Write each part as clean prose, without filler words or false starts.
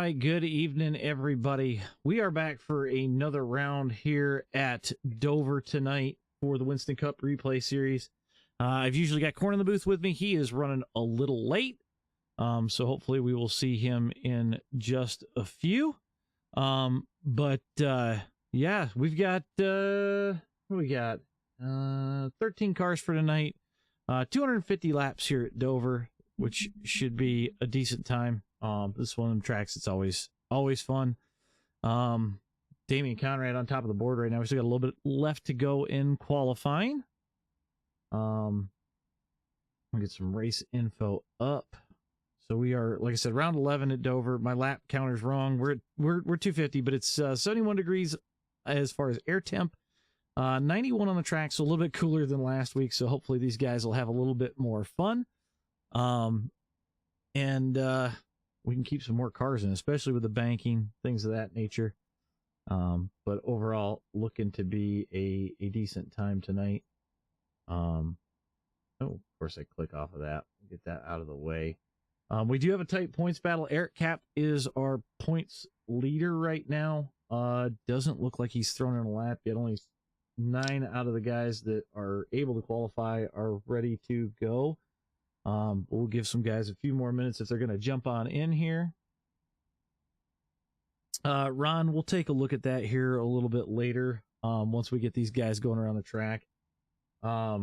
right, good evening, everybody. We are back for another round here at Dover tonight for the Winston Cup replay series. I've usually got Corn in the booth with me. He is running a little late, so hopefully we will see him in just a few. Yeah, we've got what do we got? 13 cars for tonight. 250 laps here at Dover, which should be a decent time. This is one of them tracks. It's always fun. Damian Conrad on top of the board right now. We still got a little bit left to go in qualifying. I'll get some race info up. So we are, like I said, round 11 at Dover. My lap counter's wrong. We're 250, but it's 71 degrees as far as air temp. 91 on the track, so a little bit cooler than last week. So hopefully these guys will have a little bit more fun. We can keep some more cars in, especially with the banking, things of that nature. But overall, looking to be a decent time tonight. Oh, of course I click off of that. Get that out of the way. We do have a tight points battle. Eric Kapp is our points leader right now. Doesn't look like he's thrown in a lap yet. Only 9 out of the guys that are able to qualify are ready to go. We'll give some guys a few more minutes if they're going to jump on in here. Ron, we'll take a look at that here a little bit later, once we get these guys going around the track. I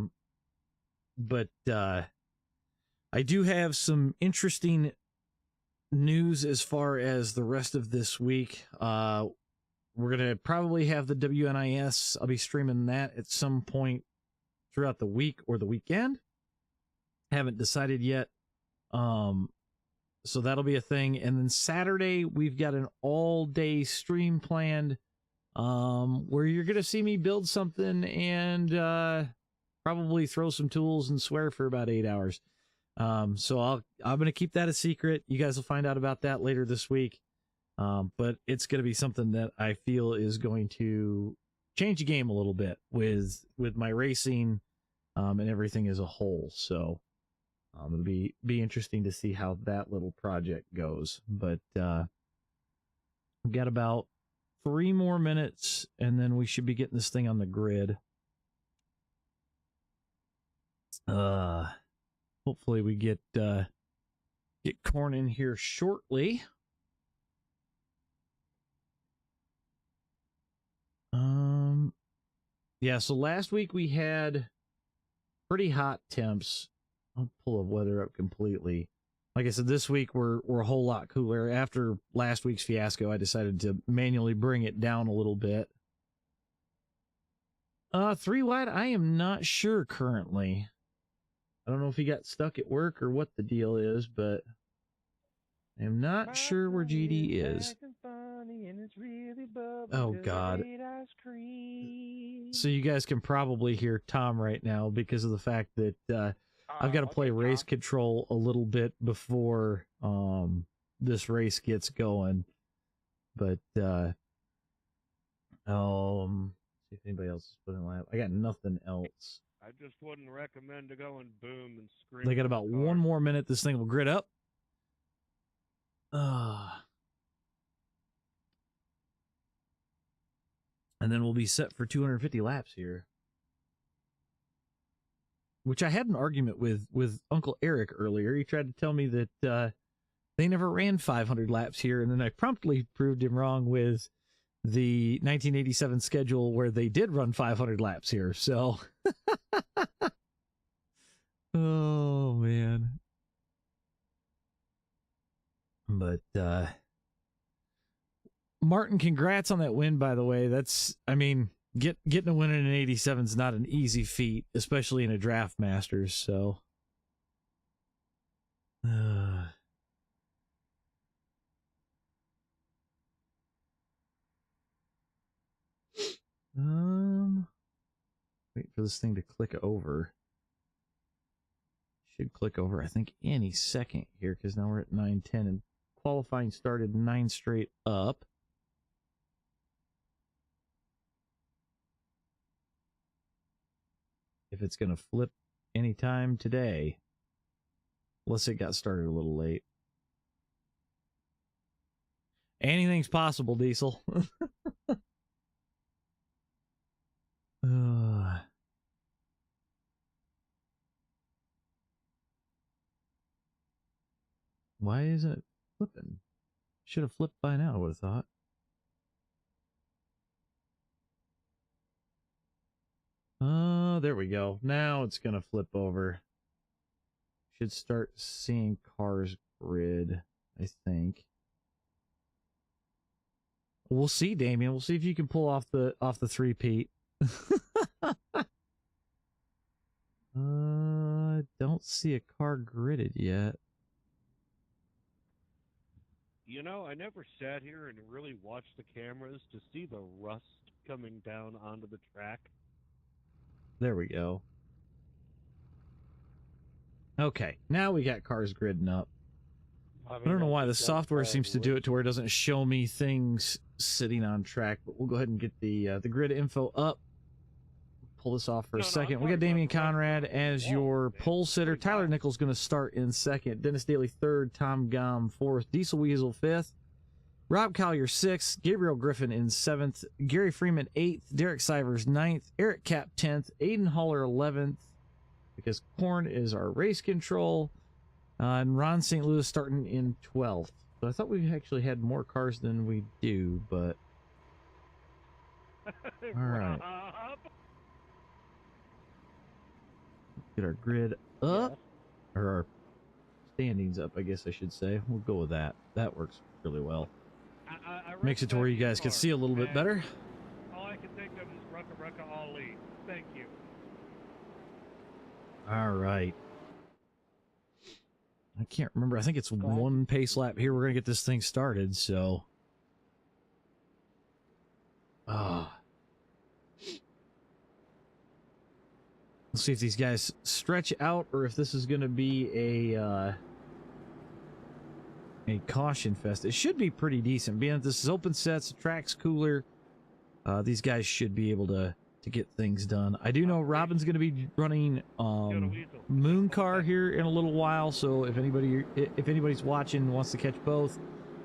do have some interesting news as far as the rest of this week. We're going to probably have the WNIS. I'll be streaming that at some point throughout the week or the weekend. Haven't decided yet. So that'll be a thing. And then Saturday, we've got an all-day stream planned, where you're going to see me build something and probably throw some tools and swear for about 8 hours. So I'm going to keep that a secret. You guys will find out about that later this week. But it's going to be something that I feel is going to change the game a little bit with my racing, and everything as a whole. So, it'll be interesting to see how that little project goes. But, we've got about 3 more minutes and then we should be getting this thing on the grid. Hopefully we get Corn in here shortly. Yeah, so last week we had pretty hot temps. I'll pull the weather up completely. Like I said, this week we're a whole lot cooler. After last week's fiasco, I decided to manually bring it down a little bit. 3 wide, I am not sure currently. I don't know if he got stuck at work or what the deal is, but I am not sure where GD is. Oh, God. So you guys can probably hear Tom right now because of the fact that I've got to play race control a little bit before this race gets going. But, see if anybody else is putting lap. I got nothing else. I just wouldn't recommend to go and boom and scream. They got about 1 more minute. This thing will grid up. And then we'll be set for 250 laps here. Which I had an argument with Uncle Eric earlier. He tried to tell me that they never ran 500 laps here, and then I promptly proved him wrong with the 1987 schedule where they did run 500 laps here. So, oh man. But Martin, congrats on that win, by the way. That's, I mean, getting a win in an 87 is not an easy feat, especially in a Draft Masters, so. Wait for this thing to click over. Should click over, I think, any second here, because now we're at 9:10, and qualifying started 9 straight up. If it's going to flip anytime today, unless it got started a little late. Anything's possible, Diesel. Why isn't it flipping? Should have flipped by now, I would have thought. There we go. Now it's gonna flip over. Should start seeing cars grid, I think. We'll see, Damien. We'll see if you can pull off the three-peat. Don't see a car gridded yet. You know, I never sat here and really watched the cameras to see the rust coming down onto the track. There we go. Okay, now we got cars gridding up. I don't know why the software seems to do it to where it doesn't show me things sitting on track, but we'll go ahead and get the grid info up. Pull this off for a second. We got Damian Conrad as your pole sitter. Tyler Nichols going to start in second. Dennis Daly third. Tom Gom fourth. Diesel Weasel fifth. Rob Collier sixth. Gabriel Griffin in seventh. Gary Freeman eighth. Derek Sivers ninth. Eric Kapp 10th. Aiden Haller 11th. Because Korn is our race control. And Ron St. Louis starting in 12th. So I thought we actually had more cars than we do, but... All right. Get our grid up, or our standings up, I guess I should say. We'll go with that. That works really well. Makes it to where you guys can see a little bit better. All I can think of is Rucka Ali. Thank you. All right. I can't remember. I think it's one pace lap here. We're going to get this thing started, so... Let's see if these guys stretch out or if this is going to be a caution fest. It should be pretty decent. Being that this is open sets, the track's cooler, these guys should be able to get things done. I do know Robin's going to be running Moon Car here in a little while, so if anybody's watching and wants to catch both,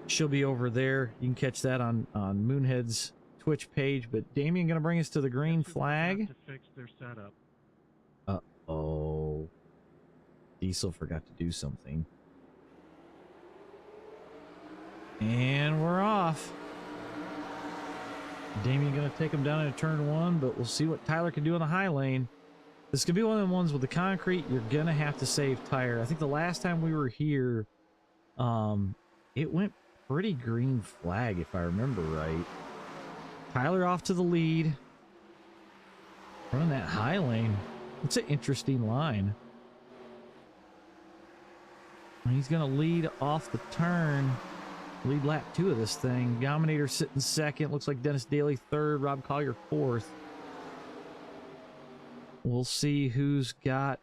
she'll be over there. You can catch that on Moonhead's Twitch page. But Damien going to bring us to the green flag. To fix their setup. Uh-oh. Diesel forgot to do something. And we're off. Damien going to take him down into turn one, but we'll see what Tyler can do on the high lane. This could be one of the ones with the concrete. You're going to have to save tire. I think the last time we were here, it went pretty green flag, if I remember right. Tyler off to the lead. Running that high lane. It's an interesting line. He's going to lead off the turn. Lead lap 2 of this thing. Dominator sitting second. Looks like Dennis Daly third. Rob Collier fourth. We'll see who's got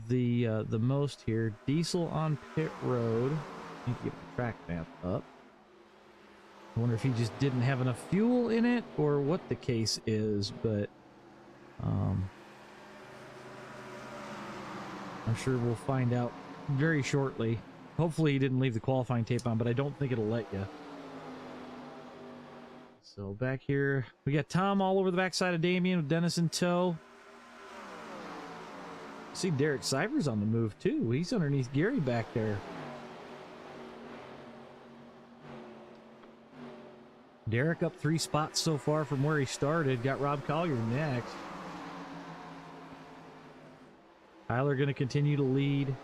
the most here. Diesel on pit road. Need to get the track map up. I wonder if he just didn't have enough fuel in it or what the case is, but I'm sure we'll find out very shortly. Hopefully he didn't leave the qualifying tape on, but I don't think it'll let you. So back here, we got Tom all over the backside of Damien with Dennis in tow. See Derek Sivers on the move too. He's underneath Gary back there. Derek up 3 spots so far from where he started. Got Rob Collier next. Tyler going to continue to lead.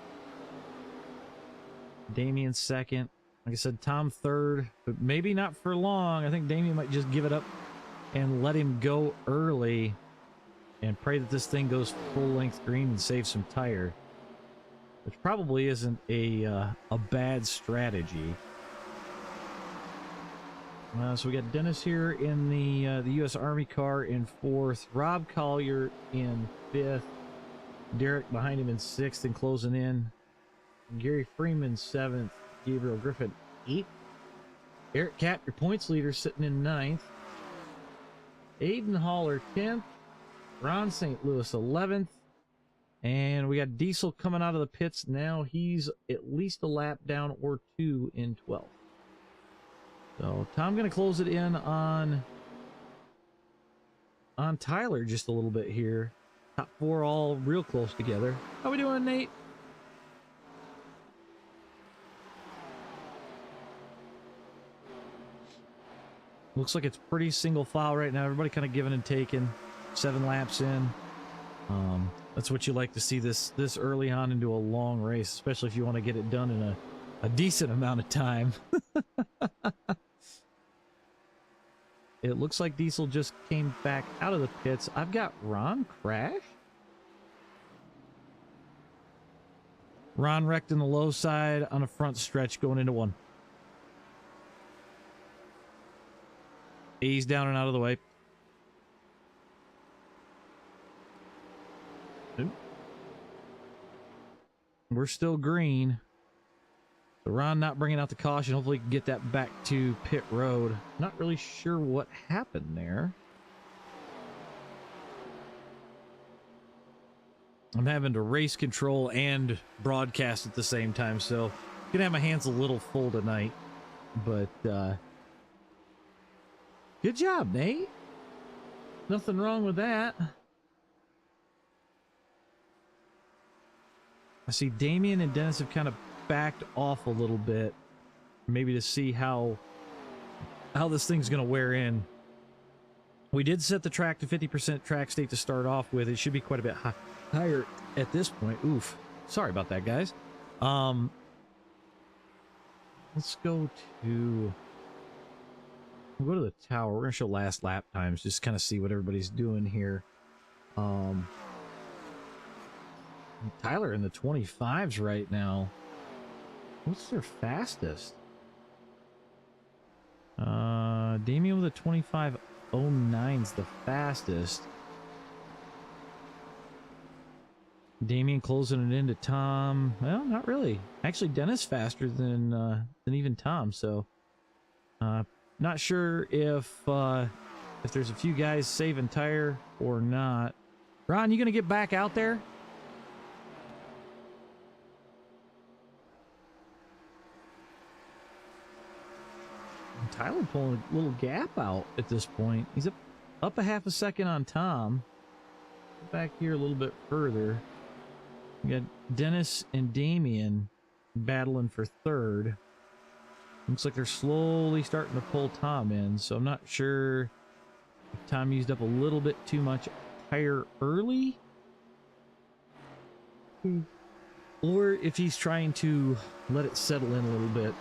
Damien second. Like I said, Tom third, but maybe not for long. I think Damien might just give it up and let him go early and pray that this thing goes full-length green and save some tire, which probably isn't a bad strategy. So we got Dennis here in the U.S. Army car in fourth. Rob Collier in fifth. Derek behind him in sixth and closing in. Gary Freeman seventh. Gabriel Griffin eighth. Eric Kapp, your points leader, sitting in ninth. Aiden Haller 10th. Ron St. Louis 11th. And we got Diesel coming out of the pits now. He's at least a lap down or 2 in 12th. So Tom going to close it in on Tyler just a little bit here. Top 4 all real close together. How we doing, Nate? Looks like it's pretty single file right now. Everybody kind of giving and taking. 7 laps in. That's what you like to see this early on into a long race, especially if you want to get it done in a decent amount of time. It looks like Diesel just came back out of the pits. I've got Ron crash. Ron wrecked in the low side on a front stretch going into 1. Ease down and out of the way. Oop. We're still green. So Ron not bringing out the caution. Hopefully can get that back to pit road. Not really sure what happened there. I'm having to race control and broadcast at the same time, so gonna have my hands a little full tonight. But good job, Nate. Nothing wrong with that. I see Damien and Dennis have kind of backed off a little bit, maybe to see how this thing's going to wear in. We did set the track to 50% track state to start off with. It should be quite a bit higher at this point. Oof. Sorry about that, guys. Let's go to... We'll go to the tower. We're going to show last lap times, just kind of see what everybody's doing here. Tyler in the 25s right now. What's their fastest? Damien with a 25.09's the fastest. Damien closing it into Tom. Well, not really. Actually, Dennis faster than even Tom. So, not sure if there's a few guys saving tire or not. Ron, you gonna get back out there? Tyler pulling a little gap out at this point. He's up a half a second on Tom. Back here a little bit further. We got Dennis and Damien battling for third. Looks like they're slowly starting to pull Tom in, so I'm not sure if Tom used up a little bit too much tire early, or if he's trying to let it settle in a little bit.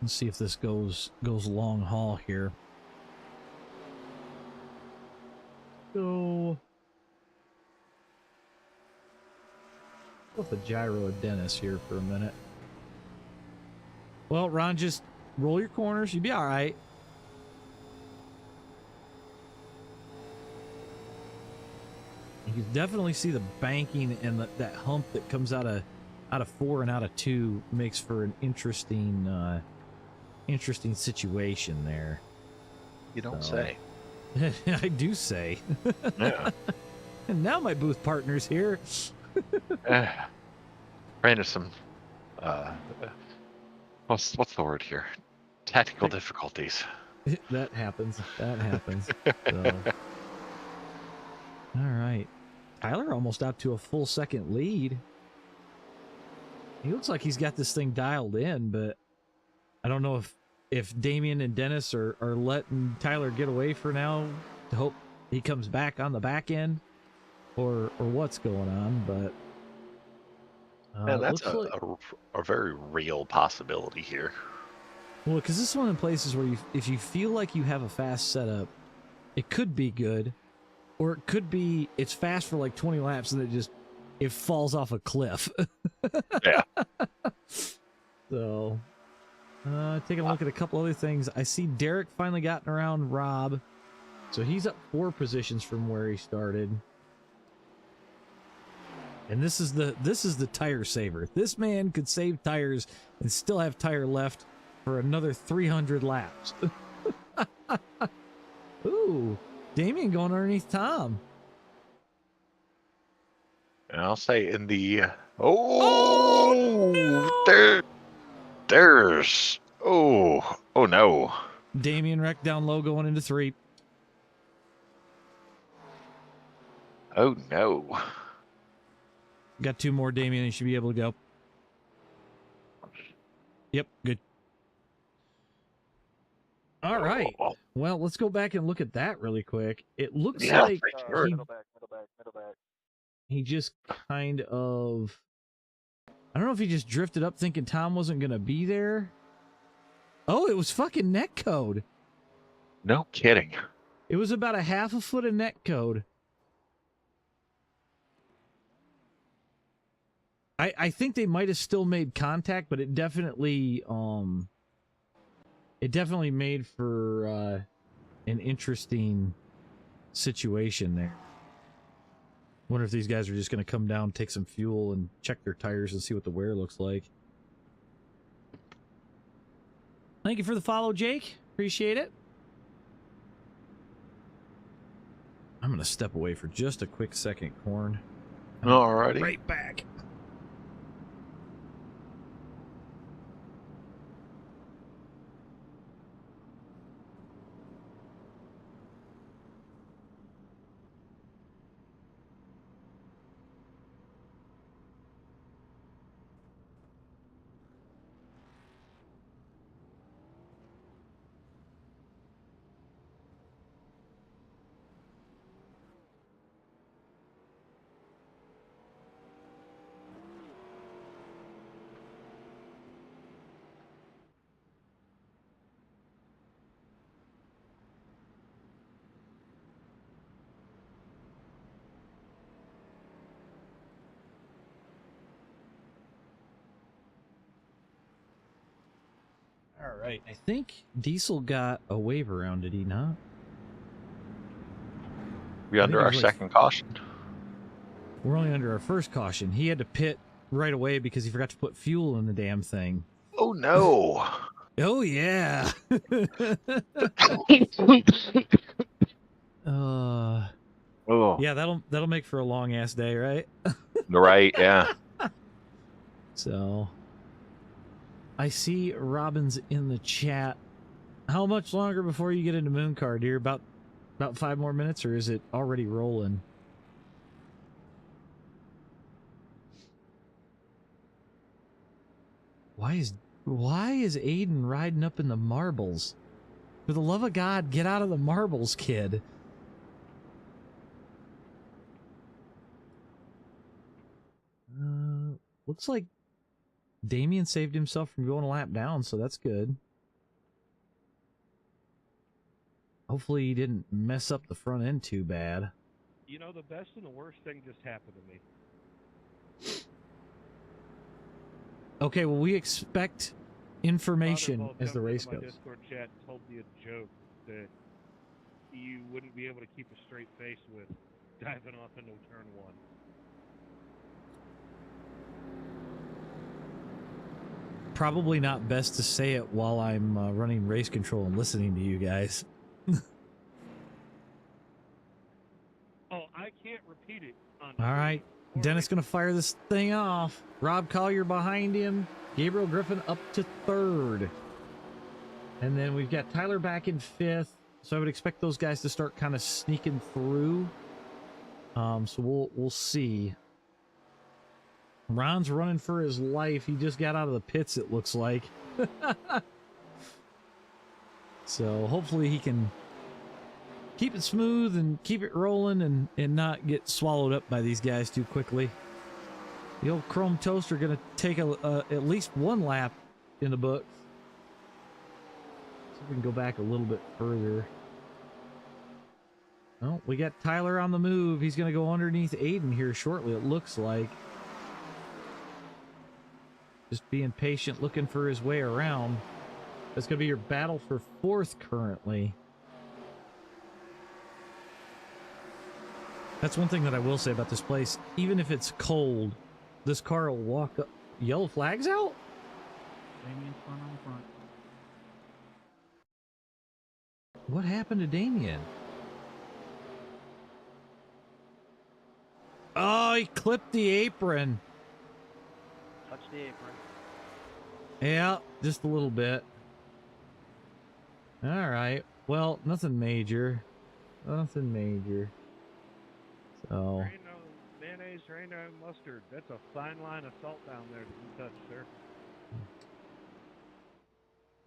Let's see if this goes long haul here. Go with the gyro of Dennis here for a minute. Well, Ron, just roll your corners. You'll be all right. You can definitely see the banking and that hump that comes out of 4 and out of 2 makes for an interesting situation there. You don't say. I do say. Yeah. And now my booth partner's here. Ran into some what's the word here? Tactical difficulties. That happens. That happens. So. All right. Tyler almost out to a full second lead. He looks like he's got this thing dialed in, but I don't know if Damien and Dennis are letting Tyler get away for now to hope he comes back on the back end, or what's going on, but Yeah, that's a very real possibility here. Well, because this is one of the places where if you feel like you have a fast setup, it could be good, or it could be it's fast for like 20 laps and it falls off a cliff. Yeah. So, taking a look at a couple other things. I see Derek finally gotten around Rob, so he's up 4 positions from where he started. And this is the tire saver. This man could save tires and still have tire left for another 300 laps. Ooh, Damien going underneath Tom. And I'll say in the no! there's Oh, oh no. Damien wreck down low going into 3. Oh no. Got 2 more, Damien. You should be able to go. Yep, good. All right. Oh, Well, let's go back and look at that really quick. It looks yeah, like sure. he, he just kind of... I don't know if he just drifted up thinking Tom wasn't going to be there. Oh, it was fucking net code. No kidding. It was about a half a foot of net code. I think they might have still made contact, but it definitely made for an interesting situation there. Wonder if these guys are just going to come down, take some fuel, and check their tires and see what the wear looks like. Thank you for the follow, Jake. Appreciate it. I'm going to step away for just a quick second, Corn. Alrighty. Right back. All right, I think Diesel got a wave around, did he not? We under our second caution. We're only under our first caution. He had to pit right away because he forgot to put fuel in the damn thing. Oh no. Oh yeah. Oh. Yeah, that'll make for a long ass day, right? Right, yeah. So I see Robin's in the chat. How much longer before you get into Mooncar, dear? About 5 more minutes, or is it already rolling? Why is Aiden riding up in the marbles? For the love of God, get out of the marbles, kid. Looks like Damien saved himself from going a lap down, so that's good. Hopefully he didn't mess up the front end too bad. You know, the best and the worst thing just happened to me. Okay, well, we expect information Father as the race my goes. Discord chat told me a joke that you wouldn't be able to keep a straight face with diving off into turn 1. Probably not best to say it while I'm running race control and listening to you guys. Oh, I can't repeat it. All right, Dennis gonna fire this thing off. Rob Collier behind him. Gabriel Griffin up to 3rd. And then we've got Tyler back in 5th. So I would expect those guys to start kind of sneaking through. So we'll see. Ron's running for his life. He just got out of the pits, it looks like. So hopefully he can keep it smooth and keep it rolling and not get swallowed up by these guys too quickly. The old Chrome Toaster going to take at least 1 lap in the book. So we can go back a little bit further. Oh, we got Tyler on the move. He's going to go underneath Aiden here shortly, it looks like. Just being patient, looking for his way around. That's going to be your battle for 4th currently. That's one thing that I will say about this place. Even if it's cold, this car will walk up. Yellow flags out? Damien's front on front. What happened to Damien? Oh, he clipped the apron. Touch the apron. Yeah, just a little bit. All right. Well, nothing major. Nothing major. So. There ain't no mayonnaise, there ain't no mustard. That's a fine line of salt down there that you touch, sir.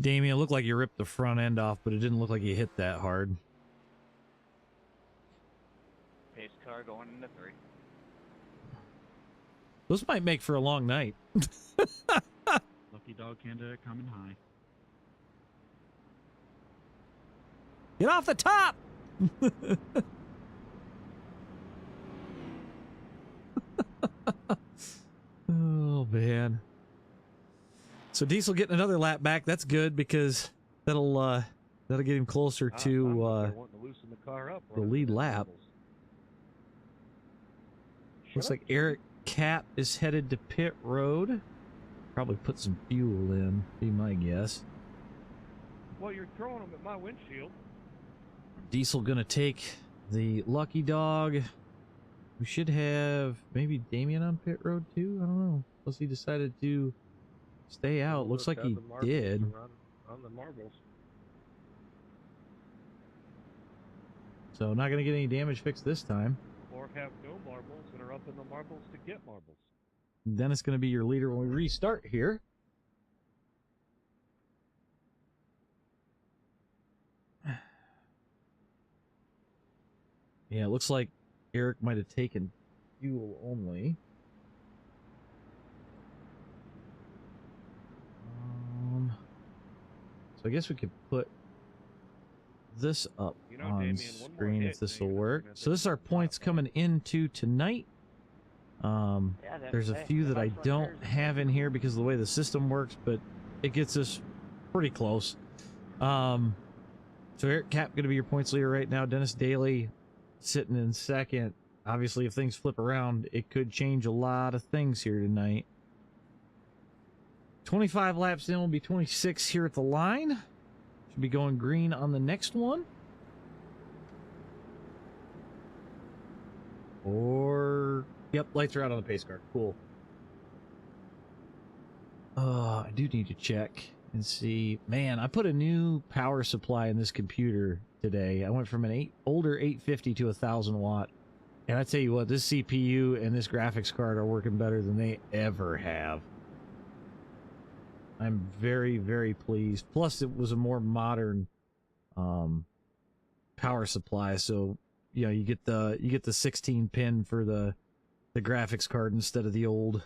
Damien, it looked like you ripped the front end off, but it didn't look like you hit that hard. Pace car going into 3. Those might make for a long night. Lucky dog candidate coming high. Get off the top! Oh, man. So Diesel getting another lap back. That's good because that'll get him closer to wanting to loosen the car up. the lead lap. Looks like Eric Kapp is headed to pit road. Probably put some fuel in, be my guess. Well, you're throwing them at my windshield. Diesel gonna take the lucky dog. We should have maybe Damien on pit road too. I don't know. Unless he decided to stay out. Looks like he did. On the marbles. So not gonna get any damage fixed this time. Or have no marbles and are up in the marbles to get marbles. Dennis gonna be your leader when we restart here. Yeah, it looks like Eric might have taken fuel only. So I guess we could put this up on Damien, screen if this will work. So this is our points coming into tonight. There's a few that I don't have in here because of the way the system works, but it gets us pretty close. So Eric Kapp going to be your points leader right now. Dennis Daly sitting in second. Obviously, if things flip around, it could change a lot of things here tonight. 25 laps in will be 26 here at the line. Should be going green on the next one. Or, yep, lights are out on the pace car. Cool. I do need to check and see. Man, I put a new power supply in this computer today. I went from an older 850 to 1,000 watt. And I tell you what, this CPU and this graphics card are working better than they ever have. I'm very, very pleased. Plus, it was a more modern power supply, so you know you get the 16 pin for the graphics card instead of the old,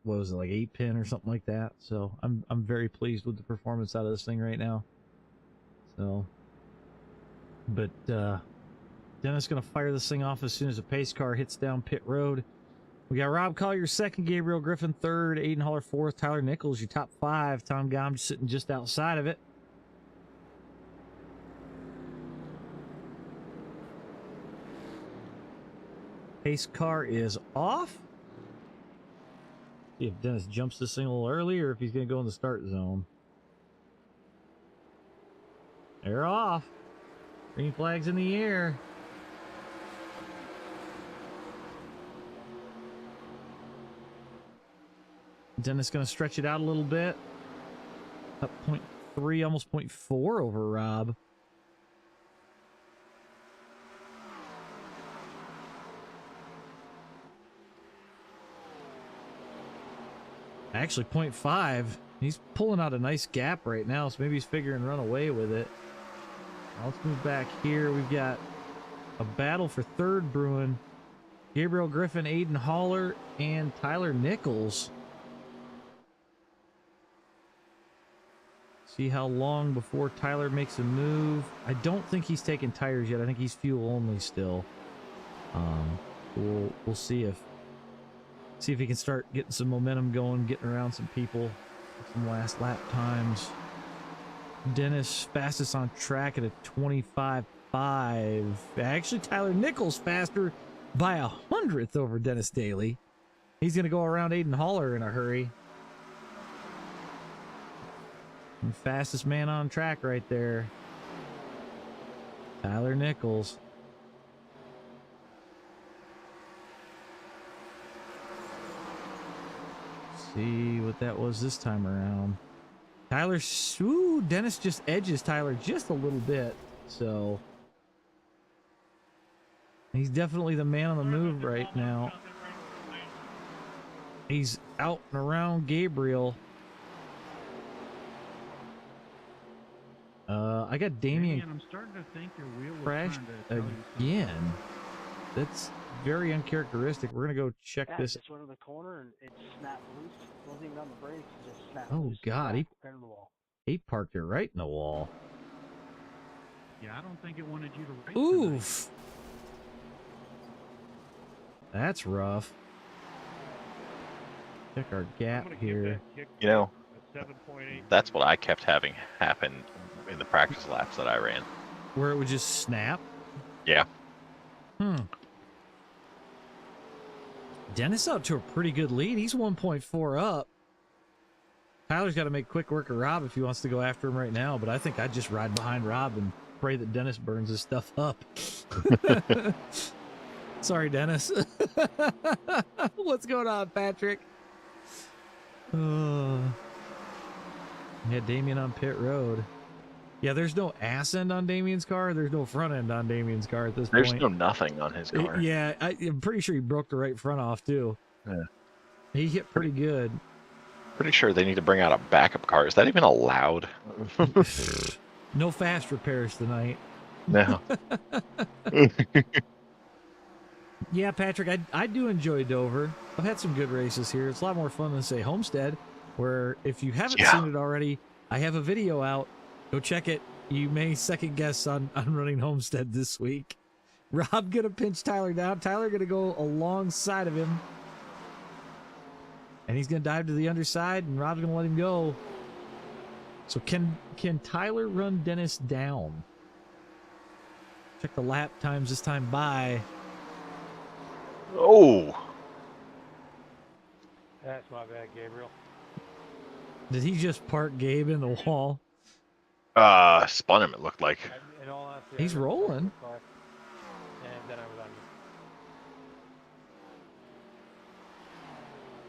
what was it, like 8 pin or something like that. So I'm very pleased with the performance out of this thing right now. So, but Dennis gonna fire this thing off as soon as the pace car hits down pit road. We got Rob Collier second, Gabriel Griffin third, Aiden Haller fourth, Tyler Nichols your top 5, Tom Gom sitting just outside of it. Pace car is off. See if Dennis jumps this thing a little early or if he's going to go in the start zone. They're off. Green flag's in the air. Dennis going to stretch it out a little bit. Up 0.3, almost 0.4 over Rob. Actually, 0.5. He's pulling out a nice gap right now, so maybe he's figuring run away with it. Now let's move back here. We've got a battle for third brewing. Gabriel Griffin, Aiden Haller, and Tyler Nichols. See how long before Tyler makes a move. I don't think he's taking tires yet. I think he's fuel only still. We'll see if he can start getting some momentum going, getting around some people, some last lap times. Dennis fastest on track at a 25.5. Actually, Tyler Nichols faster by 100th over Dennis Daly. He's going to go around Aiden Haller in a hurry. And fastest man on track right there, Tyler Nichols. See what that was this time around. Tyler, ooh, Dennis just edges Tyler just a little bit. So he's definitely the man on the move right now. He's out and around Gabriel. I got Damien I'm starting to think your wheel was crashed trying to tell you something. again. That's very uncharacteristic. We're gonna go check Yeah, this. just went to the corner and it snapped loose. Wasn't even on the brakes, it just snapped Oh, loose. God, Right in the wall. He parked it right in the wall. Yeah, I don't think it wanted you to race tonight. Oof. That's rough. Check our I'm gap gonna here. give that kick You know, a 7.8. that's what I kept having happen in the practice laps that I ran. Where it would just snap? Yeah. Dennis out to a pretty good lead. He's 1.4 up. Tyler's got to make quick work of Rob if he wants to go after him right now, but I think I'd just ride behind Rob and pray that Dennis burns his stuff up. Sorry, Dennis. What's going on, Patrick? Yeah, Damien on pit road. Yeah, there's no ass end on Damien's car. There's no front end on Damien's car at this There's point. no nothing on his car. Yeah, I'm pretty sure he broke the right front off, too. Yeah. He hit pretty good. Pretty sure they need to bring out a backup car. Is that even allowed? No fast repairs tonight. No. Yeah, Patrick, I do enjoy Dover. I've had some good races here. It's a lot more fun than, say, Homestead, where if you haven't seen it already, I have a video out. Go check it. You may second guess on running Homestead this week. Rob gonna pinch Tyler down. Tyler gonna go alongside of him. And he's gonna dive to the underside, and Rob's gonna let him go. So can Tyler run Dennis down? Check the lap times this time by. Oh. That's my bad, Gabriel. Did he just park Gabe in the wall? Spun him, it looked like. In all honesty, He's rolling. And then I was on you.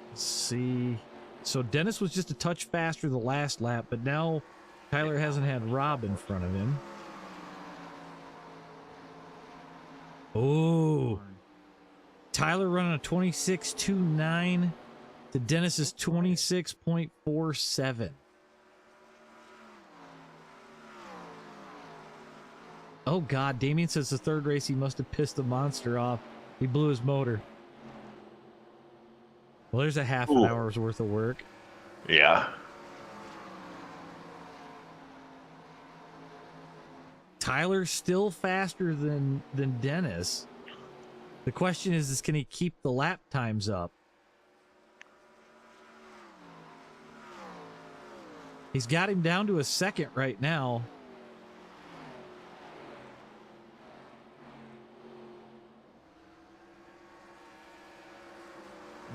Let's see. So Dennis was just a touch faster the last lap, but now Tyler hasn't had Rob in front of him. Oh. Tyler running a 26.29 to Dennis's 26.47. Oh, God. Damien says the third race he must have pissed the monster off. He blew his motor. Well, there's a half an hour's worth of work. Yeah. Tyler's still faster than Dennis. The question is can he keep the lap times up? He's got him down to a second right now.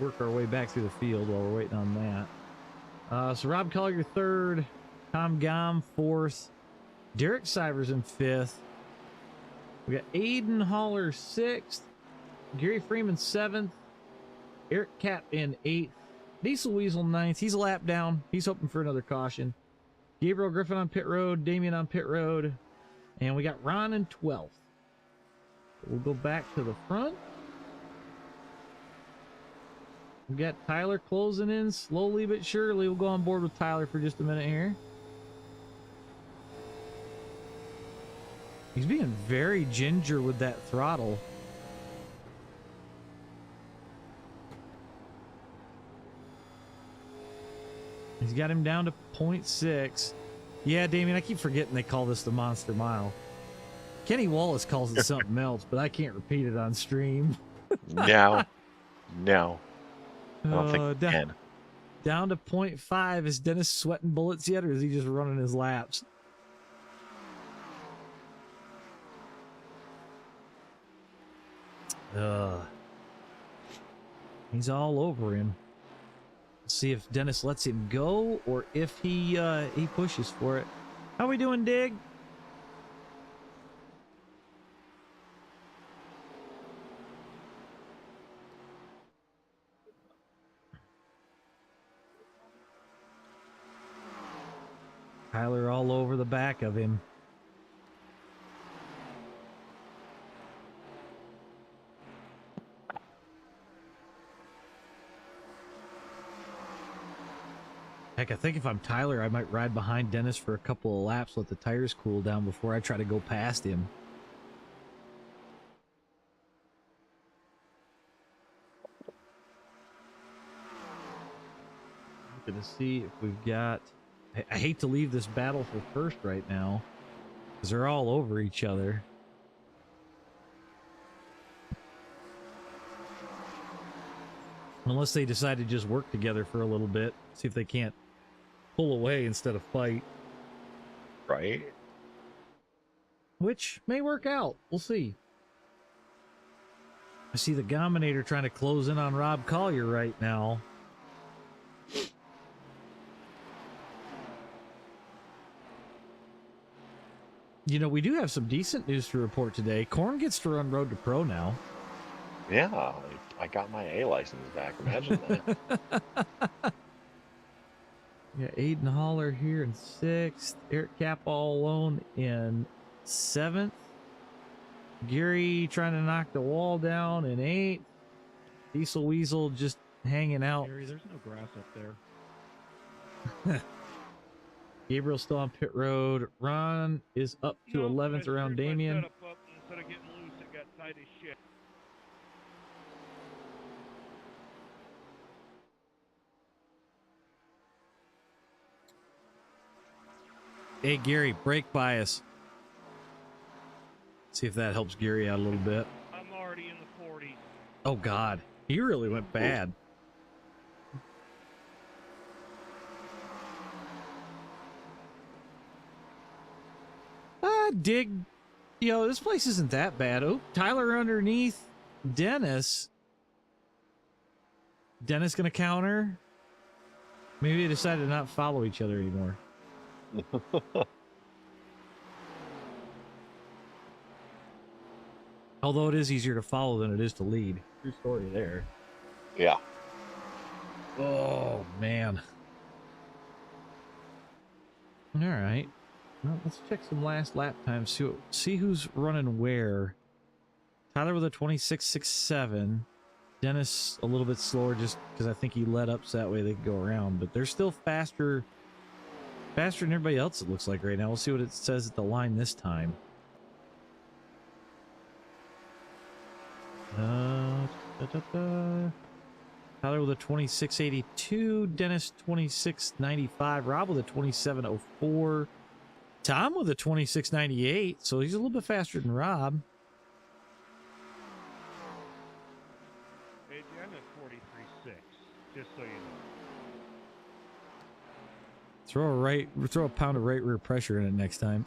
Work our way back through the field while we're waiting on that. So Rob Collier third, Tom Gom fourth, Derek Sivers in fifth. We got Aiden Haller sixth, Gary Freeman seventh, Eric Kapp in eighth, Diesel Weasel ninth. He's a lap down. He's hoping for another caution. Gabriel Griffin on pit road, Damien on pit road, and we got Ron in 12th. We'll go back to the front. We got Tyler closing in slowly but surely. We'll go on board with Tyler for just a minute here. He's being very ginger with that throttle. He's got him down to 0.6. Yeah, Damien, I keep forgetting they call this the Monster Mile. Kenny Wallace calls it something else, but I can't repeat it on stream. No. No. I don't think we can. Down to 0.5. Is Dennis sweating bullets yet, or is he just running his laps? He's all over him. Let's see if Dennis lets him go, or if he pushes for it. How we doing, Dig? all over the back of him. Heck, I think if I'm Tyler, I might ride behind Dennis for a couple of laps, let the tires cool down before I try to go past him. I'm going to see if we've got... I hate to leave this battle for first right now, because they're all over each other. Unless they decide to just work together for a little bit, see if they can't pull away instead of fight. Right? Which may work out. We'll see. I see the Gominator trying to close in on Rob Collier right now. You know, we do have some decent news to report today. Korn gets to run Road to Pro now. Yeah, I got my A license back. Imagine that. Yeah, Aiden Haller here in 6th. Eric Kapp all alone in 7th. Gary trying to knock the wall down in 8th. Diesel Weasel just hanging out. Gary, there's no grass up there. Gabriel still on pit road. Ron is up to 11th around Damien. Instead of getting loose, it got tight as shit. Hey, Gary, brake bias. See if that helps Gary out a little bit. I'm already in the 40s. Oh, God. He really went bad. Dig. Yo, this place isn't that bad. Oh, Tyler underneath Dennis. Dennis gonna counter. Maybe they decided to not follow each other anymore. Although it is easier to follow than it is to lead. True story there. Yeah. Oh, man. All right. Well, let's check some last lap times. See who's running where. Tyler with a 26.67. Dennis a little bit slower just because I think he let up so that way they could go around. But they're still faster than everybody else, it looks like right now. We'll see what it says at the line this time. Tyler with a 26.82. Dennis 26.95. Rob with a 27.04. Tom with a 26.98, so he's a little bit faster than Rob. Hey, I'm at 43.6, just so you know. Throw a pound of right rear pressure in it next time.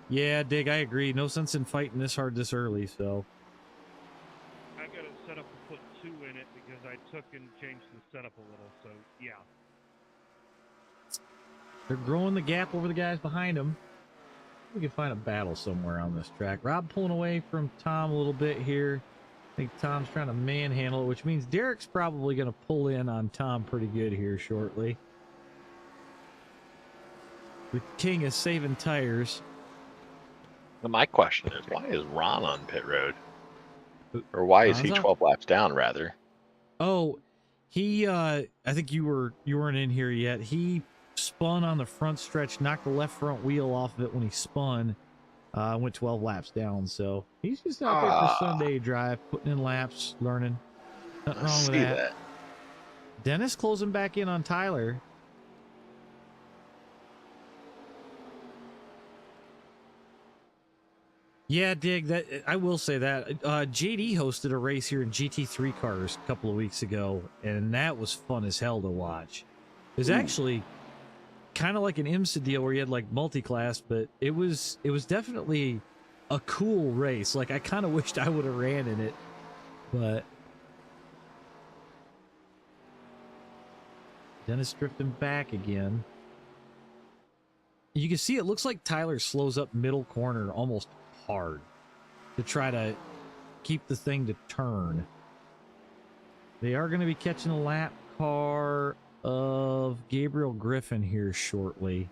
Yeah, Dig, I agree. No sense in fighting this hard this early, so. I got it set up to put 2 in it because I took and changed the setup a little, so yeah. They're growing the gap over the guys behind them. We can find a battle somewhere on this track. Rob pulling away from Tom a little bit here. I think Tom's trying to manhandle it, which means Derek's probably going to pull in on Tom pretty good here shortly. The king is saving tires. Now my question is, why is Ron on pit road? Or is he Ron's 12 laps down, rather? Oh, he, I think you weren't in here yet. He spun on the front stretch, knocked the left front wheel off of it when he spun, went 12 laps down. So he's just out there for Sunday drive, putting in laps, learning. Nothing wrong with that. Dennis closing back in on Tyler. Yeah, Dig, that I will say that JD hosted a race here in GT3 cars a couple of weeks ago, and that was fun as hell to watch. It was actually kind of like an IMSA deal where you had like multi-class, but it was definitely a cool race. Like I kind of wished I would have ran in it, but Dennis drifting back again. You can see it looks like Tyler slows up middle corner almost hard to try to keep the thing to turn. They are going to be catching a lap car of Gabriel Griffin here shortly.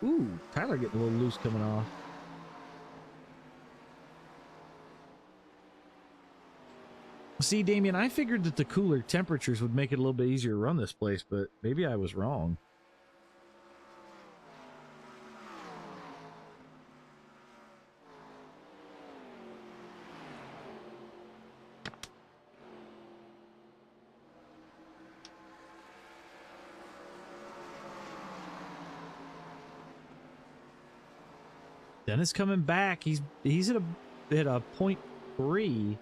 Ooh, Tyler getting a little loose coming off. See, Damien, I figured that the cooler temperatures would make it a little bit easier to run this place, but maybe I was wrong. Dennis coming back. He's at a 0.3.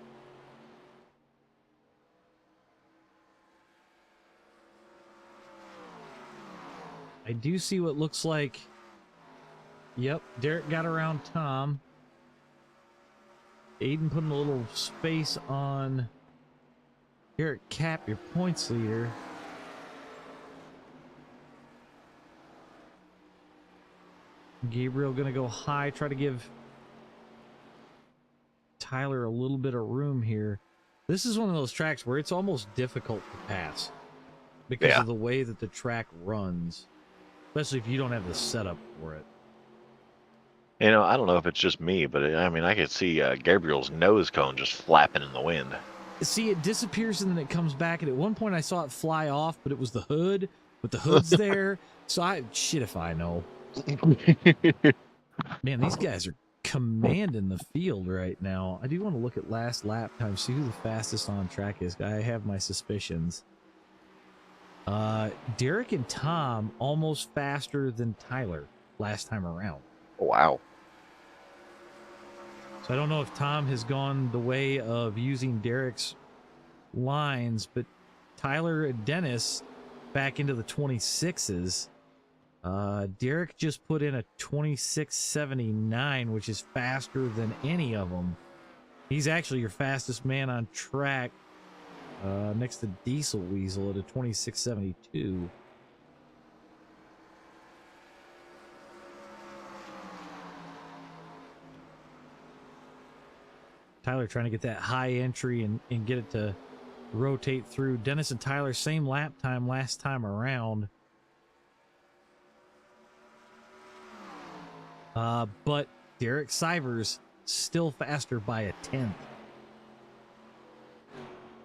I do see what looks like. Yep, Derek got around Tom. Aiden putting a little space on Eric Kapp, your points leader. Gabriel gonna go high, try to give Tyler a little bit of room here. This is one of those tracks where it's almost difficult to pass because of the way that the track runs, especially if you don't have the setup for it. You know, I don't know if it's just me, but I mean, I could see Gabriel's nose cone just flapping in the wind. See, it disappears and then it comes back, and at one point I saw it fly off, but it was the hood, but the hood's there. So shit if I know. Man, these guys are commanding the field right now. I do want to look at last lap time, see who the fastest on track is. I have my suspicions. Derek and Tom almost faster than Tyler last time around. Wow. So I don't know if Tom has gone the way of using Derek's lines, but Tyler and Dennis back into the 26s. Derek just put in a 26.79, which is faster than any of them. He's actually your fastest man on track, next to Diesel Weasel at a 26.72. Tyler trying to get that high entry and get it to rotate through. Dennis and Tyler, same lap time last time around. But Derek Sivers still faster by a 10th.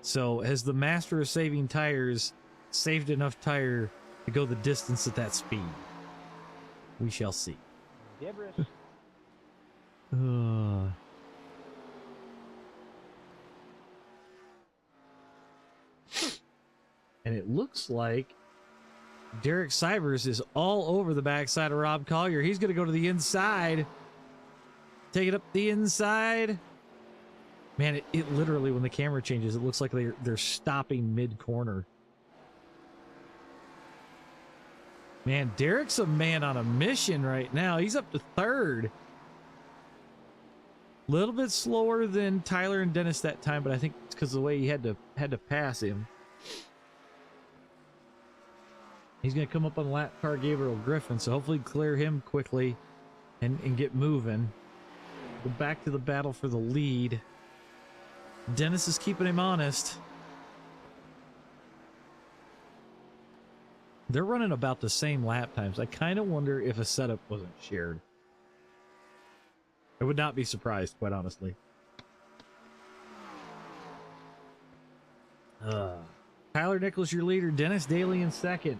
So has the master of saving tires saved enough tire to go the distance at that speed? We shall see. Debris. And it looks like Derek Sivers is all over the backside of Rob Collier. He's going to go to the inside. Take it up the inside. Man, it literally, when the camera changes, it looks like they're stopping mid-corner. Man, Derek's a man on a mission right now. He's up to third. A little bit slower than Tyler and Dennis that time, but I think it's because of the way he had to pass him. He's going to come up on lap car Gabriel Griffin, so hopefully clear him quickly and get moving. Go back to the battle for the lead. Dennis is keeping him honest. They're running about the same lap times. I kind of wonder if a setup wasn't shared. I would not be surprised, quite honestly. Tyler Nichols, your leader. Dennis Daly in second.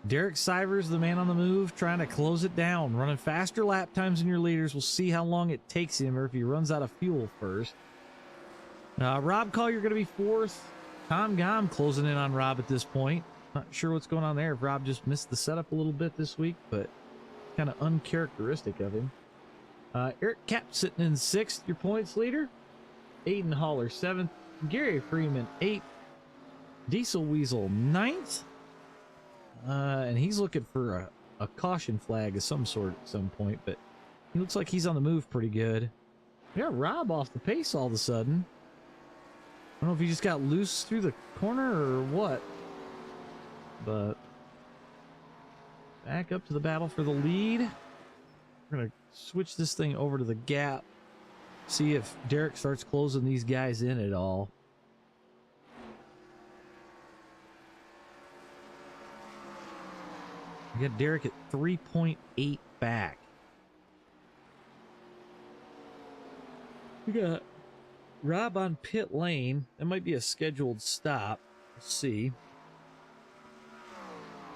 Derek Sivers, the man on the move, trying to close it down. Running faster lap times than your leaders. We'll see how long it takes him or if he runs out of fuel first. Rob Collier going to be fourth. Tom Gom closing in on Rob at this point. Not sure what's going on there. If Rob just missed the setup a little bit this week, but kind of uncharacteristic of him. Eric Kapp sitting in sixth, your points leader. Aiden Haller, seventh. Gary Freeman, eighth. Diesel Weasel, ninth. And he's looking for a caution flag of some sort at some point, but he looks like he's on the move pretty good. Yeah, Rob off the pace all of a sudden. I don't know if he just got loose through the corner or what, but back up to the battle for the lead. We're going to switch this thing over to the gap, see if Derek starts closing these guys in at all. We got Derek at 3.8 back. We got Rob on pit lane. That might be a scheduled stop. We'll see.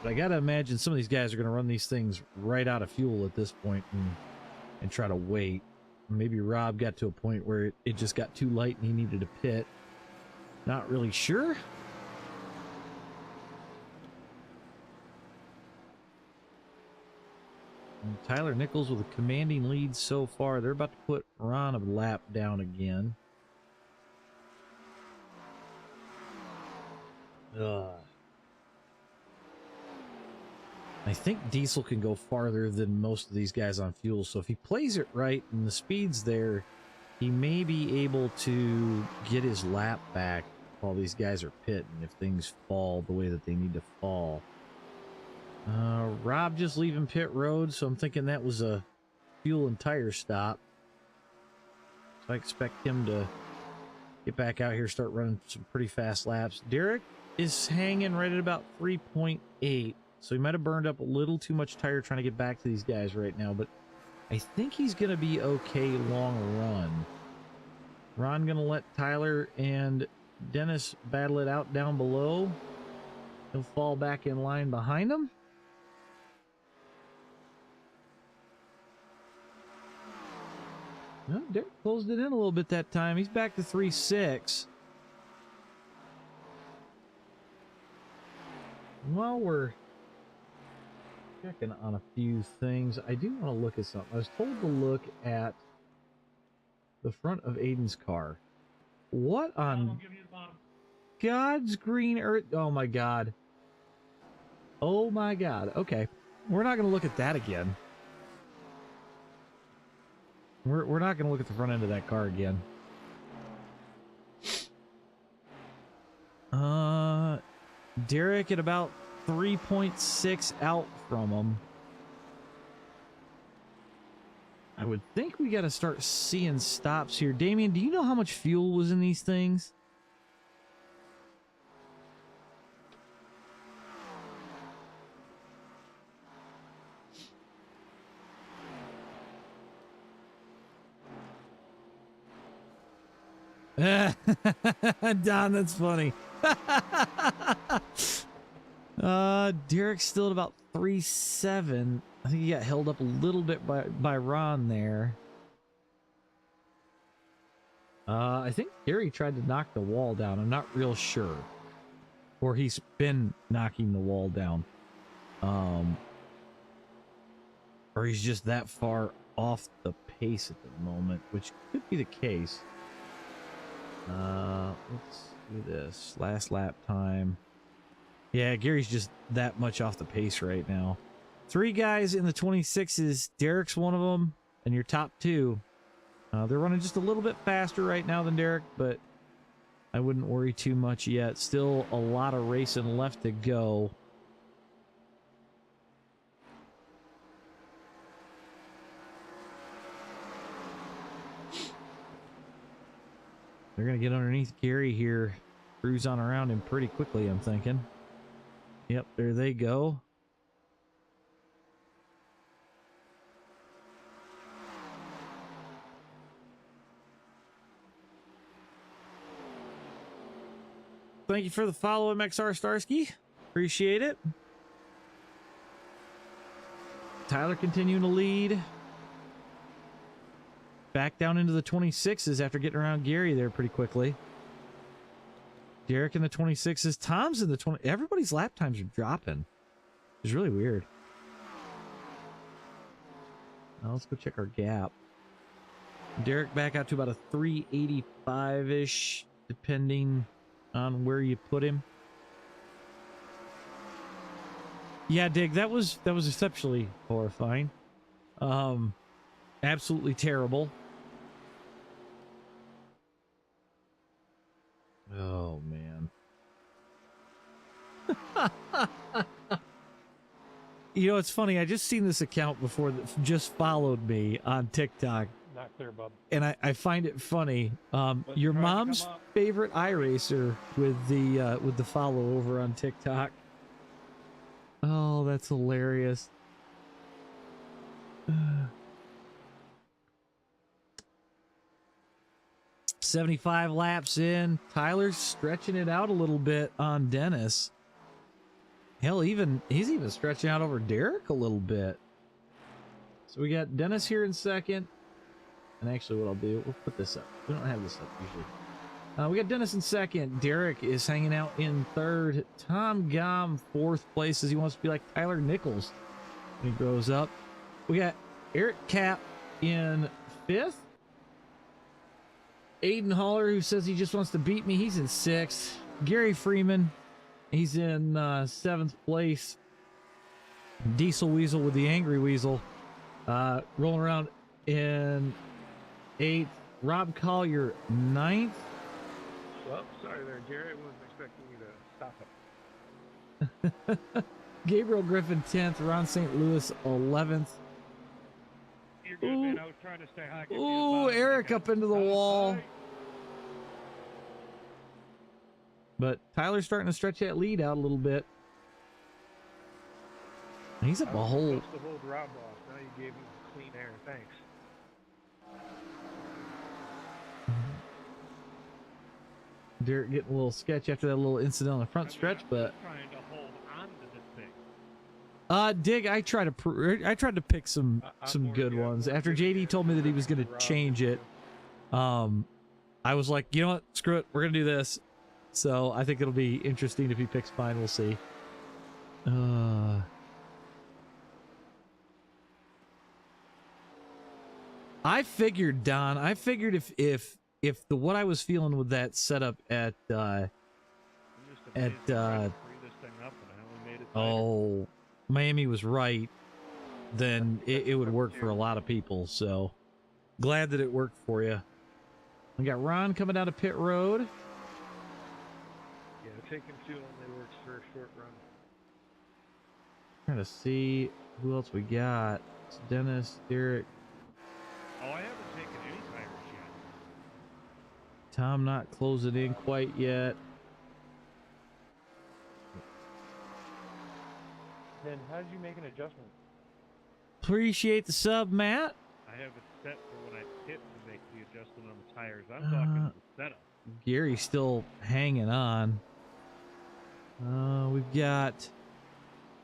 But I gotta imagine some of these guys are gonna run these things right out of fuel at this point and try to wait. Maybe Rob got to a point where it just got too light and he needed to pit. Not really sure. And Tyler Nichols with a commanding lead so far. They're about to put Ron a lap down again. I think Diesel can go farther than most of these guys on fuel, so if he plays it right and the speed's there, he may be able to get his lap back while these guys are pitting if things fall the way that they need to fall. Rob just leaving pit road, so I'm thinking that was a fuel and tire stop. So I expect him to get back out here, start running some pretty fast laps. Derek is hanging right at about 3.8. So he might have burned up a little too much tire trying to get back to these guys right now, but I think he's going to be okay long run. Ron going to let Tyler and Dennis battle it out down below. He'll fall back in line behind him. No, Derek closed it in a little bit that time. He's back to 3.6. While we're checking on a few things, I do want to look at something. I was told to look at the front of Aiden's car. What on God's green earth? Oh my God. Oh my God. Okay. We're not going to look at that again. We're not going to look at the front end of that car again. Derek at about 3.6 out from him. I would think we got to start seeing stops here. Damien, do you know how much fuel was in these things? Don, that's funny. Derek's still at about 3.7. I think he got held up a little bit by Ron there. I think Gary tried to knock the wall down. I'm not real sure. Or he's been knocking the wall down. Or he's just that far off the pace at the moment, which could be the case. Let's do this. Last lap time. Yeah, Gary's just that much off the pace right now. 3 guys in the 26s. Derek's one of them, and your top 2. They're running just a little bit faster right now than Derek, but I wouldn't worry too much yet. Still a lot of racing left to go. They're going to get underneath Gary here. Cruise on around him pretty quickly, I'm thinking. Yep, there they go. Thank you for the follow, MXR Starsky. Appreciate it. Tyler continuing to lead. Back down into the 26s after getting around Gary there pretty quickly. Derek in the 26s. Tom's in the 20. Everybody's lap times are dropping. It's really weird. Now let's go check our gap. Derek back out to about a 385-ish, depending on where you put him. Yeah, Dig, that was exceptionally horrifying. Absolutely terrible. Oh man. You know, it's funny. I just seen this account before that just followed me on TikTok. Not clear, bub. And I find it funny. Your mom's favorite iRacer with the follow over on TikTok. Oh, that's hilarious. 75 laps in. Tyler's stretching it out a little bit on Dennis. Hell, he's even stretching out over Derek a little bit. So we got Dennis here in second. And actually what I'll do, we'll put this up. We don't have this up usually. We got Dennis in second. Derek is hanging out in third. Tom Gom fourth place as he wants to be like Tyler Nichols when he grows up. We got Eric Kapp in fifth. Aiden Haller, who says he just wants to beat me, he's in sixth. Gary Freeman, he's in seventh place. Diesel Weasel with the Angry Weasel rolling around in eighth. Rob Collier ninth. Well, sorry there, Jerry. I wasn't expecting you to stop it. Gabriel Griffin 10th. Ron St. Louis 11th. You're good, man. I was trying to stay high. Ooh, Eric up into the wall. But Tyler's starting to stretch that lead out a little bit. He's up a whole... supposed to hold Rob off. Now you gave him clean air. Thanks. Derek getting a little sketch after that little incident on the front stretch, but... Trying to hold on to this thing. Dig, I tried to pick some good ones. After JD told me that he was going to change it, I was like, you know what? Screw it. We're going to do this. So I think it'll be interesting if he picks mine. We'll see. I figured, Don, if what I was feeling with that setup at Miami was right, then it would work for a lot of people. So glad that it worked for you. We got Ron coming down to pit road. Yeah, taking too only works for a short run. Trying to see who else we got. It's Dennis, Derek. Oh, I haven't taken any tires yet. Tom not closing in quite yet. Then how did you make an adjustment? Appreciate the sub, Matt. I have it set for when I hit to make the adjustment on the tires. I'm talking the setup. Gary's still hanging on. We've got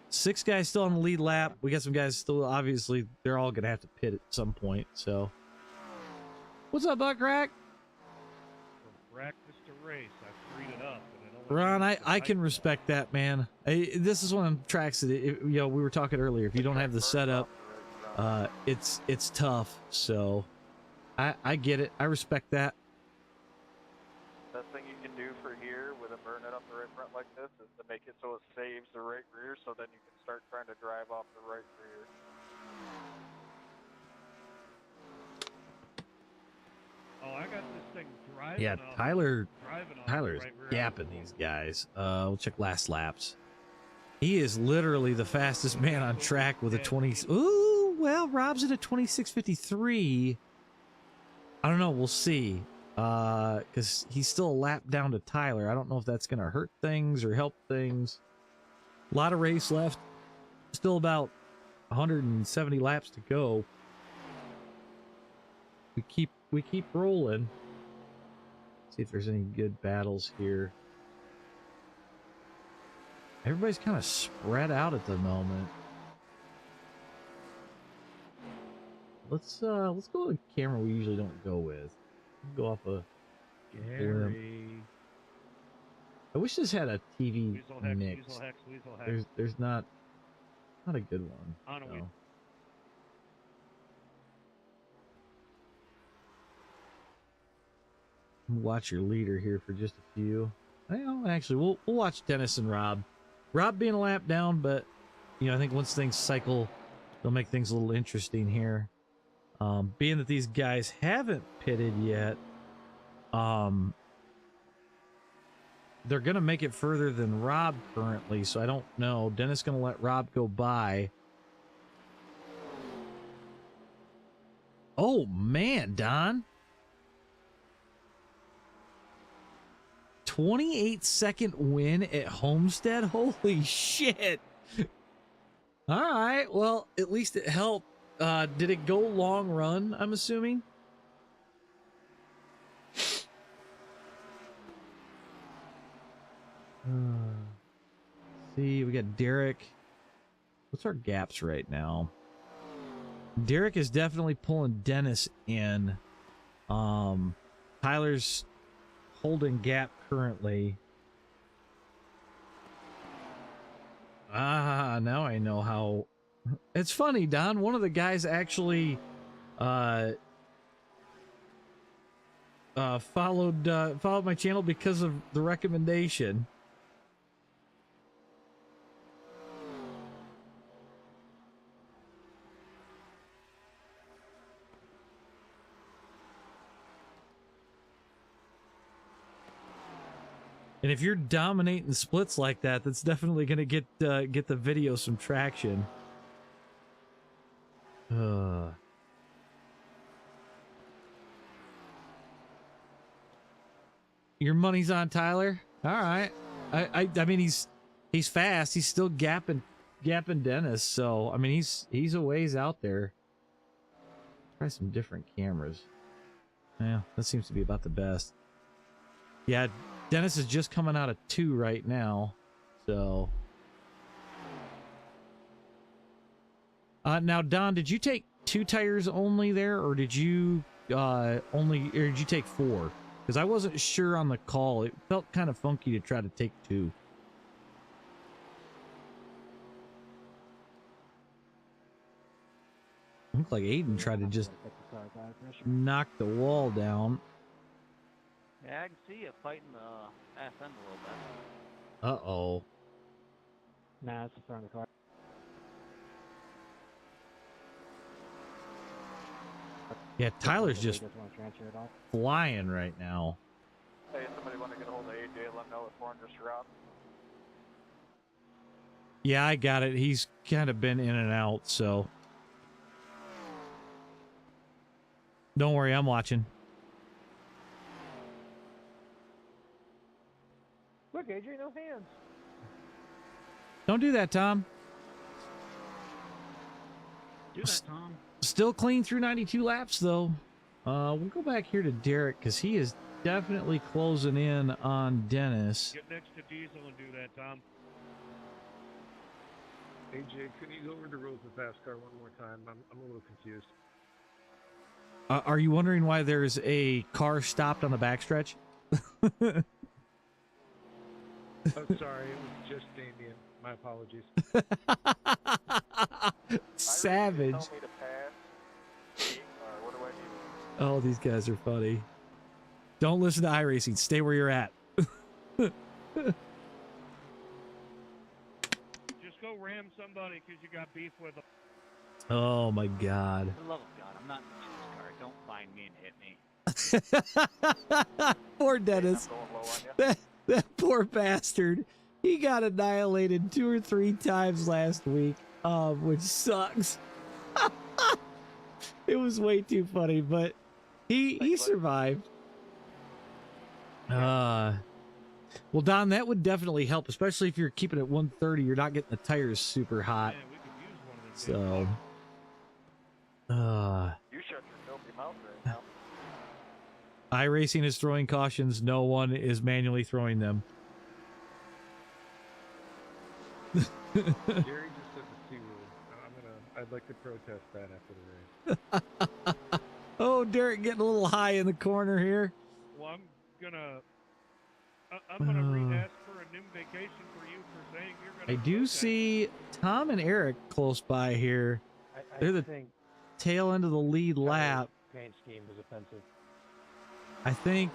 6 guys still on the lead lap. We got some guys still, obviously, they're all going to have to pit at some point, so. What's up, Buck Rack? From practice to race, I freed it up. And Ron, I can respect that, man. This is one of the tracks that, we were talking earlier. If you don't have the setup, it's tough, so I get it. I respect that. Best thing you can do for here with a burn it up the right front like this is to make it so it saves the right rear, so then you can start trying to drive off the right rear. Oh, I got this thing driving. Yeah, off, Tyler's right rear gapping these guys. We'll check last laps. He is literally the fastest man on track with a 20. Ooh, well, Rob's at a 26:53. I don't know. We'll see. Because he's still a lap down to Tyler. I don't know if that's going to hurt things or help things. A lot of race left. Still about 170 laps to go. We keep rolling. See if there's any good battles here. Everybody's kind of spread out at the moment. Let's go with a camera we usually don't go with. Go off a Gary. I wish this had a TV Weasel hex, mix. weasel hex, weasel hex. There's not a good one. On a No. wheel. Watch your leader here for just a few. Well, actually, we'll watch Dennis and Rob. Rob being a lap down, but I think once things cycle, they'll make things a little interesting here. Being that these guys haven't pitted yet, they're gonna make it further than Rob currently, so I don't know. Dennis gonna let Rob go by. Oh man, Don. 28-second win at Homestead? Holy shit. All right. Well, at least it helped. Did it go long run, I'm assuming? See, we got Derek. What's our gaps right now? Derek is definitely pulling Dennis in. Tyler's holding gap currently. Now I know how. It's funny, Don. One of the guys actually followed my channel because of the recommendation. And if you're dominating splits like that, that's definitely going to get the video some traction. Your money's on Tyler. All right. I mean he's fast. He's still gapping Dennis. So I mean he's a ways out there. Try some different cameras. Yeah, that seems to be about the best. Yeah. Dennis is just coming out of 2 right now, so. Now, Don, did you take 2 tires only there, or did you did you take 4? Because I wasn't sure on the call. It felt kind of funky to try to take 2. Looked like Aiden tried to just knock the wall down. Yeah, I can see you fighting the ass end a little bit. Uh-oh. Nah, it's the front of the car. Yeah, Tyler's just flying right now. Hey, somebody want to get a hold of AJ, let him know if we're under route. Yeah, I got it. He's kind of been in and out, so. Don't worry, I'm watching. Look, AJ, no hands. Don't do that, Tom. Do that, Tom. Still clean through 92 laps, though. We'll go back here to Derek, because he is definitely closing in on Dennis. Get next to Diesel and do that, Tom. AJ, can you go over the rules of fast car one more time? I'm a little confused. Are you wondering why there's a car stopped on the backstretch? Oh, sorry, it was just Damien. My apologies. Savage. Tell me to pass. Or what do I need? Oh, these guys are funny. Don't listen to iRacing. Stay where you're at. Just go ram somebody because you got beef with them. Oh, my God. For the love of God, I'm not in this car. Don't find me and hit me. Poor Dennis. I'm going low on you. That poor bastard. He got annihilated 2 or 3 times last week, which sucks. It was way too funny, but he survived. Well, Don, that would definitely help, especially if you're keeping it 130. You're not getting the tires super hot. Man, we could use one of them. So, You shut your filthy mouth right now. iRacing is throwing cautions. No one is manually throwing them. Jerry just said the C word. I'd like to protest that after the race. Oh, Derek getting a little high in the corner here. Well, I'm gonna re-ask for a new vacation for you for saying you're gonna. I do protest. see Tom and Eric close by here. They're the think tail end of the lead lap. paint scheme was offensive. I think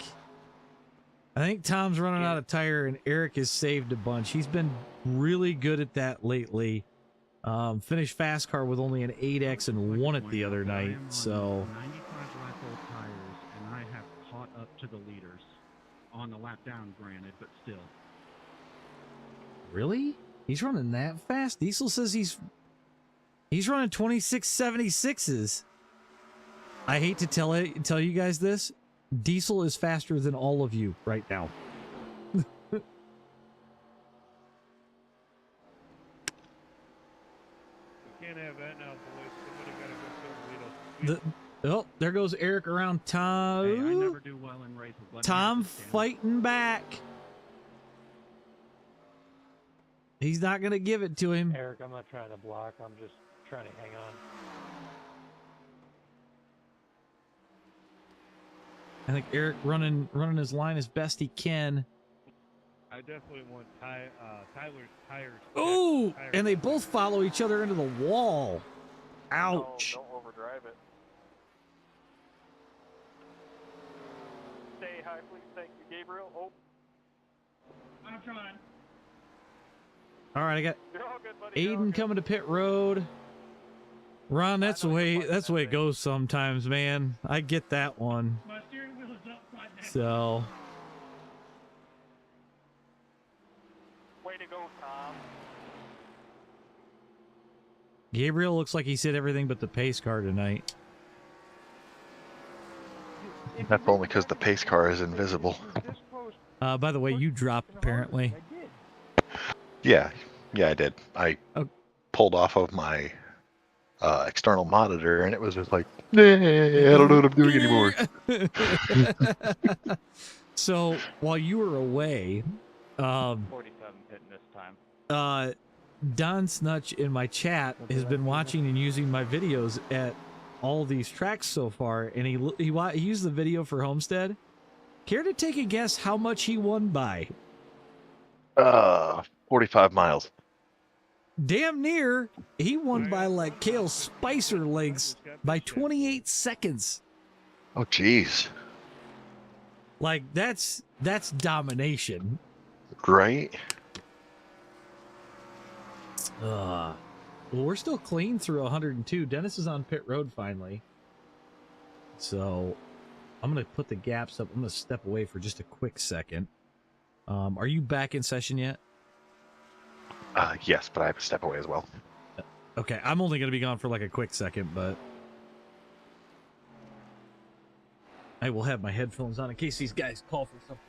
Tom's running out of tire and Eric has saved a bunch. He's been really good at that lately. Finished fast car with only an 8X and won it the other night. So 95 lap old tires, and I have caught up to the leaders on the lap down, granted, but still. really? He's running that fast? Diesel says he's running 2676s. I hate to tell you guys this. Diesel is faster than all of you right now. now, boys. Somebody gotta go fill the Oh, there goes Eric around Tom. Hey, I never do well in races. Let me Tom have this, damn it. fighting back. He's not going to give it to him. Eric, I'm not trying to block. I'm just trying to hang on. I think Eric running his line as best he can. I definitely want Tyler's tires. Ooh, tires and they back. both follow each other into the wall. Ouch. No, don't overdrive it. Stay high, please. Thank you, Gabriel. Oh, I'm trying. All right, I got you're all good, buddy. You're all Aiden good. coming to pit road. Ron, that's the know you're way fighting that's the that way it thing. goes sometimes, man. I get that one. My steering wheel is upside down. So, Way to go, Tom. Gabriel looks like he's hit everything but the pace car tonight. That's only because the pace car is invisible. By the way, you dropped apparently. Yeah, I did. I Oh. pulled off of my external monitor, and it was just like, I don't know what I'm doing anymore. So while you were away, 47 hitting this time. Don Snutch in my chat has been watching and using my videos at all these tracks so far, and he used the video for Homestead. Care to take a guess how much he won by? 45 miles. Damn near. He won by like Kale Spicer lengths by 28 seconds. Oh, jeez. Like that's domination. Right? Well, we're still clean through 102. Dennis is on pit road finally. So I'm going to put the gaps up. I'm going to step away for just a quick second. Are you back in session yet? Yes, but I have to step away as well. Okay, I'm only going to be gone for like a quick second, but I will have my headphones on in case these guys call for something.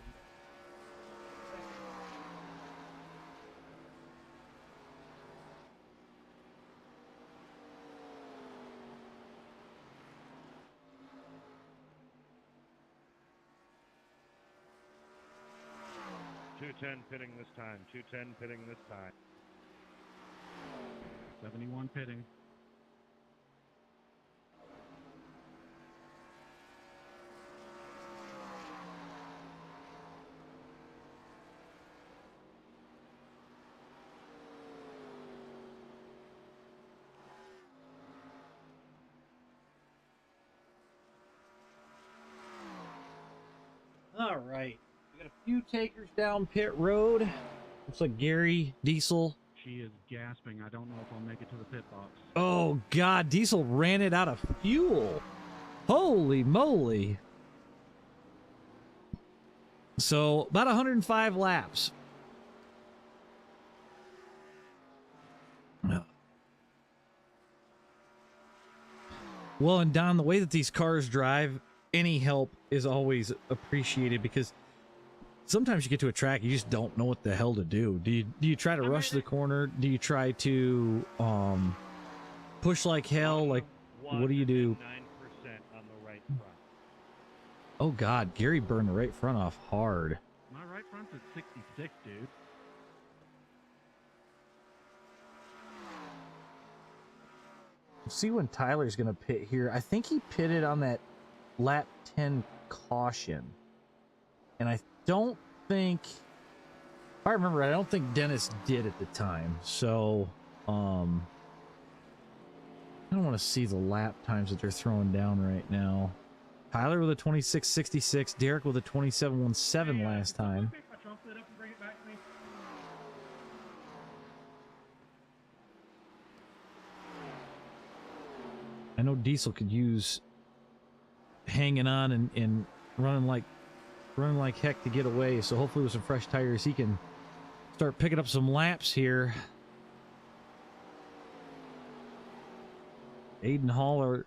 .210 pitting this time. 210 pitting this time. 71 pitting. All right. We got a few takers down pit road. Looks like Gary, Diesel. She is gasping. I don't know if I'll make it to the pit box. Oh, God. Diesel ran it out of fuel. Holy moly. So, about 105 laps. Well, and Don, the way that these cars drive, any help is always appreciated because sometimes you get to a track, you just don't know what the hell to do. Do you try to rush the corner? Do you try to push like hell? Like, what do you do? 9% on the right front. Oh, God. Gary burned the right front off hard. My right front's at 66, dude. Let's see when Tyler's going to pit here. I think he pitted on that lap 10 caution. And I don't think, if I remember right, I don't think Dennis did at the time. So, I don't want to see the lap times that they're throwing down right now. Tyler with a 26.66, Derek with a 27.17 last time. Pick my trunk lid up and bring it back to me. I know Diesel could use hanging on and running like heck to get away. So hopefully with some fresh tires, he can start picking up some laps here. Aiden Hall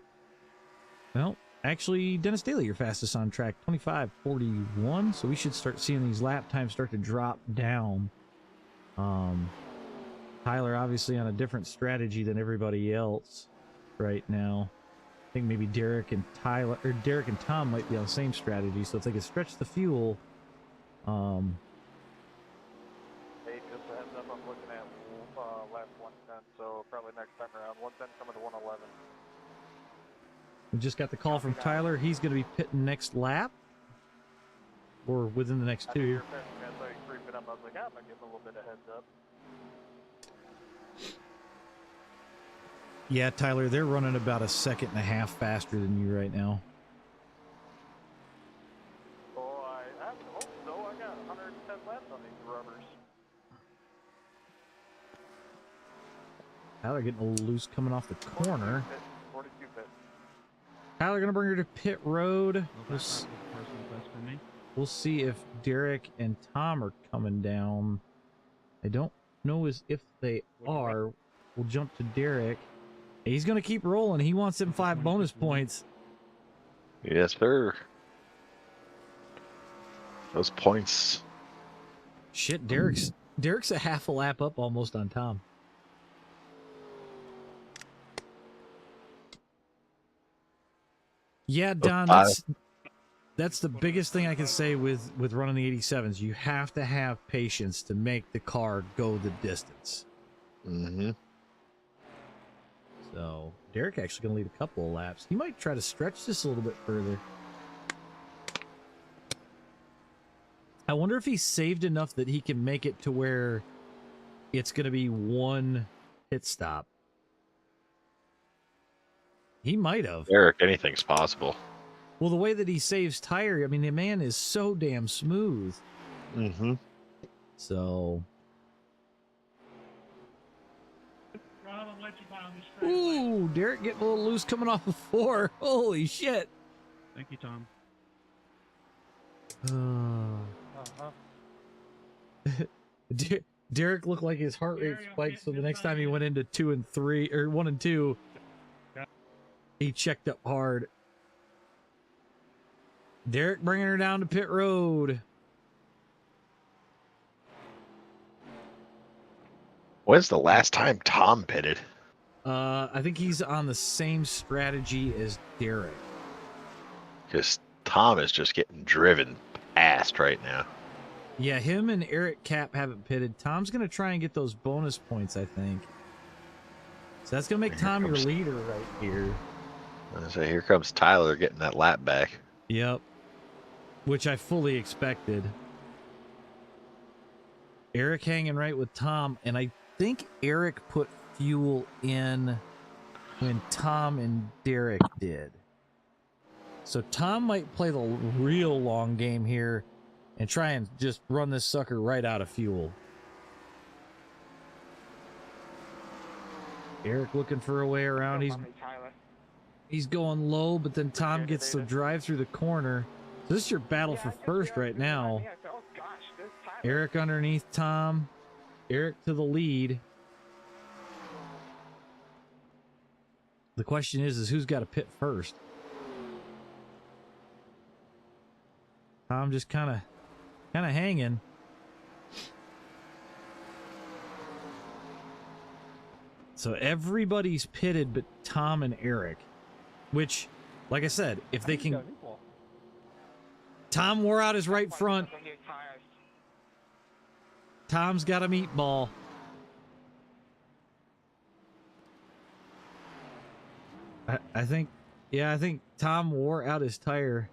well, actually, Dennis Daly, your fastest on track, 25.41. So we should start seeing these lap times start to drop down. Tyler obviously on a different strategy than everybody else. right now. I think maybe Derek and Tyler, or Derek and Tom might be on the same strategy. So if they can stretch the fuel, Hey, just a heads up, I'm looking at lap 110, so probably next time around. 110 coming to 111. we just got the call from Tyler. He's going to be pitting next lap, or within the next I knew you two. were pitching, I saw you creeping up. I was like, I'm gonna give him a little bit of heads up. Yeah, Tyler, they're running about 1.5 seconds faster than you right now. Oh, I have to hope so. I got 110 laps on these rubbers. Tyler getting a little loose coming off the corner. 42 pit. Tyler gonna bring her to pit road. Well, that was personal best for me. We'll see if Derek and Tom are coming down. I don't know if they are. We'll jump to Derek. He's gonna keep rolling. He wants them 5 bonus points. Yes, sir. Those points. Shit, Derek's a half a lap up almost on Tom. Yeah, Don, that's the biggest thing I can say with running the 87s. You have to have patience to make the car go the distance. Mm-hmm. So Derek actually going to lead a couple of laps. He might try to stretch this a little bit further. I wonder if he's saved enough that he can make it to where it's going to be 1 pit stop. He might have. Eric, anything's possible. Well, the way that he saves tire, I mean, the man is so damn smooth. Mm-hmm. So. Ooh, Derek getting a little loose coming off the 4. Holy shit. Thank you, Tom. Derek looked like his heart rate spiked, so the next time he went into 2 and 3, or 1 and 2, he checked up hard. Derek bringing her down to pit road. When's the last time Tom pitted? I think he's on the same strategy as Derek. Because Tom is just getting driven past right now. Yeah, him and Eric Kapp haven't pitted. Tom's going to try and get those bonus points, I think. So that's going to make Tom your leader right here. I say, here comes Tyler getting that lap back. Yep. Which I fully expected. Eric hanging right with Tom, and I think Eric put fuel in when Tom and Derek did. So Tom might play the real long game here and try and just run this sucker right out of fuel. Eric looking for a way around. He's going low, but then Tom gets to drive through the corner. So this is your battle for first right now. Eric underneath Tom. Eric to the lead. The question is who's got to pit first? Tom just kind of hanging. So everybody's pitted but Tom and Eric, which, like I said, if they can... Tom wore out his right front. Tom's got a meatball. I think Tom wore out his tire.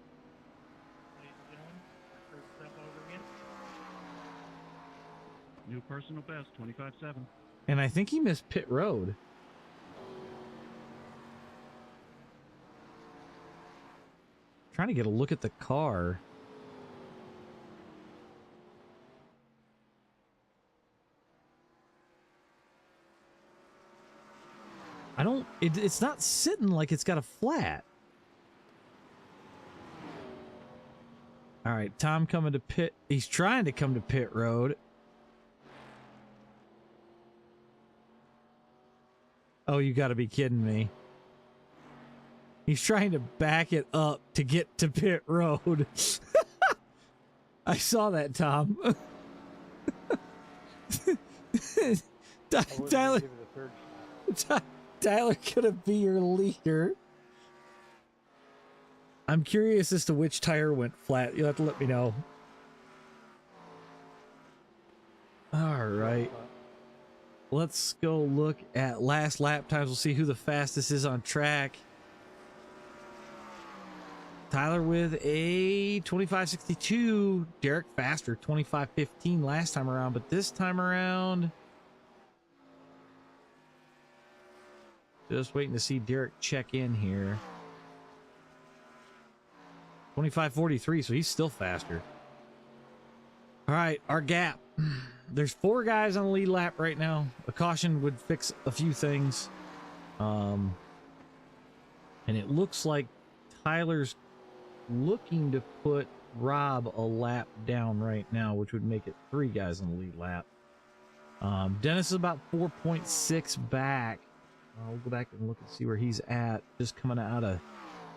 New personal best, 25.7. And I think he missed pit road. Trying to get a look at the car. It's not sitting like it's got a flat. All right, Tom coming to pit. He's trying to come to pit road. Oh, you got to be kidding me. He's trying to back it up to get to pit road. I saw that, Tom. Tyler gonna be your leader? I'm curious as to which tire went flat. You'll have to let me know. All right. Let's go look at last lap times. We'll see who the fastest is on track. Tyler with a 25.62. Derek faster, 25.15 last time around, but this time around, just waiting to see Derek check in here. 25.43, so he's still faster. All right, our gap. There's 4 guys on the lead lap right now. A caution would fix a few things. And it looks like Tyler's looking to put Rob a lap down right now, which would make it 3 guys on the lead lap. Dennis is about 4.6 back. We'll go back and look and see where he's at. Just coming out of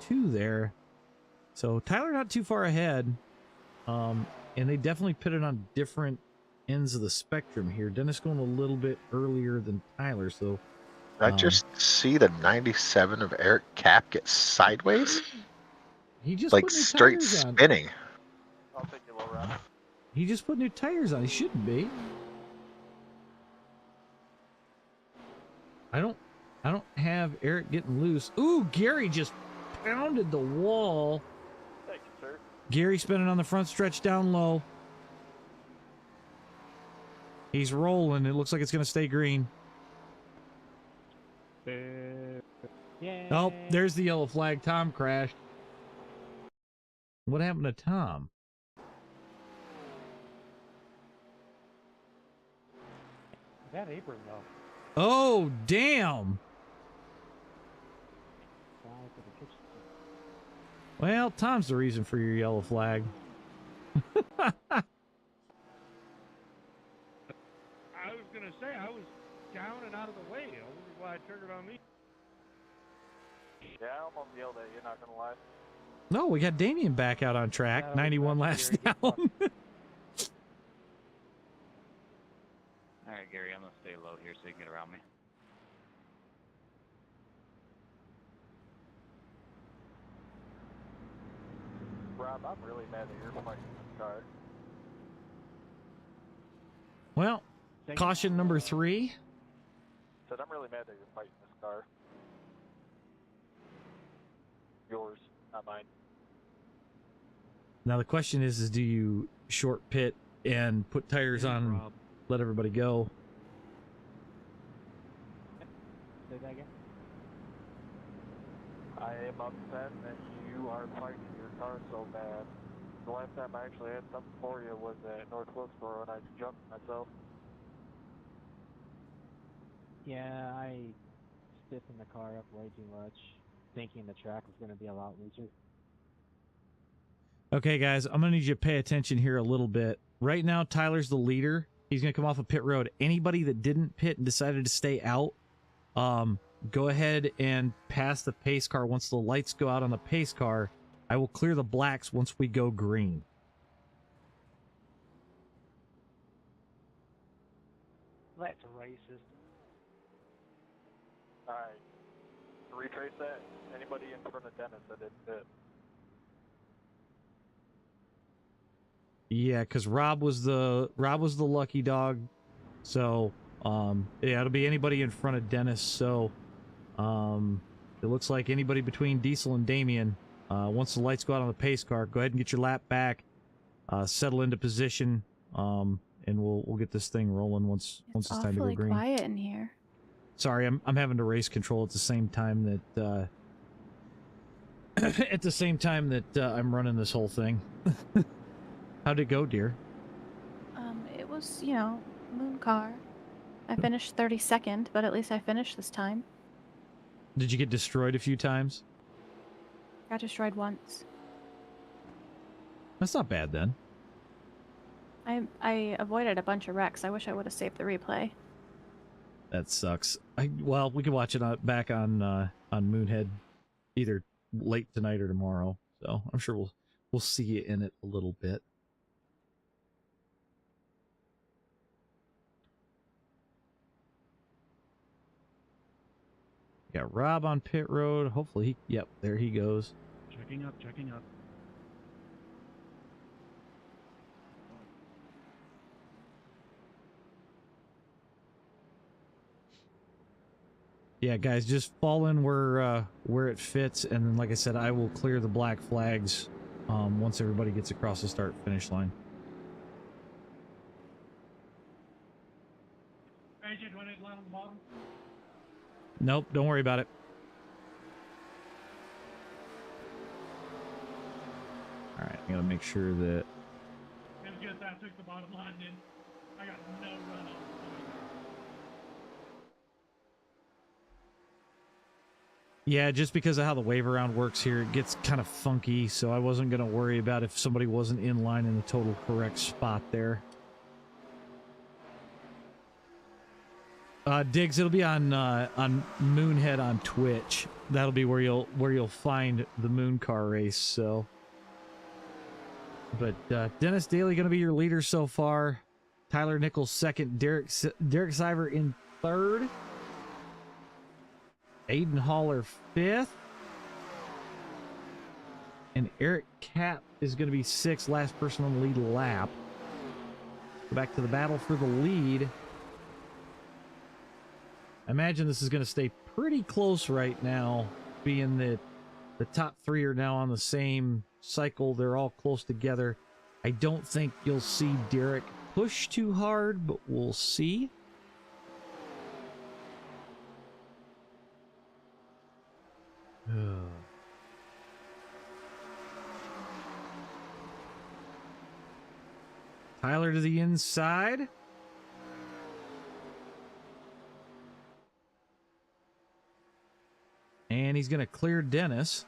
2 there. So Tyler not too far ahead. And they definitely pitted on different ends of the spectrum here. Dennis going a little bit earlier than Tyler, so I just see the 97 of Eric Kapp get sideways, he just like put new straight tires on. spinning. I'll take you low, Rob. He just put new tires on. He shouldn't be. I don't have Eric getting loose. Ooh, Gary just pounded the wall. Thank you, sir. Gary spinning on the front stretch down low. He's rolling. It looks like it's going to stay green. Oh, there's the yellow flag. Tom crashed. What happened to Tom? That apron, though. Oh, damn. Well, Tom's the reason for your yellow flag. I was gonna say I was down and out of the way. I wonder why it triggered on me. Yeah, I almost yelled at you, not gonna lie. No, we got Damien back out on track. 91 laps down. All right, Gary, I'm gonna stay low here so you can get around me. Rob, I'm really mad that you're fighting this car. Well, caution number 3. Said I'm really mad that you're fighting this car. Yours, not mine. Now the question is do you short pit and put tires on, Rob. let everybody go? Say that again? I am upset that you are fighting your car so bad. The last time I actually had something for you was at North Wilkesboro and I jumped myself. Yeah, I stiffened the car up way too much, thinking the track was going to be a lot looser. Okay, guys, I'm going to need you to pay attention here a little bit. Right now, Tyler's the leader. He's going to come off of pit road. Anybody that didn't pit and decided to stay out, go ahead and pass the pace car. Once the lights go out on the pace car, I will clear the blacks once we go green. That's racist. Alright. To retrace that, anybody in front of Dennis that didn't fit. Yeah, because Rob was the lucky dog. So, yeah, it'll be anybody in front of Dennis. So, it looks like anybody between Diesel and Damien. Once the lights go out on the pace car, go ahead and get your lap back, settle into position, and we'll get this thing rolling once it's time to go green. Quiet in here. Sorry, I'm having to race control at the same time that I'm running this whole thing. How'd it go, dear? It was, moon car. I finished 32nd, but at least I finished this time. Did you get destroyed a few times? Got destroyed once. That's not bad then. I avoided a bunch of wrecks. I wish I would have saved the replay. That sucks. Well, we can watch it back on Moonhead either late tonight or tomorrow. So I'm sure we'll see you in it a little bit. Got Rob on pit road. Hopefully he, yep, there he goes. Checking up, checking up. Yeah, guys, just fall in where it fits, and then, like I said, I will clear the black flags once everybody gets across the start-finish line. AJ, do I need to land on the bottom? Nope, don't worry about it. All right, I gotta make sure that. It was good that I took the bottom line, then I got no run on. Yeah, just because of how the wave around works here, it gets kind of funky, so I wasn't going to worry about if somebody wasn't in line in the total correct spot there. Diggs, it'll be on Moonhead on Twitch. That'll be where you'll find the Moon Car race. So, but Dennis Daly going to be your leader so far. Tyler Nichols second. Derek Siver in third. Aiden Haller fifth. And Eric Kapp is going to be sixth, last person on the lead lap. Go back to the battle for the lead. I imagine this is going to stay pretty close right now, being that the top three are now on the same cycle. They're all close together. I don't think you'll see Derek push too hard, but we'll see. Tyler to the inside. And he's going to clear Dennis.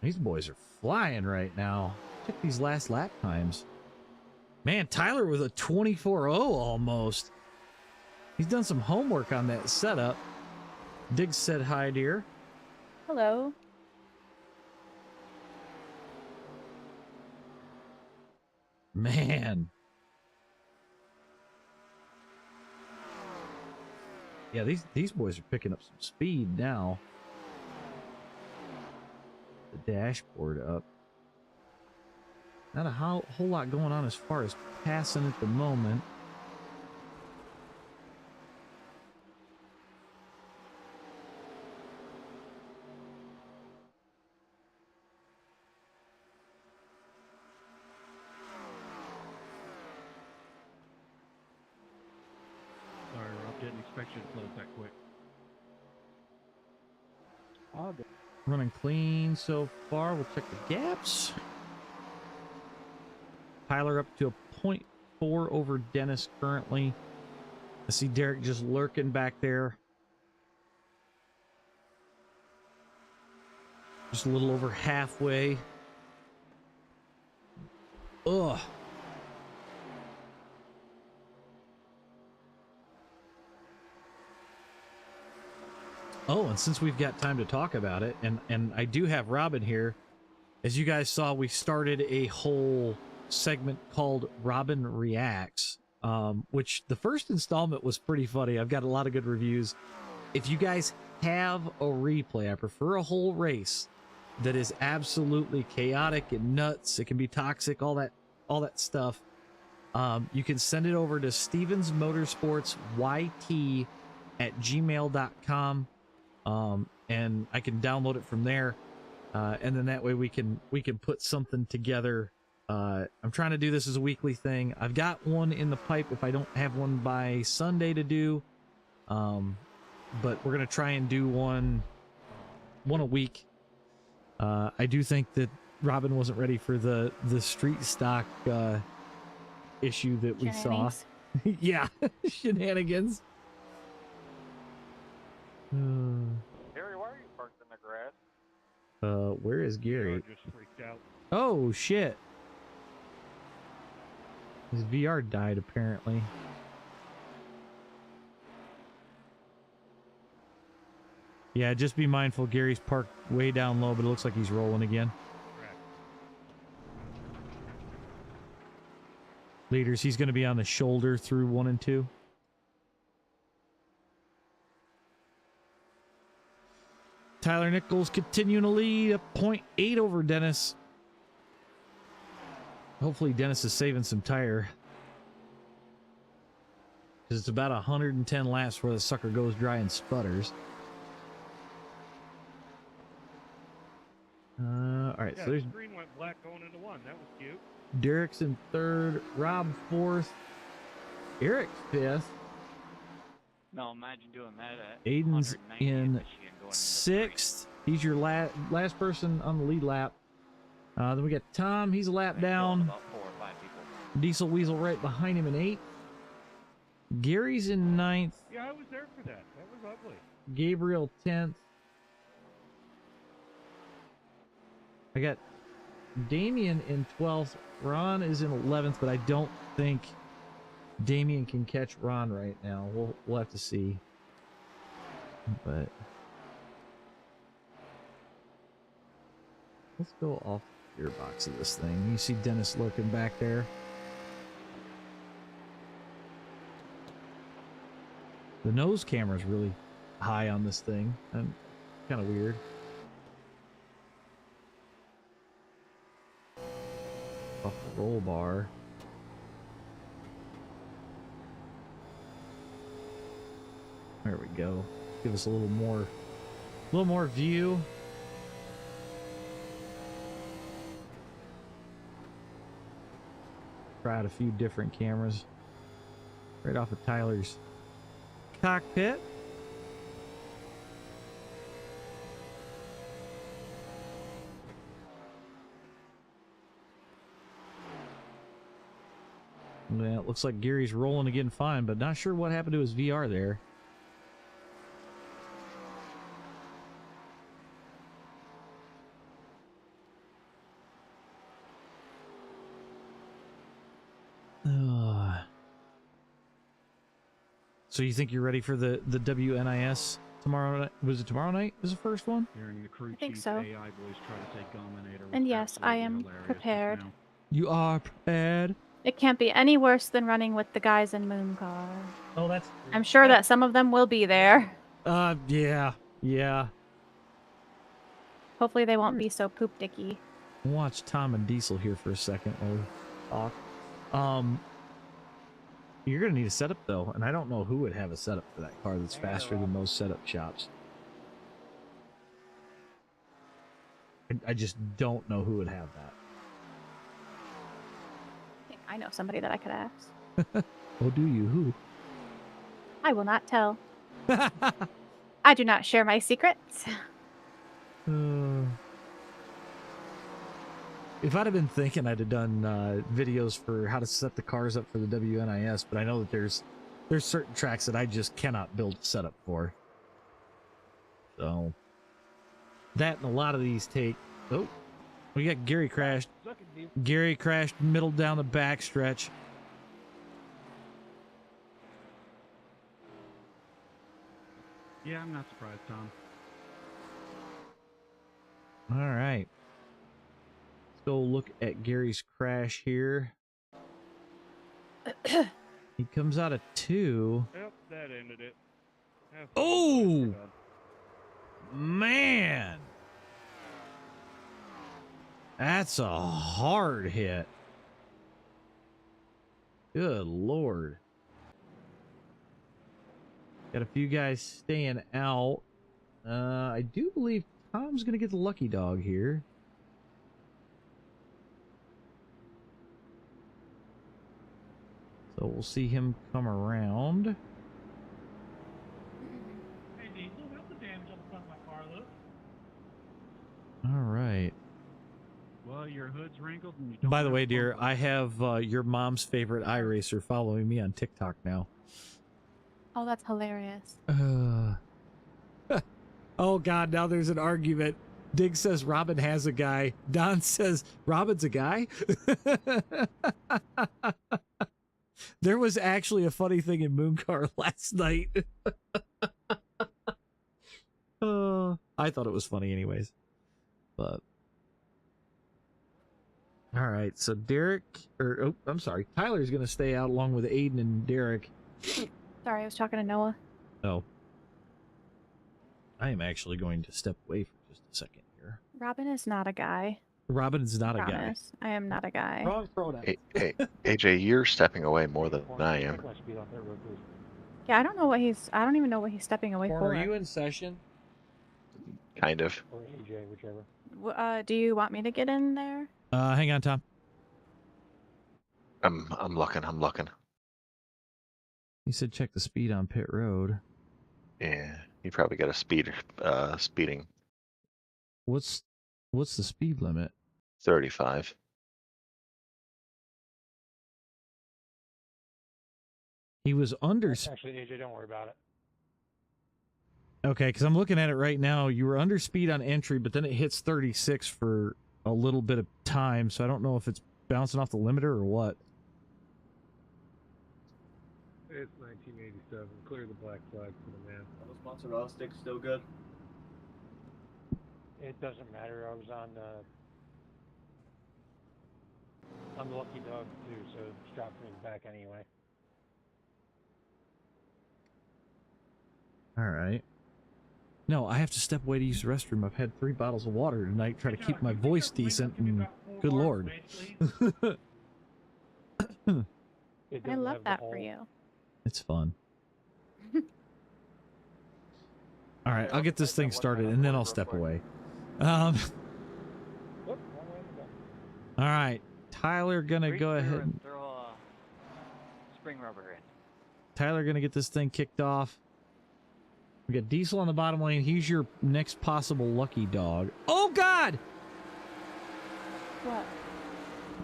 These boys are flying right now. Check these last lap times. Man, Tyler with a 24.0 almost. He's done some homework on that setup. Diggs said hi, dear. Hello. Man. Yeah, these boys are picking up some speed now. The dashboard up. Not a whole lot going on as far as passing at the moment. Sorry, Rob, didn't expect you to close that quick. All good. Running clean so far. We'll check the gaps. Tyler up to a 0.4 over Dennis currently. I see Derek just lurking back there. Just a little over halfway. Ugh. Oh, and since we've got time to talk about it, and I do have Robin here, as you guys saw, we started a whole segment called Robin Reacts, which the first installment was pretty funny. I've got a lot of good reviews. If you guys have a replay, I prefer a whole race that is absolutely chaotic and nuts. It can be toxic, all that stuff. You can send it over to Stevens Motorsports YT at gmail.com. And I can download it from there, and then that way we can put something together. I'm trying to do this as a weekly thing. I've got one in the pipe if I don't have one by Sunday to do, but we're gonna try and do one a week. I do think that Robin wasn't ready for the street stock issue that we saw. Yeah, shenanigans. Gary, why are you parked in the grass? Where is Gary? VR just freaked out. Oh shit. His VR died apparently. Yeah, just be mindful. Gary's parked way down low, but it looks like he's rolling again. Correct. Leaders, he's going to be on the shoulder through 1 and 2. Tyler Nichols continuing to lead, a 0.8 over Dennis. Hopefully Dennis is saving some tire. Because it's about 110 laps before the sucker goes dry and sputters. All right, Yeah, so there's the screen went black going into one. That was cute. Derek's in third, Rob fourth, Eric fifth, No, imagine doing that at Aiden's 190 in Michigan going into sixth. He's your last person on the lead lap. Then we got Tom. He's a lap down. About 4 or 5 people. Diesel Weasel right behind him in eighth. Gary's in ninth. Yeah, I was there for that. That was ugly. Gabriel 10th. I got Damien in 12th. Ron is in 11th, but I don't think Damien can catch Ron right now. We'll have to see. But let's go off the gearbox of this thing. You see Dennis lurking back there. The nose camera's really high on this thing, and kind of weird. Off the roll bar. There we go. Give us a little more view. Tried a few different cameras right off of Tyler's cockpit. Yeah, it looks like Gary's rolling again fine, but not sure what happened to his VR there. So you think you're ready for the WNIS tomorrow night? Was it tomorrow night? Is the first one? Hearing the crew I think chief so. AI voice try to say Gominator was And yes, I absolutely am hilarious just prepared. now. You are prepared. It can't be any worse than running with the guys in Moon Car. Oh, that's. I'm sure that some of them will be there. Yeah. Hopefully they won't be so poop dicky. Watch Tom and Diesel here for a second while we talk. You're gonna need a setup though, and I don't know who would have a setup for that car that's faster than most setup shops. I just don't know who would have that. I think I know somebody that I could ask. Oh, do you? Who? I will not tell. I do not share my secrets. If I'd have been thinking, I'd have done videos for how to set the cars up for the WNIS, but I know that there's certain tracks that I just cannot build a setup for. So that and a lot of these take. Oh, we got Gary crashed. Gary crashed middle down the back stretch. Yeah, I'm not surprised, Tom. All right. Let's go look at Gary's crash here. He comes out of 2. Yep, that ended it. Oh! Man! That's a hard hit. Good Lord. Got a few guys staying out. I do believe Tom's going to get the lucky dog here. So we'll see him come around. Hey, Diesel, how's the damage on the front of my car look? All right. Well, your hood's wrinkled and you don't By the have way, dear, bumper. I have your mom's favorite iRacer following me on TikTok now. Oh, that's hilarious. Oh, God, now there's an argument. Dig says Robin has a guy. Don says Robin's a guy. There was actually a funny thing in Mooncar last night. I thought it was funny anyways. But all right, so Derek, I'm sorry, Tyler's going to stay out along with Aiden and Derek. Sorry, I was talking to Noah. Oh. I am actually going to step away for just a second here. Robin is not a guy. Robin is not a guy. Promise. I am not a guy. Wrong pronoun. Hey, AJ, you're stepping away more than I am. Check my speed on pit road, please. Yeah, I don't know what he's. I don't even know what he's stepping away Corn, for. are you in session? Kind of. Or AJ, whichever. Do you want me to get in there? Hang on, Tom. I'm looking. You said check the speed on pit road. Yeah, you probably got a speeding What's the speed limit? 35. He was under. Actually, AJ, don't worry about it. Okay, because I'm looking at it right now. You were under speed on entry, but then it hits 36 for a little bit of time, so I don't know if it's bouncing off the limiter or what. It's 1987. Clear the black flag for the man. Those mozzarella sticks still good? It doesn't matter. I was on the lucky dog too, so it's dropped me back anyway. All right. No, I have to step away to use the restroom. I've had 3 bottles of water tonight, try to keep my voice decent, and good lord. I love that for you. It's fun. All right, I'll get this thing started, and then I'll step away. All right, Tyler gonna go ahead and throw a spring rubber in. Tyler gonna get this thing kicked off. We got Diesel on the bottom lane. He's your next possible lucky dog. Oh God! What?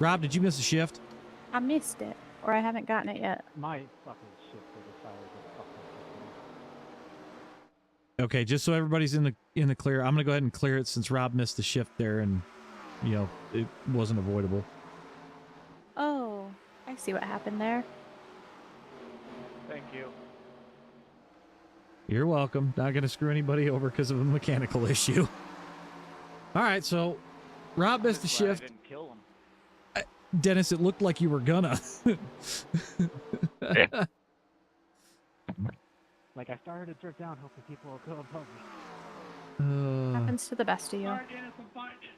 Rob, did you miss a shift? I missed it, or I haven't gotten it yet. My fucking shit for the fire just fucked up this Okay, just so everybody's in the clear, I'm gonna go ahead and clear it since Rob missed the shift there, and you know it wasn't avoidable. Oh, I see what happened there. Thank you. You're welcome. Not gonna screw anybody over because of a mechanical issue. All right, so Rob missed the shift. I didn't kill him. Dennis, it looked like you were gonna. Yeah. Like, I started to drift down, hoping people will go above me. Happens to the best of you. Sorry, Dennis, I'm fighting it.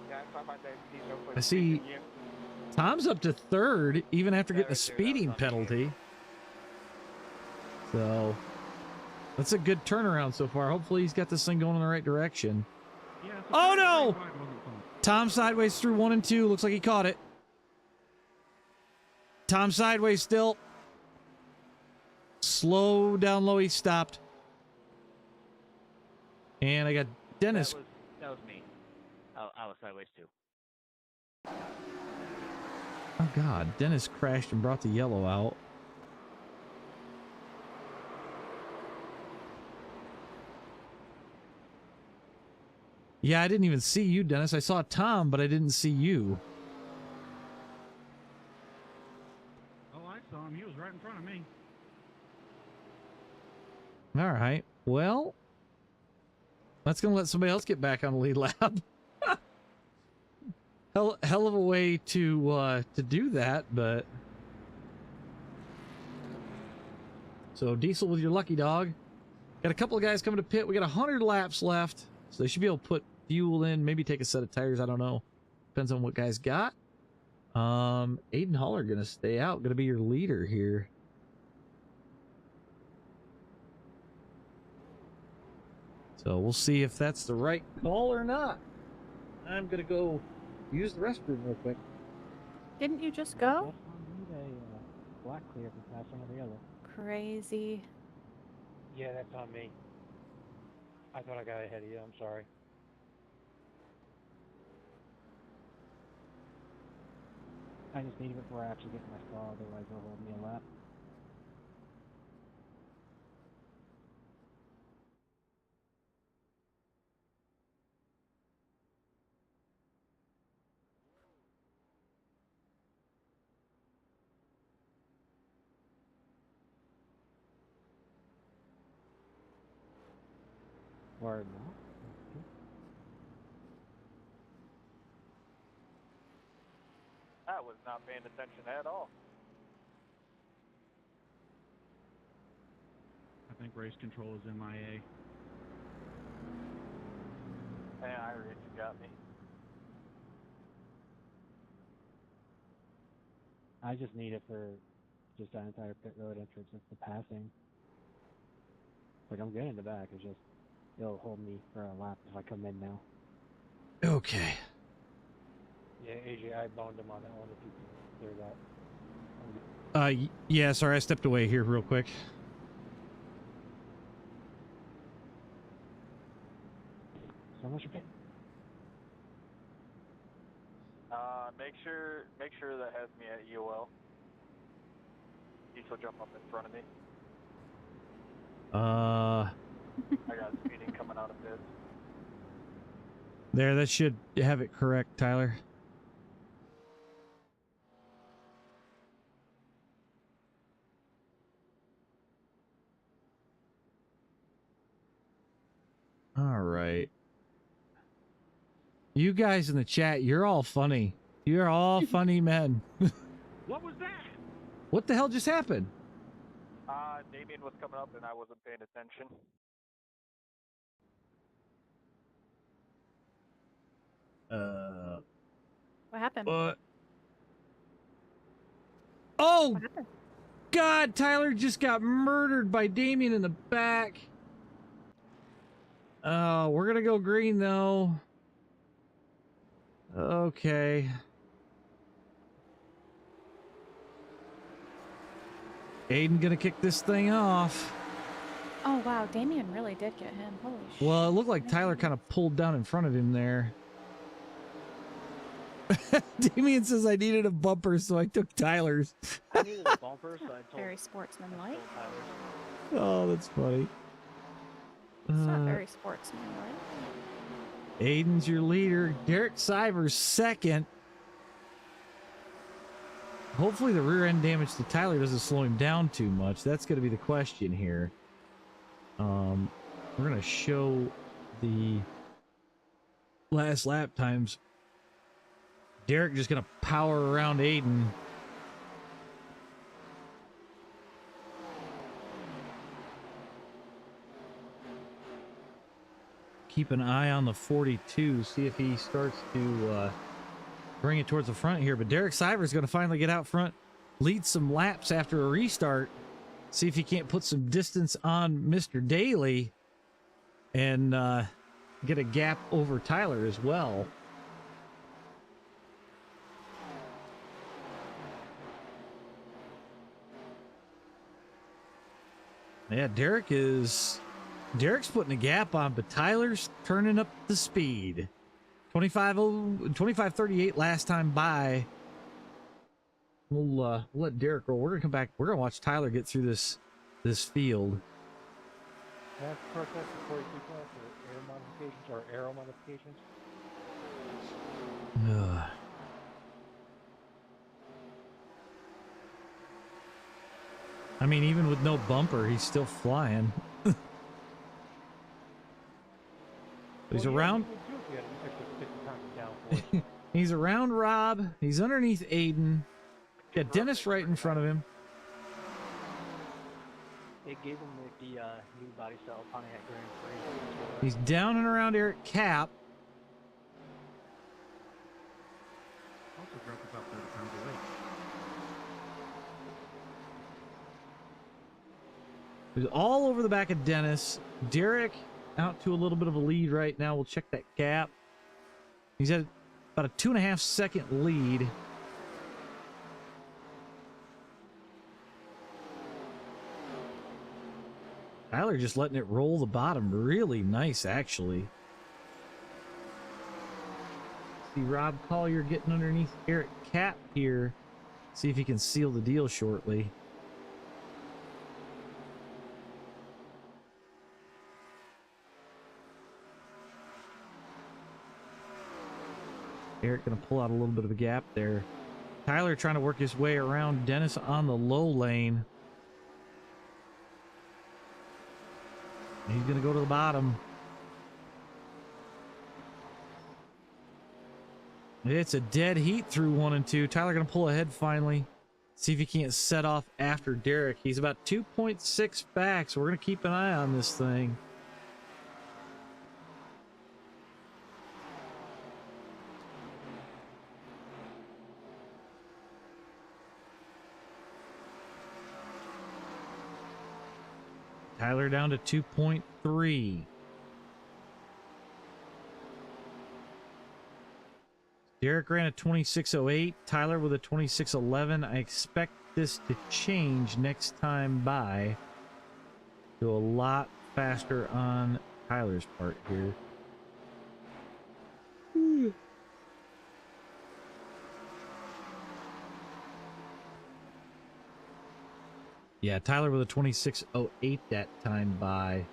Yeah, I saw my name. He's hopefully I see beating you. Tom's up to 3rd, even after getting a right there, that was speeding on me. penalty. So that's a good turnaround so far. Hopefully he's got this thing going in the right direction. Yeah, so Oh, that no! 35 wasn't fun. Tom sideways through 1 and 2. Looks like he caught it. Tom sideways still. Slow down low. He stopped. And I got Dennis. That was me. I was sideways too. Oh God, Dennis crashed and brought the yellow out. Yeah, I didn't even see you, Dennis. I saw Tom, but I didn't see you. Oh, I saw him. He was right in front of me. All right. Well, that's going to let somebody else get back on the lead lap. hell of a way to do that, but... So, Diesel with your lucky dog. Got a couple of guys coming to pit. We got 100 laps left, so they should be able to put fuel in, maybe take a set of tires. I don't know. Depends on what guys got. Aiden Haller going to stay out. Going to be your leader here. So we'll see if that's the right call or not. I'm going to go use the restroom real quick. Didn't you just go? Just need a black clear for passing on the yellow. Crazy. Yeah, that's on me. I thought I got ahead of you. I'm sorry. I just need it before I actually get to my stall, otherwise they'll hold me a lap. Or not. I was not paying attention at all. I think race control is MIA. And iRacing got me. I just need it for just that entire pit road entrance. It's the passing. Like, I'm getting in the back. It's just, it'll hold me for a lap if I come in now. Okay. Yeah, AJ, I boned him on that one if you can clear that. Yeah, sorry, I stepped away here real quick. So much pit. Make sure that has me at EOL. He will jump up in front of me. I got speeding coming out of pits. There, that should have it correct, Tyler. All right. You guys in the chat, you're all funny. You're all funny men. What was that? What the hell just happened? Damien was coming up and I wasn't paying attention. What happened? Oh, What happened? God, Tyler just got murdered by Damien in the back. Oh, we're gonna go green though. Okay. Aiden gonna kick this thing off. Oh wow, Damien really did get him. Holy shit. Well, it looked like Tyler kind of pulled down in front of him there. Damien says I needed a bumper, so I took Tyler's. I needed a bumper, so I told Very sportsmanlike. Tyler. Oh, that's funny. It's not very sportsmanlike. Aiden's your leader. Derek Sivers second. Hopefully the rear end damage to Tyler doesn't slow him down too much. That's going to be the question here. We're going to show the last lap times. Derek just going to power around Aiden. Keep an eye on the 42. See if he starts to bring it towards the front here. But Derek Sivers is going to finally get out front, lead some laps after a restart. See if he can't put some distance on Mr. Daly and get a gap over Tyler as well. Yeah, Derek's putting a gap on, but Tyler's turning up the speed. 25:38 last time by. We'll let Derek roll. We're gonna come back. We're gonna watch Tyler get through this field. Can I protest before you keep going for air modifications or arrow modifications? I mean, even with no bumper, he's still flying. He's around. He's around Rob. He's underneath Aiden. Got Dennis right in front of him. It gave him the new body style Pontiac Grandprix. He's down and around Eric Kapp. Also dropped about 30 pounds of weight. He's all over the back of Dennis. Derek out to a little bit of a lead right now. We'll check that gap. He's at about a 2.5 second lead. Tyler just letting it roll the bottom. Really nice, actually. See Rob Collier getting underneath Eric Kapp here. See if he can seal the deal shortly. Eric going to pull out a little bit of a gap there. Tyler trying to work his way around Dennis on the low lane. He's going to go to the bottom. It's a dead heat through 1 and 2. Tyler going to pull ahead finally. See if he can't set off after Derek. He's about 2.6 back, so we're going to keep an eye on this thing. Tyler down to 2.3. Derek ran a 26.08. Tyler with a 26.11. I expect this to change next time by. Go a lot faster on Tyler's part here. Yeah, Tyler with a 26.08 that time by.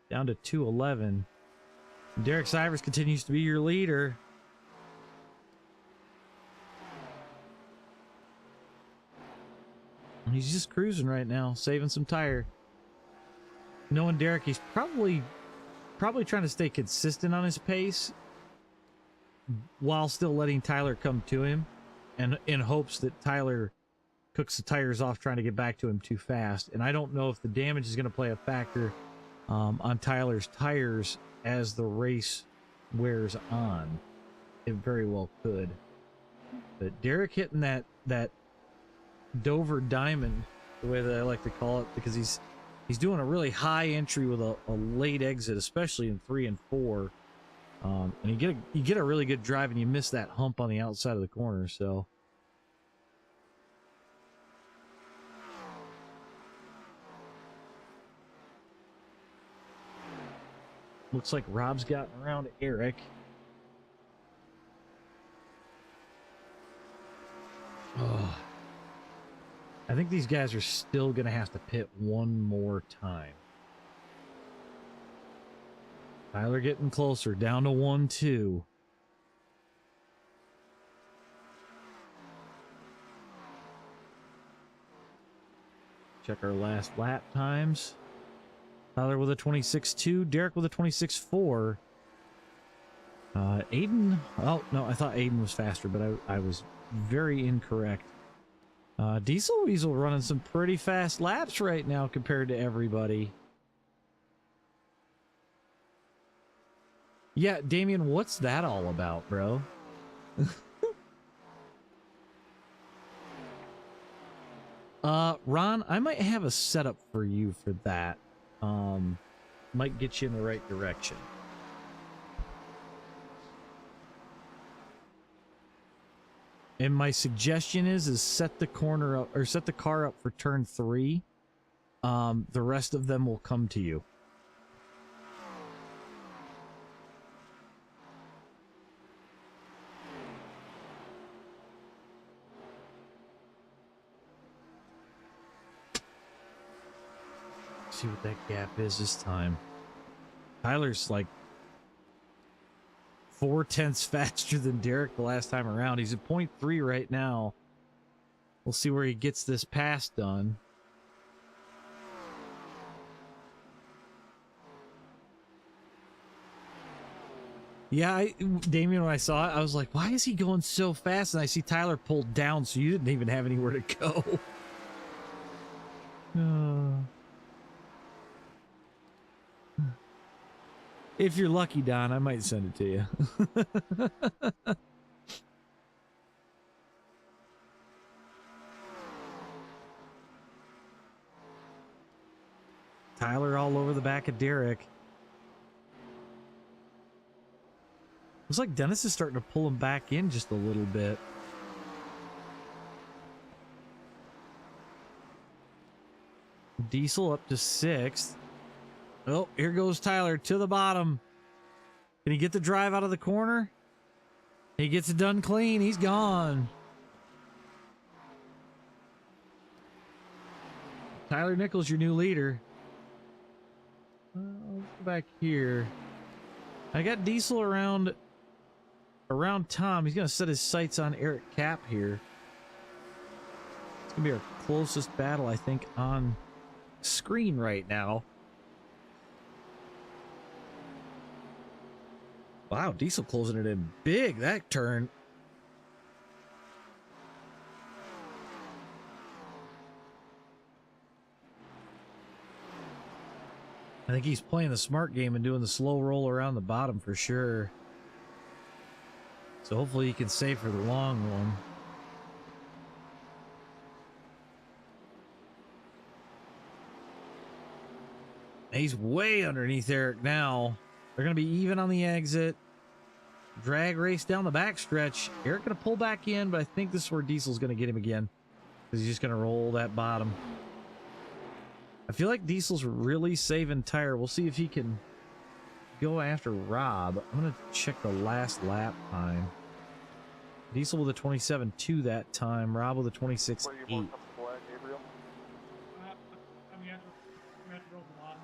Down to 2.11. Derek Sivers continues to be your leader. He's just cruising right now, saving some tire. Knowing Derek, he's probably trying to stay consistent on his pace while still letting Tyler come to him, and in hopes that Tyler cooks the tires off trying to get back to him too fast. And I don't know if the damage is going to play a factor on Tyler's tires as the race wears on. It very well could. But Derek hitting that Dover Diamond, the way that I like to call it, because he's doing a really high entry with a late exit, especially in 3 and 4. And you get a really good drive and you miss that hump on the outside of the corner, so. Looks like Rob's gotten around Eric. Oh. I think these guys are still going to have to pit one more time. Tyler getting closer, down to 1-2. Check our last lap times. Tyler with a 26.2, Derek with a 26.4. Aiden, oh no, I thought Aiden was faster, but I was very incorrect. Diesel Weasel running some pretty fast laps right now compared to everybody. Yeah, Damien, what's that all about, bro? Ron, I might have a setup for you for that. Might get you in the right direction. And my suggestion is set the corner up, or set the car up for turn 3. The rest of them will come to you. See what that gap is this time. Tyler's like 0.4 faster than Derek the last time around. He's at 0.3 right now. We'll see where he gets this pass done. Yeah, Damien, when I saw it, I was like, why is he going so fast? And I see Tyler pulled down, so you didn't even have anywhere to go. If you're lucky, Don, I might send it to you. Tyler all over the back of Derek. Looks like Dennis is starting to pull him back in just a little bit. Diesel up to 6th. Oh, here goes Tyler to the bottom. Can he get the drive out of the corner? He gets it done clean. He's gone. Tyler Nichols, your new leader. Let's go back here. I got Diesel around Tom. He's going to set his sights on Eric Kapp here. It's going to be our closest battle, I think, on screen right now. Wow, Diesel closing it in big, that turn. I think he's playing the smart game and doing the slow roll around the bottom for sure. So hopefully he can save for the long one. He's way underneath Eric now. They're going to be even on the exit. Drag race down the backstretch. Eric going to pull back in, but I think this is where Diesel's going to get him again. Because he's just going to roll that bottom. I feel like Diesel's really saving tire. We'll see if he can go after Rob. I'm going to check the last lap time. Diesel with a 27.2 that time. Rob with a 26.8. Where you more comfortable at, Gabriel? I mean, you have to roll the bottom.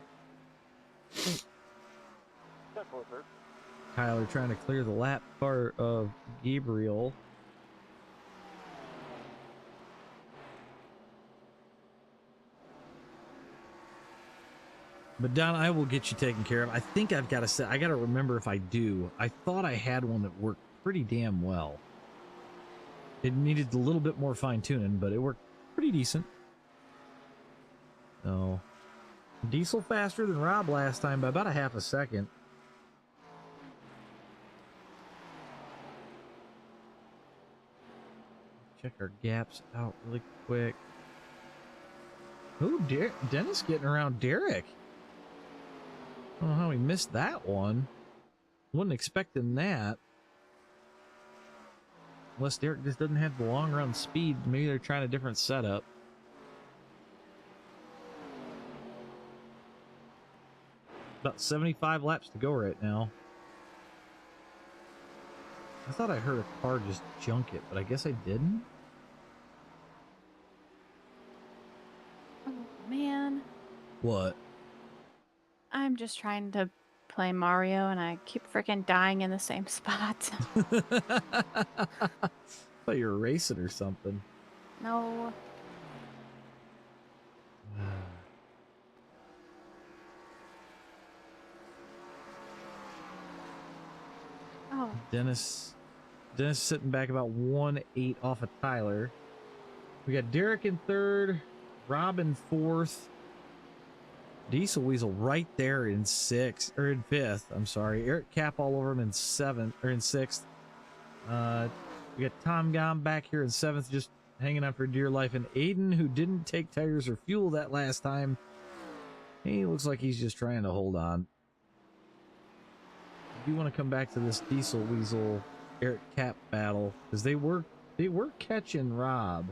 That's what it is. Tyler trying to clear the lap part of Gabriel. But Don, I will get you taken care of. I think I've got to say, I got to remember if I do. I thought I had one that worked pretty damn well. It needed a little bit more fine tuning, but it worked pretty decent. So, Diesel faster than Rob last time by about a half a second. Check our gaps out really quick. Ooh, Dennis getting around Derek. I don't know how he missed that one. Wasn't expecting that. Unless Derek just doesn't have the long run speed. Maybe they're trying a different setup. About 75 laps to go right now. I thought I heard a car just junk it, but I guess I didn't. Oh, man. What? I'm just trying to play Mario, and I keep freaking dying in the same spot. I thought you were racing or something. No. Oh. Dennis sitting back about 1.8 off of Tyler. We got Derek in third, Rob in fourth, Diesel Weasel right there in sixth, or in fifth. I'm sorry, Eric Kapp all over him in seventh or in sixth. We got Tom Gom back here in seventh, just hanging out for dear life, and Aiden, who didn't take tires or fuel that last time. He looks like he's just trying to hold on. I do want to come back to this Diesel Weasel Eric Kapp battle because they were catching Rob.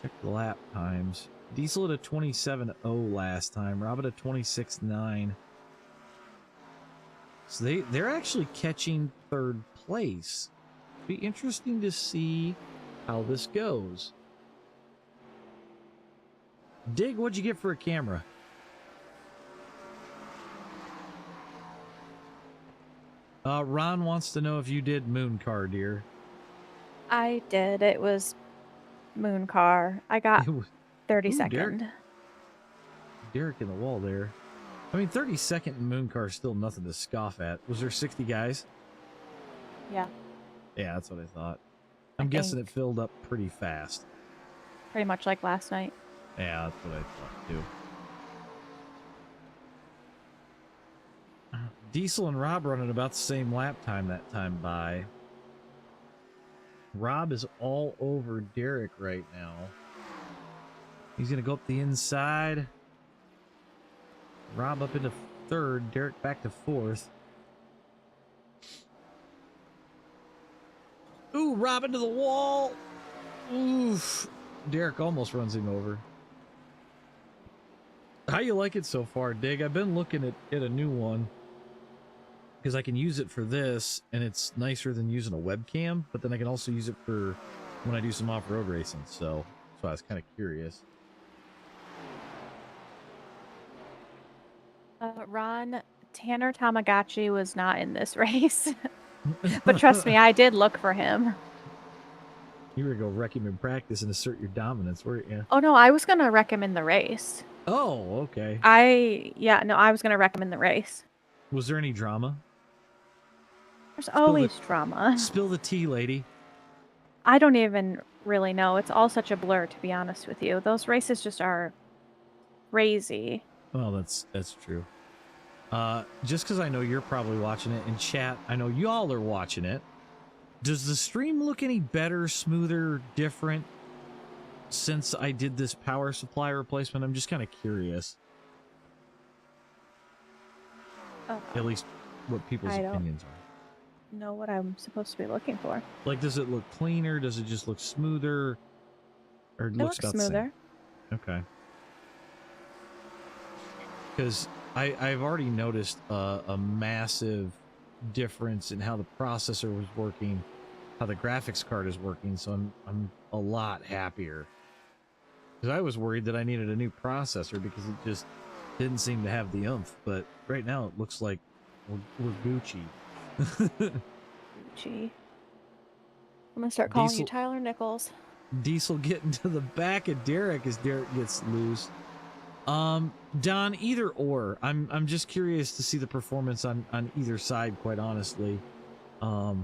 Check the lap times. Diesel at a 27.0 last time. Rob at a 26.9. So they're actually catching third place. Be interesting to see how this goes. Dig, what'd you get for a camera? Ron wants to know if you did Moon Car, dear. I did. It was Moon Car. I got 32nd. Derek in the wall there. I mean, 32nd in Moon Car is still nothing to scoff at. Was there 60 guys? Yeah. Yeah, that's what I thought. I'm guessing it filled up pretty fast. Pretty much like last night. Yeah, that's what I thought too. Diesel and Rob running about the same lap time that time by. Rob is all over Derek right now. He's going to go up the inside. Rob up into third. Derek back to fourth. Ooh, Rob into the wall. Oof. Derek almost runs him over. How you like it so far, Dig? I've been looking at a new one. Because I can use it for this, and it's nicer than using a webcam, but then I can also use it for when I do some off-road racing, so I was kind of curious. Ron, Tanner Tamagotchi was not in this race. But trust me, I did look for him. You were going to wreck him in practice and assert your dominance, weren't you? Oh, no, I was going to wreck him in the race. Oh, okay. I was going to wreck him in the race. Was there any drama? There's always drama. Spill the tea, lady. I don't even really know. It's all such a blur, to be honest with you. Those races just are crazy. Well, that's true. Just because I know you're probably watching it in chat, I know y'all are watching it. Does the stream look any better, smoother, different since I did this power supply replacement? I'm just kind of curious. At least what people's opinions are. Know what I'm supposed to be looking for. Like, does it look cleaner? Does it just look smoother? Or it looks about smoother. The same? Okay. Because I've already noticed a massive difference in how the processor was working, how the graphics card is working, so I'm a lot happier. Because I was worried that I needed a new processor because it just didn't seem to have the oomph, but right now it looks like we're Gucci. Gucci. I'm gonna start calling you Tyler Nichols. Diesel getting to the back of Derek as Derek gets loose. Don, either or. I'm just curious to see the performance on either side, quite honestly. So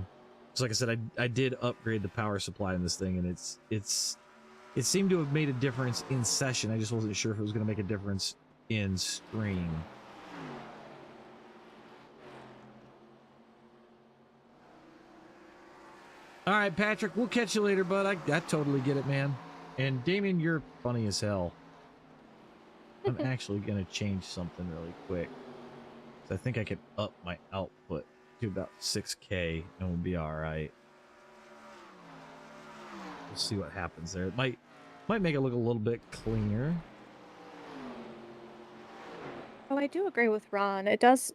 like I said, I did upgrade the power supply in this thing, and it seemed to have made a difference in session. I just wasn't sure if it was going to make a difference in stream. All right, Patrick, we'll catch you later, bud. I totally get it, man. And Damien, you're funny as hell. I'm actually going to change something really quick. I think I can up my output to about 6K and we'll be all right. We'll see what happens there. It might make it look a little bit cleaner. Oh, I do agree with Ron. It does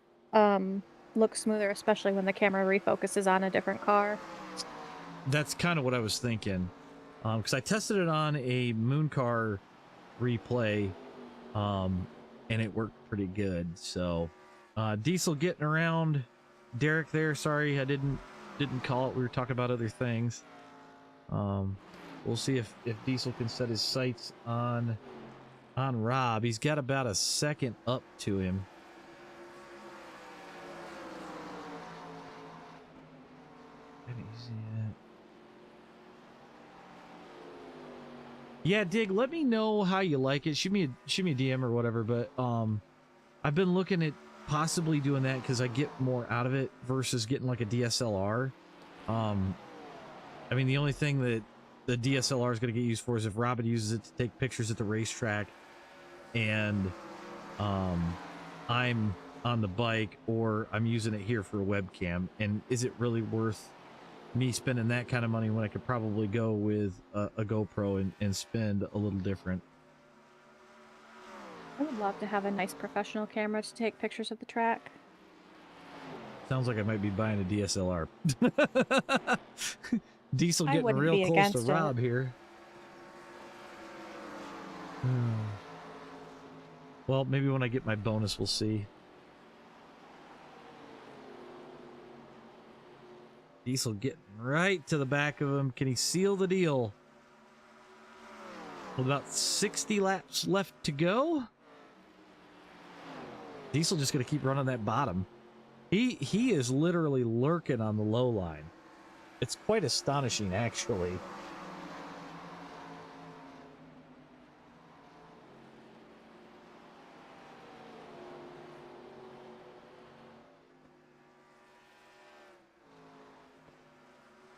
look smoother, especially when the camera refocuses on a different car. That's kind of what I was thinking. Because I tested it on a Moon Car replay, and it worked pretty good. So, Diesel getting around Derek there. Sorry, I didn't call it. We were talking about other things. We'll see if Diesel can set his sights on Rob. He's got about a second up to him. Yeah, Dig, let me know how you like it. Shoot me a DM or whatever, but I've been looking at possibly doing that because I get more out of it versus getting like a DSLR. I mean, the only thing that the DSLR is going to get used for is if Robin uses it to take pictures at the racetrack and I'm on the bike or I'm using it here for a webcam. And is it really worth me spending that kind of money when I could probably go with a GoPro and spend a little different? I would love to have a nice professional camera to take pictures of the track. Sounds like I might be buying a DSLR. Diesel getting real close to Rob here. Well, maybe when I get my bonus, we'll see. Diesel getting right to the back of him. Can he seal the deal? With about 60 laps left to go. Diesel just going to keep running that bottom. He is literally lurking on the low line. It's quite astonishing, actually.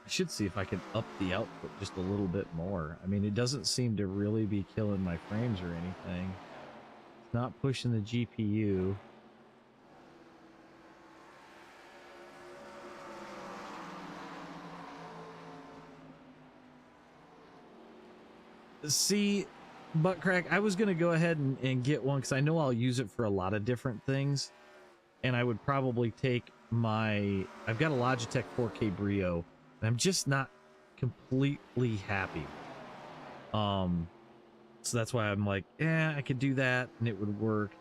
I should see if I can up the output just a little bit more. I mean, it doesn't seem to really be killing my frames or anything. It's not pushing the GPU. See, Buttcrack, I was going to go ahead and get one because I know I'll use it for a lot of different things. And I would probably take I've got a Logitech 4K Brio. And I'm just not completely happy. So that's why I'm like, yeah, I could do that and it would work.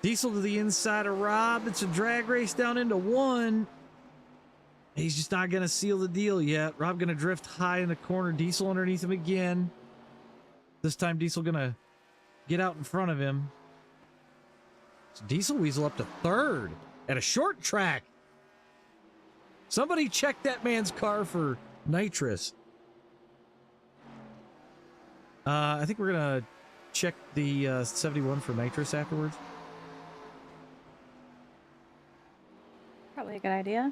Diesel to the inside of Rob. It's a drag race down into one. He's just not going to seal the deal yet. Rob going to drift high in the corner. Diesel underneath him again. This time Diesel going to get out in front of him. So Diesel Weasel up to third at a short track. Somebody check that man's car for nitrous. I think we're going to check the 71 for nitrous afterwards? Probably a good idea.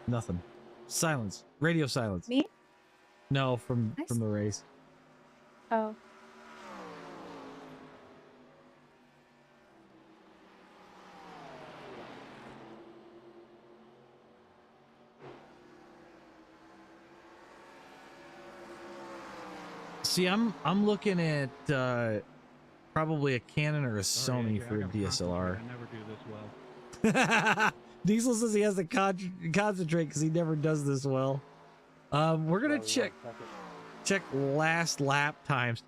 Nothing. Silence. Radio silence. Me? No, from Nice. the race. Oh. See, I'm looking at probably a Canon or a Sorry, Sony AJ, for I a gotta DSLR. concentrate. I never do this well. Diesel says he has to concentrate because he never does this well. We're gonna check last lap times.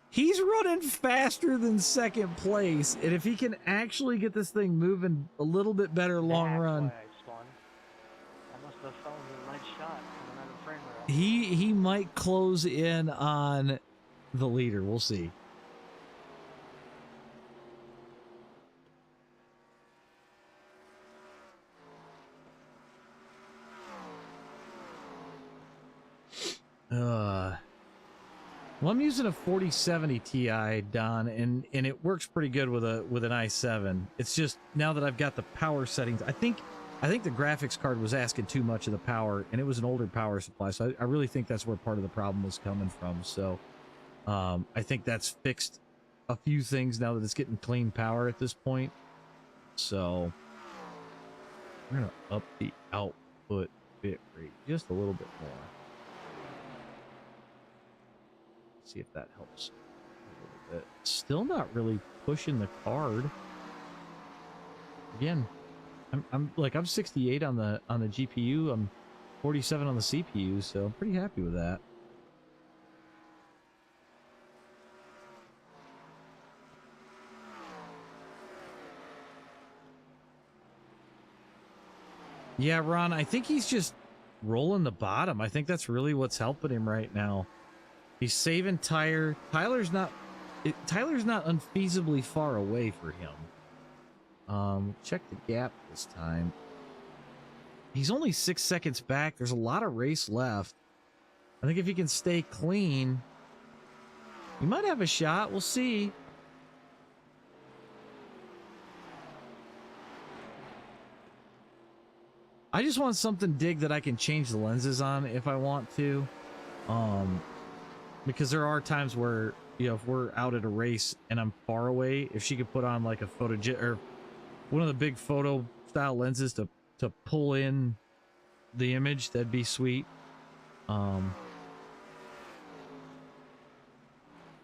He's running faster than second place, and if he can actually get this thing moving a little bit better long That's run, why I spun. I must have found a nice shot coming out of frame rail. he might close in on the leader. We'll see. Well, I'm using a 4070 Ti, Don, and it works pretty good with an i7. It's just now that I've got the power settings, I think the graphics card was asking too much of the power, and it was an older power supply, so I really think that's where part of the problem was coming from. So I think that's fixed a few things now that it's getting clean power at this point. So we're gonna up the output bit rate just a little bit more. See if that helps a little bit. Still not really pushing the card. Again, I'm 68 on the GPU. I'm 47 on the CPU, so I'm pretty happy with that. Yeah, Ron, I think he's just rolling the bottom. I think that's really what's helping him right now. He's saving tire. Tyler's not unfeasibly far away for him. Check the gap this time. He's only 6 seconds back. There's a lot of race left. I think if he can stay clean, he might have a shot. We'll see. I just want something dig that I can change the lenses on if I want to. Because there are times where, you know, if we're out at a race and I'm far away, if she could put on like a or one of the big photo style lenses to pull in the image, that'd be sweet.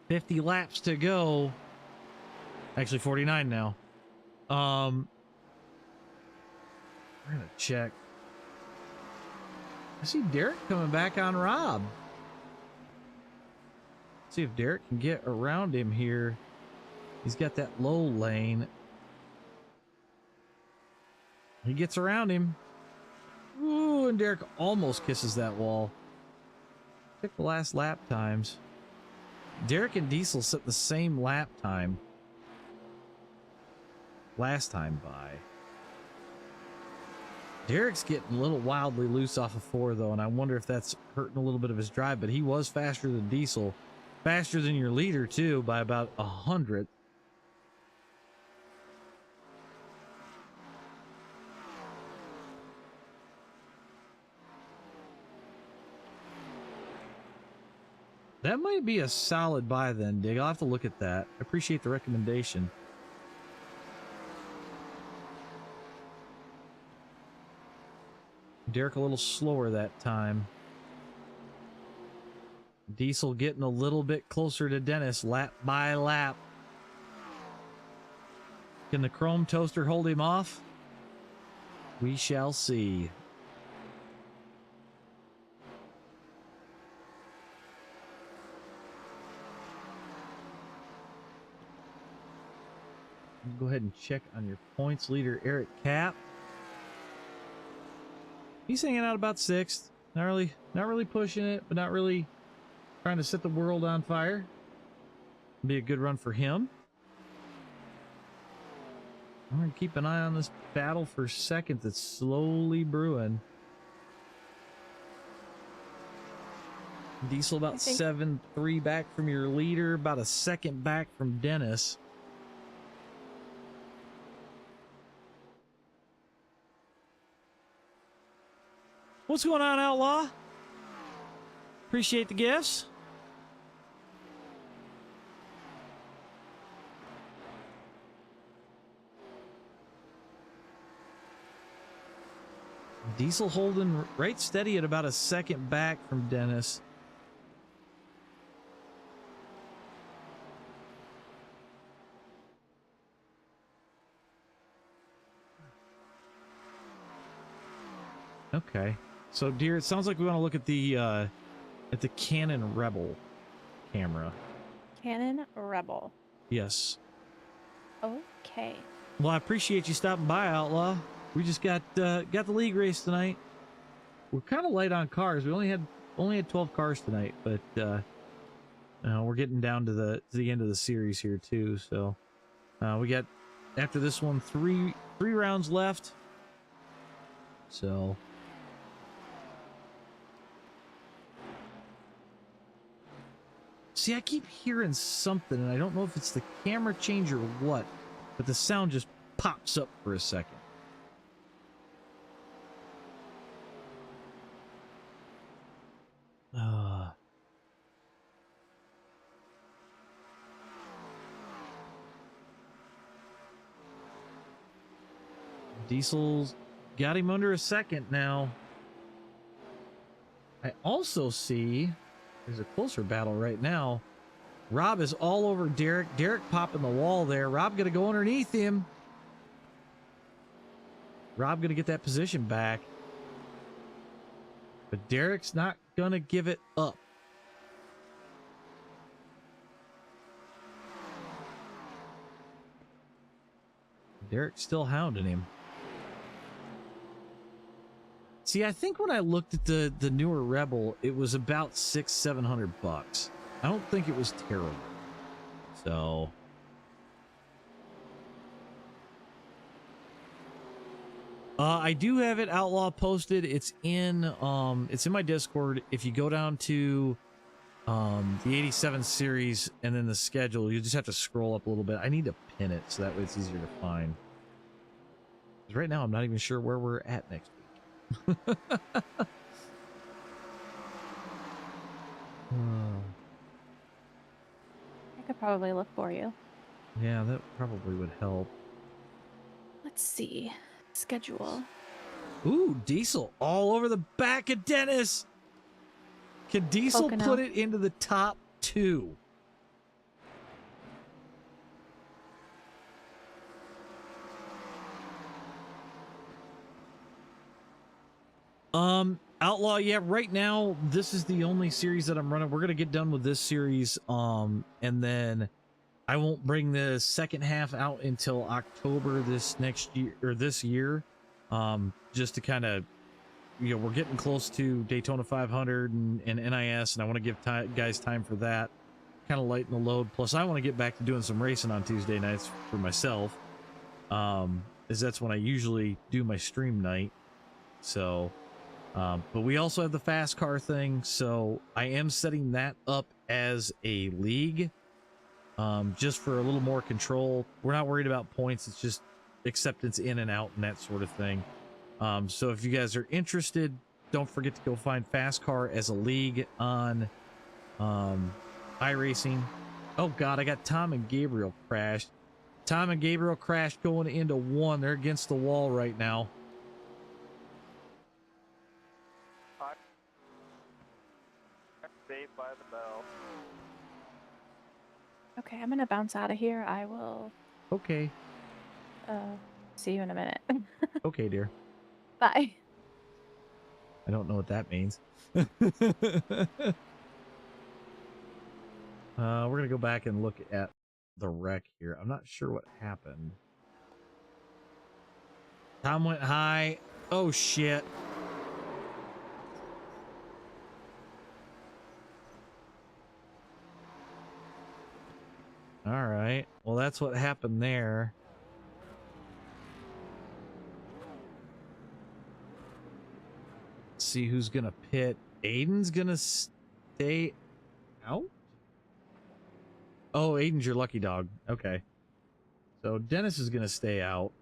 50 laps to go. Actually 49 now. We're gonna check. I see Derek coming back on Rob. See if Derek can get around him here. He's got that low lane. He gets around him. Ooh, and Derek almost kisses that wall. Check the last lap times. Derek and Diesel set the same lap time last time by. Derek's getting a little wildly loose off of 4 though, and I wonder if that's hurting a little bit of his drive, but he was faster than Diesel. Faster than your leader too by about 100. That might be a solid buy then, Dig. I'll have to look at that. I appreciate the recommendation. Derek a little slower that time. Diesel getting a little bit closer to Dennis, lap by lap. Can the chrome toaster hold him off? We shall see. Go ahead and check on your points leader, Eric Kapp. He's hanging out about 6th. Not really pushing it, but not really trying to set the world on fire. Be a good run for him. I'm going to keep an eye on this battle for second that's slowly brewing. Diesel I about think- 7.3 back from your leader, about a second back from Dennis. What's going on, Outlaw? Appreciate the gifts. Diesel holding right steady at about a second back from Dennis. Okay. So, dear, it sounds like we want to look at the Canon Rebel camera. Canon Rebel. Yes. Okay. Well, I appreciate you stopping by, Outlaw. We just got the league race tonight. We're kind of light on cars. We only had 12 cars tonight, but we're getting down to the end of the series here too. So we got, after this one, three rounds left. So see, I keep hearing something, and I don't know if it's the camera change or what, but the sound just pops up for a second. Diesel's got him under a second now. I also see there's a closer battle right now. Rob is all over Derek. Derek popping the wall there. Rob gonna go underneath him. Rob gonna get that position back. But Derek's not gonna give it up. Derek's still hounding him. See, I think when I looked at the newer Rebel, it was about $600-700. I don't think it was terrible. So I do have it, Outlaw, posted. It's in my Discord. If you go down to the 87 series and then the schedule, you just have to scroll up a little bit. I need to pin it so that way it's easier to find. 'Cause right now I'm not even sure where we're at next week. I could probably look for you. Yeah, that probably would help. Let's see. Schedule. Ooh, Diesel all over the back of Dennis. Can Diesel Pocono. put it into the top 2? Outlaw, yeah, right now this is the only series that I'm running. We're gonna get done with this series, and then I won't bring the second half out until October this next year, or this year, just to kind of, we're getting close to Daytona 500 and NIS, and I want to give guys time for that, kind of lighten the load. Plus, I want to get back to doing some racing on Tuesday nights for myself, as that's when I usually do my stream night. So, but we also have the fast car thing, so I am setting that up as a league, just for a little more control. We're not worried about points. It's just acceptance in and out and that sort of thing. So if you guys are interested, don't forget to go find fast car as a league on iRacing. Oh god, I got Tom and Gabriel crashed. Tom and Gabriel crashed going into 1. They're against the wall right now. Saved by the bell. Okay, I'm gonna bounce out of here. I will Okay. see you in a minute. Okay, dear. Bye. I don't know what that means. We're gonna go back and look at the wreck here. I'm not sure what happened. Tom went high. Oh shit. All right. Well, that's what happened there. Let's see who's gonna pit. Aiden's gonna. stay out? Oh, Aiden's your lucky dog. Okay. So Dennis is going to stay out.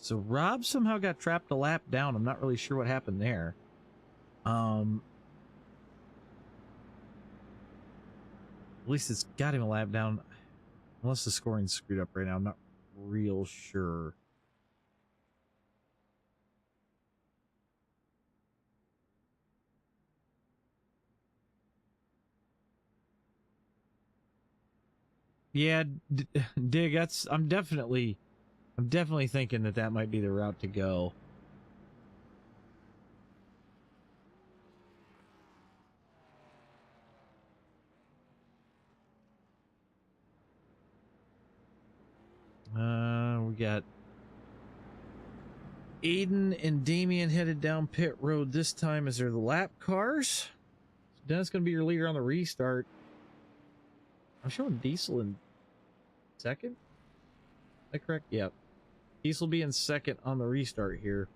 So Rob somehow got trapped a lap down. I'm not really sure what happened there. At least it's got him a lap down. Unless the scoring's screwed up right now. I'm not real sure. Yeah, Dig, I'm definitely thinking that might be the route to go. We got Aiden and Damien headed down pit road this time as they're the lap cars. Dennis going to be your leader on the restart. I'm showing Diesel in second. Is that correct? Yep. Diesel will be in second on the restart here.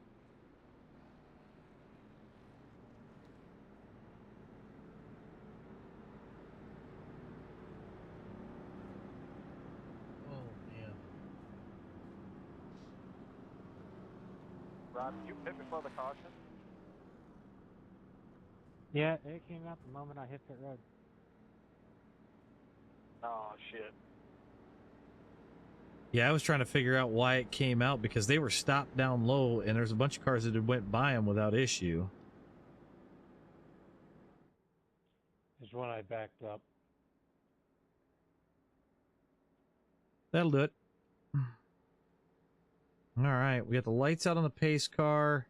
Rob, did you pit before the caution? Yeah, it came out the moment I hit pit road. Oh, shit. Yeah, I was trying to figure out why it came out because they were stopped down low and there's a bunch of cars that had went by them without issue. Is when I backed up. That'll do it. All right, we got the lights out on the pace car.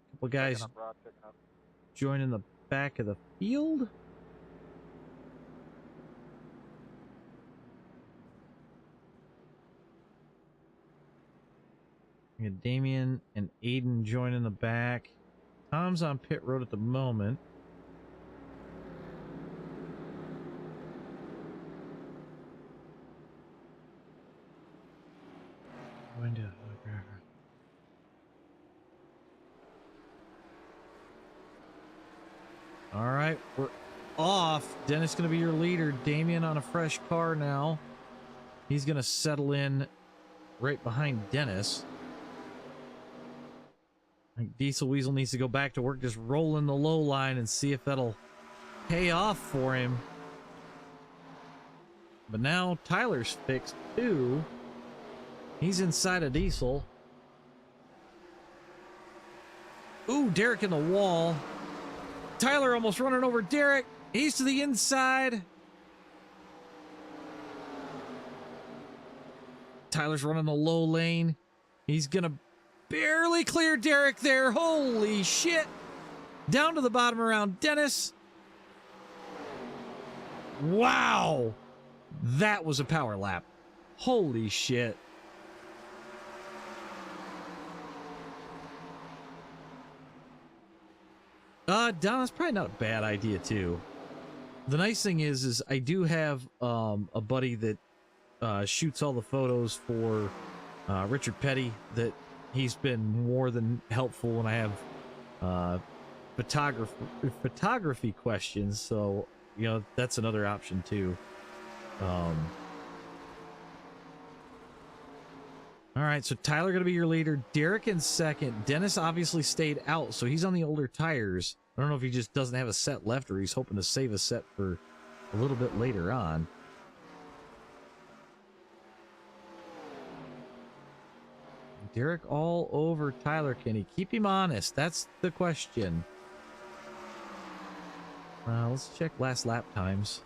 A couple guys Picking up, Rod, picking up. joining the back of the field. We got Damien and Aiden joining the back. Tom's on pit road at the moment. All right, we're off. Dennis going to be your leader. Damien on a fresh car now. He's going to settle in right behind Dennis. I think Diesel Weasel needs to go back to work just rolling the low line and see if that'll pay off for him. But now Tyler's fixed too. He's inside of Diesel. Ooh, Derek in the wall. Tyler almost running over Derek. He's to the inside. Tyler's running the low lane. He's gonna barely clear Derek there. Holy shit. Down to the bottom around Dennis. Wow. That was a power lap. Holy shit. Don, that's probably not a bad idea too. The nice thing is I do have a buddy that shoots all the photos for Richard Petty. That he's been more than helpful when I have photography questions. So you know that's another option too. All right, so Tyler going to be your leader. Derek in second. Dennis obviously stayed out, so he's on the older tires. I don't know if he just doesn't have a set left or he's hoping to save a set for a little bit later on. Derek all over Tyler. Can he keep him honest? That's the question. Let's check last lap times.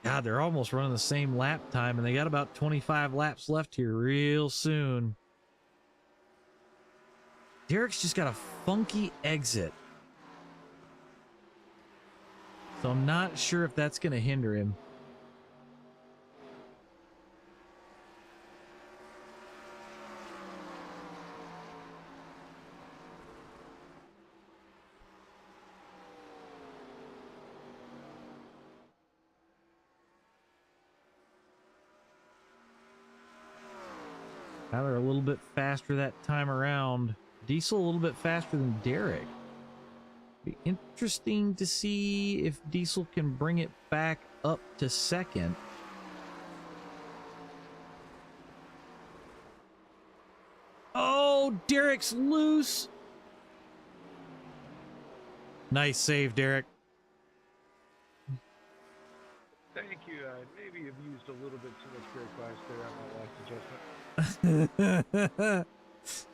God, they're almost running the same lap time, and they got about 25 laps left here real soon. Derek's just got a funky exit. So I'm not sure if that's going to hinder him. Tyler a little bit faster that time around. Diesel a little bit faster than Derek. Be interesting to see if Diesel can bring it back up to second. Oh, Derek's loose. Nice save, Derek. Thank you. Maybe you've used a little bit too much brake bias there on my last adjustment.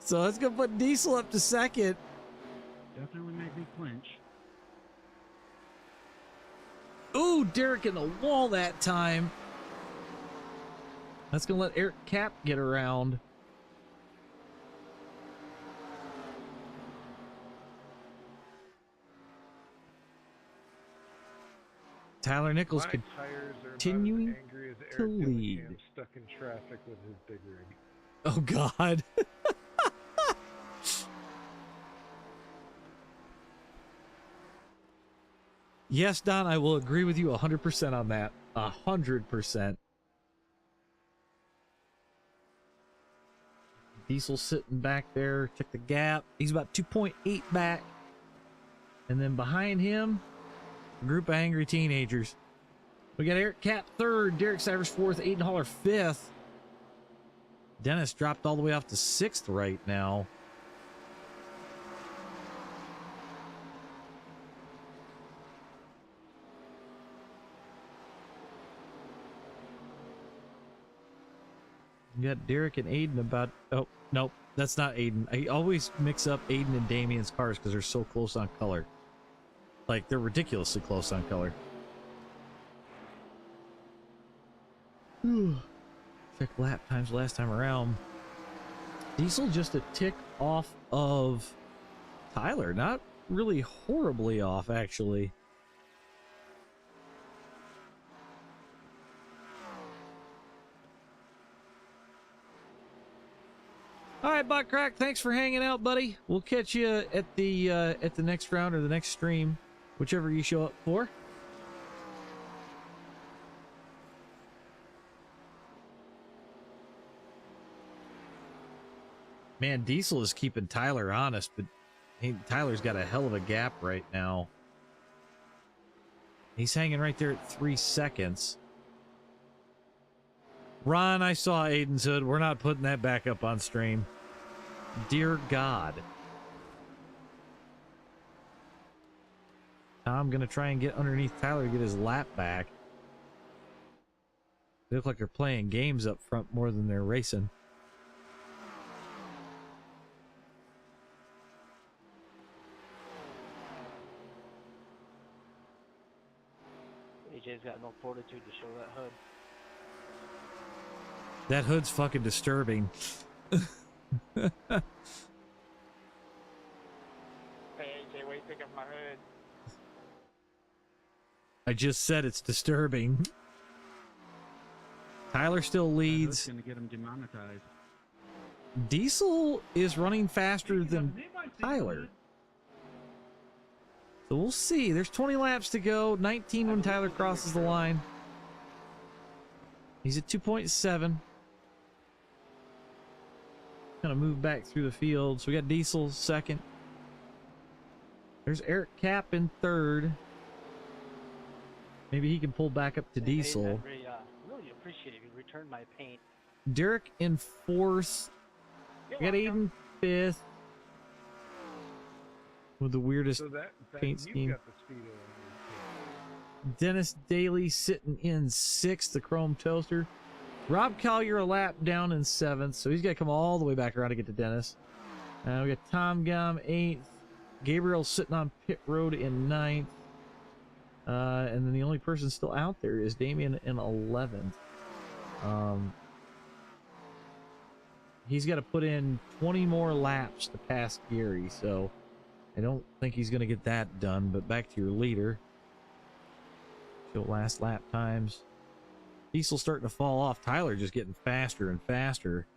So let's go put Diesel up to second. Definitely made me clinch. Ooh, Derek in the wall that time. That's gonna let Eric Kapp get around. Tyler Nichols My tires are continuing about as angry as to Eric lead. Dillingham stuck in traffic with his big rig. Oh, God. Yes, Don, I will agree with you 100% on that. 100%. Diesel sitting back there. Check the gap. He's about 2.8 back. And then behind him, a group of angry teenagers. We got Eric Kapp third, Derek Sivers fourth, Aiden Haller fifth. Dennis dropped all the way off to sixth right now. You got Derek and Aiden about... Oh, nope, that's not Aiden. I always mix up Aiden and Damien's cars because they're so close on color. Like, they're ridiculously close on color. Check lap times last time around. Diesel just a tick off of Tyler. Not really horribly off, actually. All right, Buttcrack, thanks for hanging out, buddy. We'll catch you at the next round or the next stream, whichever you show up for. Man, Diesel is keeping Tyler honest, but Tyler's got a hell of a gap right now. He's hanging right there at 3 seconds. Ron, I saw Aiden's hood. We're not putting that back up on stream. Dear God. I'm going to try and get underneath Tyler to get his lap back. They look like they're playing games up front more than they're racing. AJ's got no fortitude to show that hood. That hood's fucking disturbing. Hey AJ, wait, pick up my hood. I just said it's disturbing. Tyler still leads. Gonna get him demonetized. Diesel is running faster than Tyler. So we'll see. There's 20 laps to go. 19 when Tyler crosses the line. He's at 2.7. Gonna move back through the field. So we got Diesel second. There's Eric Kapp in third. Maybe he can pull back up to Diesel. I really appreciate it. You returned my paint. Derek in fourth. We got Aiden fifth. With the weirdest paint scheme. Got the speedo on your Dennis Daly sitting in sixth, the Chrome Toaster. Rob Collier a lap down in seventh, so he's got to come all the way back around to get to Dennis. We got Tom Gum eighth. Gabriel sitting on pit road in ninth. And then the only person still out there is Damien in 11th. He's got to put in 20 more laps to pass Gary, so I don't think he's going to get that done. But back to your leader. Show last lap times. Diesel starting to fall off. Tyler just getting faster and faster.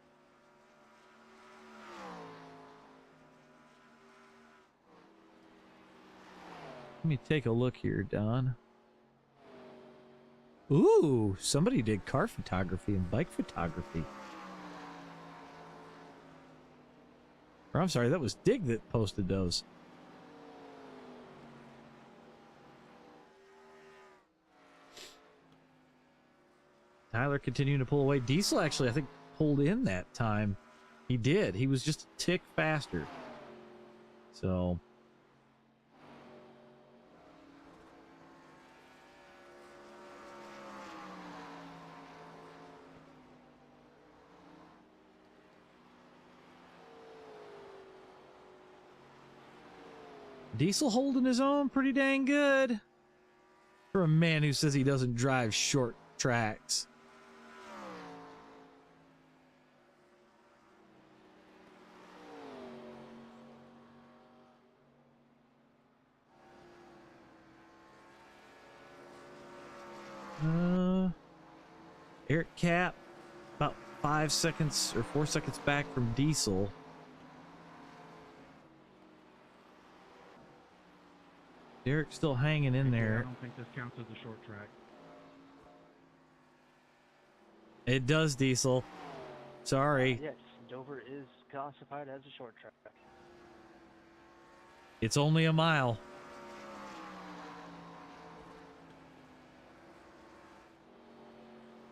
Let me take a look here, Don. Ooh, somebody did car photography and bike photography. Or I'm sorry, that was Dig that posted those. Tyler continuing to pull away. Diesel actually, I think, pulled in that time. He did. He was just a tick faster. So... Diesel holding his own pretty dang good for a man who says he doesn't drive short tracks. Eric Kapp about 5 seconds or 4 seconds back from Diesel. Derek's still hanging in there. I don't think this counts as a short track. It does, Diesel. Sorry. Yes, Dover is classified as a short track. It's only a mile.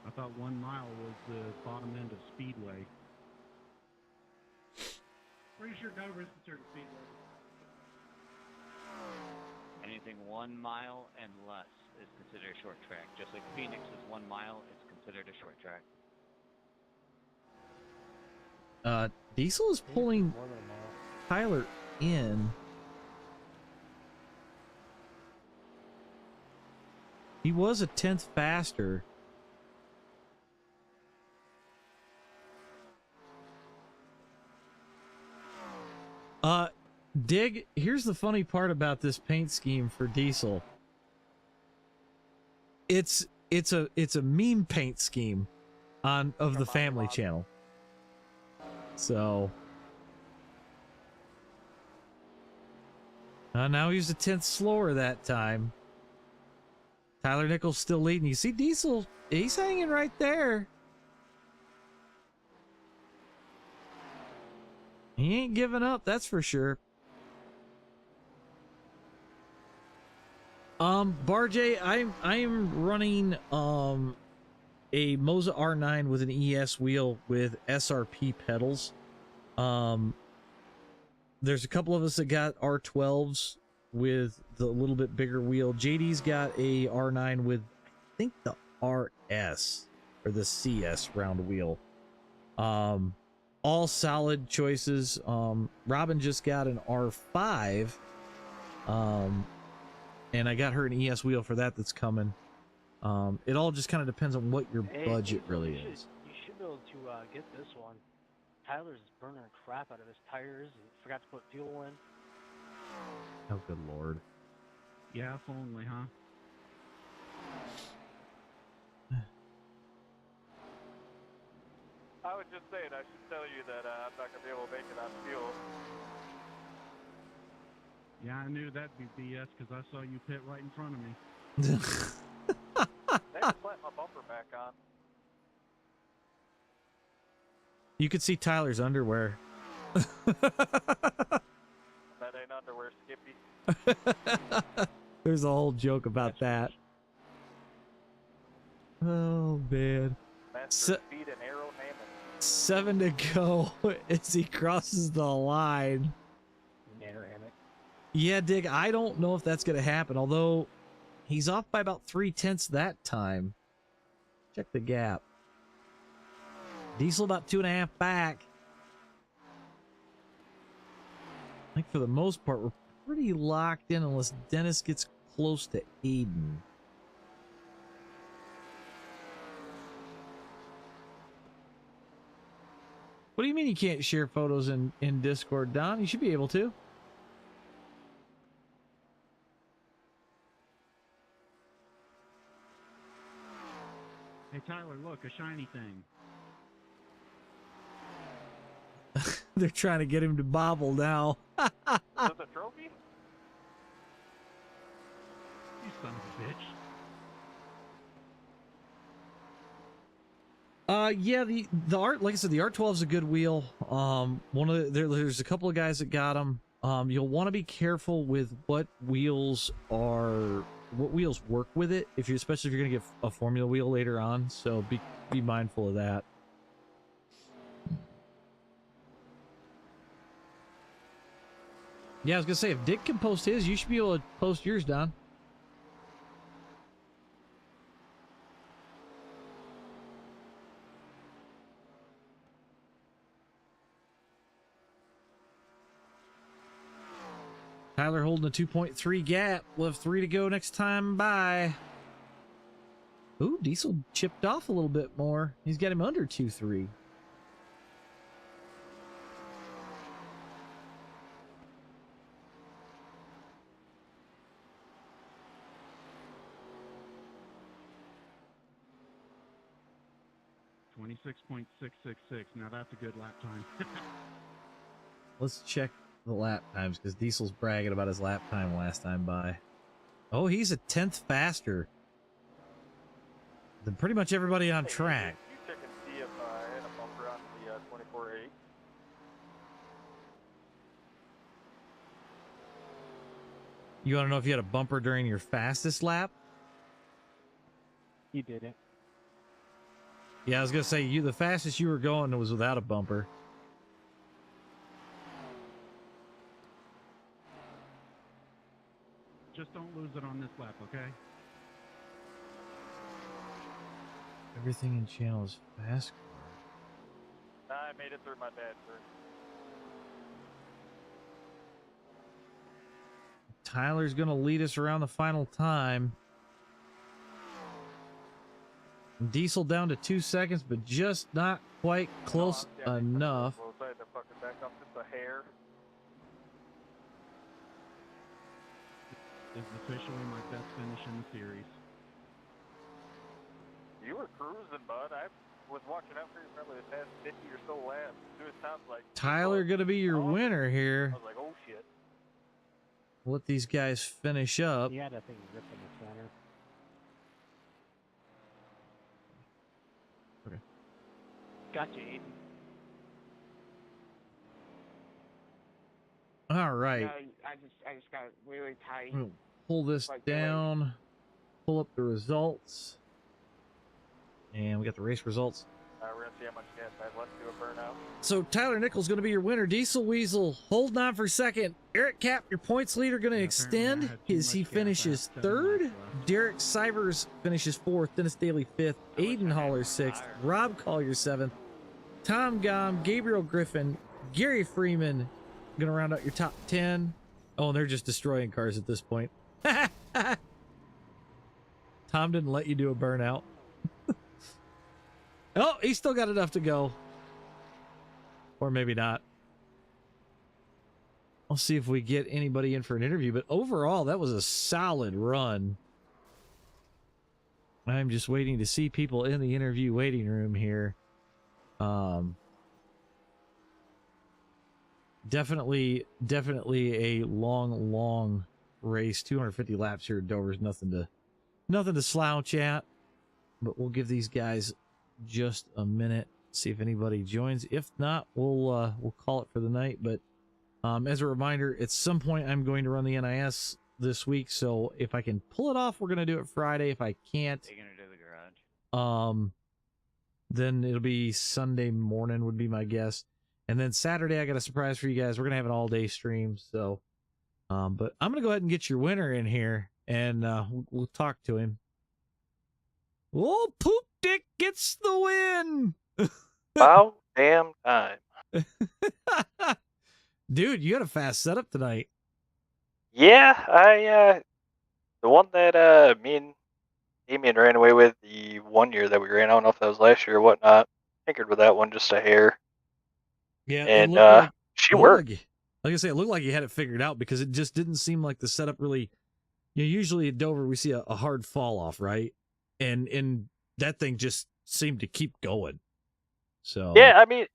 I thought 1 mile was the bottom end of Speedway. Pretty sure Dover is considered speedway. Anything 1 mile and less is considered a short track. Just like Phoenix is 1 mile, it's considered a short track. Diesel is pulling Tyler in. He was a 10th faster. Dig, here's the funny part about this paint scheme for Diesel. It's a meme paint scheme of the Family Channel. So now he's a 10th slower that time. Tyler Nichols still leading. You see Diesel, he's hanging right there. He ain't giving up, that's for sure. Barjay, I'm running a Moza R9 with an ES wheel with SRP pedals. There's a couple of us that got R12s with the little bit bigger wheel. JD's got a R9 with, I think, the RS or the CS round wheel. All solid choices. Robin just got an R5. And I got her an ES wheel for that that's coming. It all just kind of depends on what your budget really is. You should be able to get this one. Tyler's burning the crap out of his tires and forgot to put fuel in. Oh, good lord. Yeah, if only, huh? I was just saying, I should tell you that I'm not going to be able to make it on fuel. Yeah, I knew that'd be BS because I saw you pit right in front of me. They just let my bumper back on. You could see Tyler's underwear. That ain't underwear, Skippy. There's a whole joke about that. Oh, man. Master speed and aerodynamics. 7 to go as he crosses the line. Nanoramic. Yeah, Dig, I don't know if that's going to happen, although he's off by about 3/10 that time. Check the gap. Diesel about 2.5 back. I think for the most part, we're pretty locked in unless Dennis gets close to Aiden. What do you mean you can't share photos in Discord, Don? You should be able to. Hey, Tyler, look, a shiny thing. They're trying to get him to bobble now. Is this a trophy? You son of a bitch. Yeah, the art, like I said, the R12 is a good wheel. There's a couple of guys that got them. You'll want to be careful with what wheels work with it, especially if you're gonna get a formula wheel later on. So be mindful of that. Yeah, I was gonna say, if Dick can post his, you should be able to post yours, Don. Tyler holding a 2.3 gap. We'll have 3 to go next time by. Ooh, Diesel chipped off a little bit more. He's got him under 2.3. .666. Now that's a good lap time. Let's check the lap times, because Diesel's bragging about his lap time last time by. Oh, he's a 10th faster than pretty much everybody on track. You check and see if I had a bumper on the 24.8. You want to know if you had a bumper during your fastest lap? He didn't. Yeah, I was gonna say, the fastest you were going was without a bumper. Just don't lose it on this lap, okay? Everything in channel is fast. Nah, I made it through my bad turn. Tyler's gonna lead us around the final time. Diesel down to 2 seconds, but just not quite close enough. Both sides are fucking back up just a hair. This is officially my best finish in the series. You were cruising, bud. I was watching out for you probably the past 50 or so laps. It sounds like Tyler gonna be your winner here. I was like, oh shit. Let these guys finish up. He had that thing ripped in the center. Gotcha, Aiden. All right. I just got really tight. We'll pull this Like, down. Pull up the results. And we got the race results. We're going to see how much gas I have left to do a burnout. So Tyler Nichols going to be your winner. Diesel Weasel holding on for second. Eric Kapp, your points leader, going to extend. He finishes third. Derek Sivers finishes fourth. Dennis Daly fifth. Aiden Haller sixth. Rob Collier seventh. Tom Gom, Gabriel Griffin, Gary Freeman going to round out your top 10. Oh, and they're just destroying cars at this point. Tom didn't let you do a burnout. Oh, he's still got enough to go. Or maybe not. I'll see if we get anybody in for an interview. But overall, that was a solid run. I'm just waiting to see people in the interview waiting room here. Definitely a long race. 250 laps here at Dover is nothing to slouch at. But we'll give these guys just a minute, see if anybody joins. If not, we'll call it for the night. But as a reminder, at some point I'm going to run the NIS this week, so if I can pull it off, we're going to do it Friday. If I can't, Taking her to the garage. Then it'll be Sunday morning would be my guess. And then Saturday I got a surprise for you guys. We're going to have an all-day stream. So but I'm going to go ahead and get your winner in here, and we'll talk to him. Oh, Poop Dick gets the win. About damn time. Dude, you had a fast setup tonight. Yeah, the one that me and Damien ran away with the 1 year that we ran, I don't know if that was last year or whatnot. Tinkered with that one just a hair. Yeah, and she worked. Like I say, it looked like you had it figured out, because it just didn't seem like the setup really. Usually at Dover we see a hard fall off, right? And that thing just seemed to keep going. So Yeah, I mean,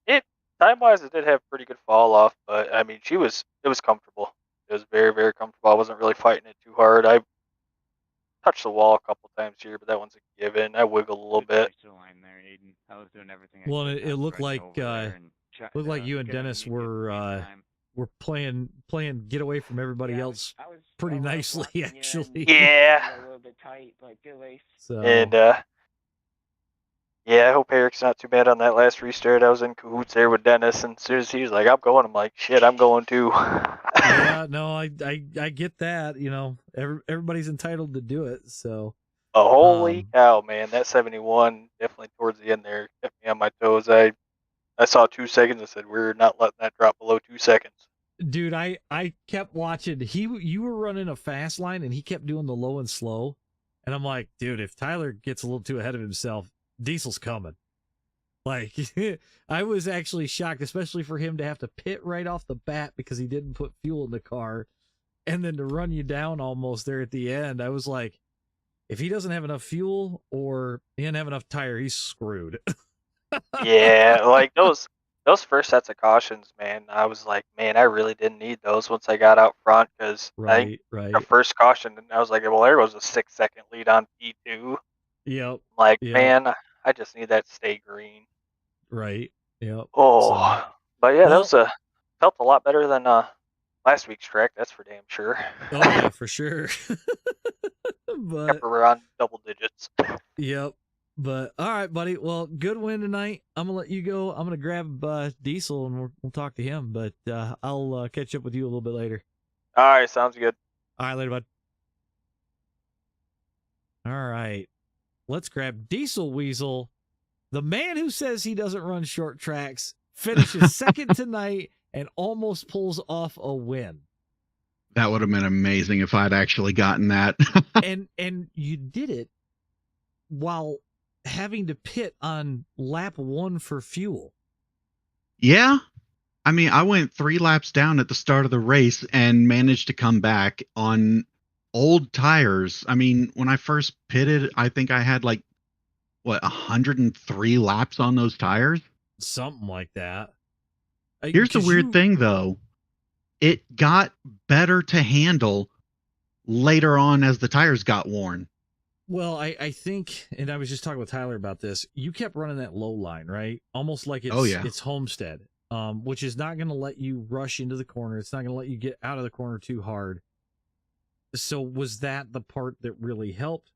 time wise it did have pretty good fall off, but I mean it was comfortable. It was very, very comfortable. I wasn't really fighting it too hard. touched the wall a couple times here, but that one's a given. I wiggled a little Good bit. touch to the line there, Aiden. I was doing everything I Well, could. it looked running like over there and looked like you and getting Dennis you at the same time. were playing get away from everybody Yeah, else I was pretty I was nicely, watching you actually. and Yeah. a little bit tight, but good race. So And yeah, I hope Eric's not too bad on that last restart. I was in cahoots there with Dennis, and as soon as he was like, "I'm going," I'm like, "Shit, I'm going too." yeah, no, I get that. You know, everybody's entitled to do it. So Oh, holy cow, man! That 71 definitely towards the end there kept me on my toes. I saw 2 seconds and said, "We're not letting that drop below 2 seconds." dude, I kept watching. You were running a fast line, and he kept doing the low and slow, and I'm like, dude, if Tyler gets a little too ahead of himself, Diesel's coming. Like, I was actually shocked, especially for him to have to pit right off the bat because he didn't put fuel in the car, and then to run you down almost there at the end. I was like, if he doesn't have enough fuel or he doesn't have enough tire, he's screwed. Yeah, like those first sets of cautions, man. I was like, man, I really didn't need those once I got out front because I think Right. the first caution, and I was like, well, there goes a 6-second lead on P2. Yep. Like, Yep. man, I just need that to stay green. Right. Yep. Oh, So, but yeah, well, that felt a lot better than last week's track. That's for damn sure. oh yeah, for sure. But Kept her around double digits. yep. But all right, buddy. Well, good win tonight. I'm gonna let you go. I'm gonna grab Diesel and we'll talk to him. But I'll catch up with you a little bit later. All right, sounds good. All right, later, bud. All right, let's grab Diesel Weasel, the man who says he doesn't run short tracks, finishes second tonight and almost pulls off a win. That would have been amazing if I'd actually gotten that. and you did it while having to pit on lap 1 for fuel. Yeah. I mean, I went 3 laps down at the start of the race and managed to come back on old tires. I mean, when I first pitted, I think I had 103 laps on those tires. Something like that. Here's the weird thing, though. It got better to handle later on as the tires got worn. Well, I think, and I was just talking with Tyler about this, you kept running that low line, right? Almost like it's Homestead, which is not going to let you rush into the corner. It's not going to let you get out of the corner too hard. So was that the part that really helped?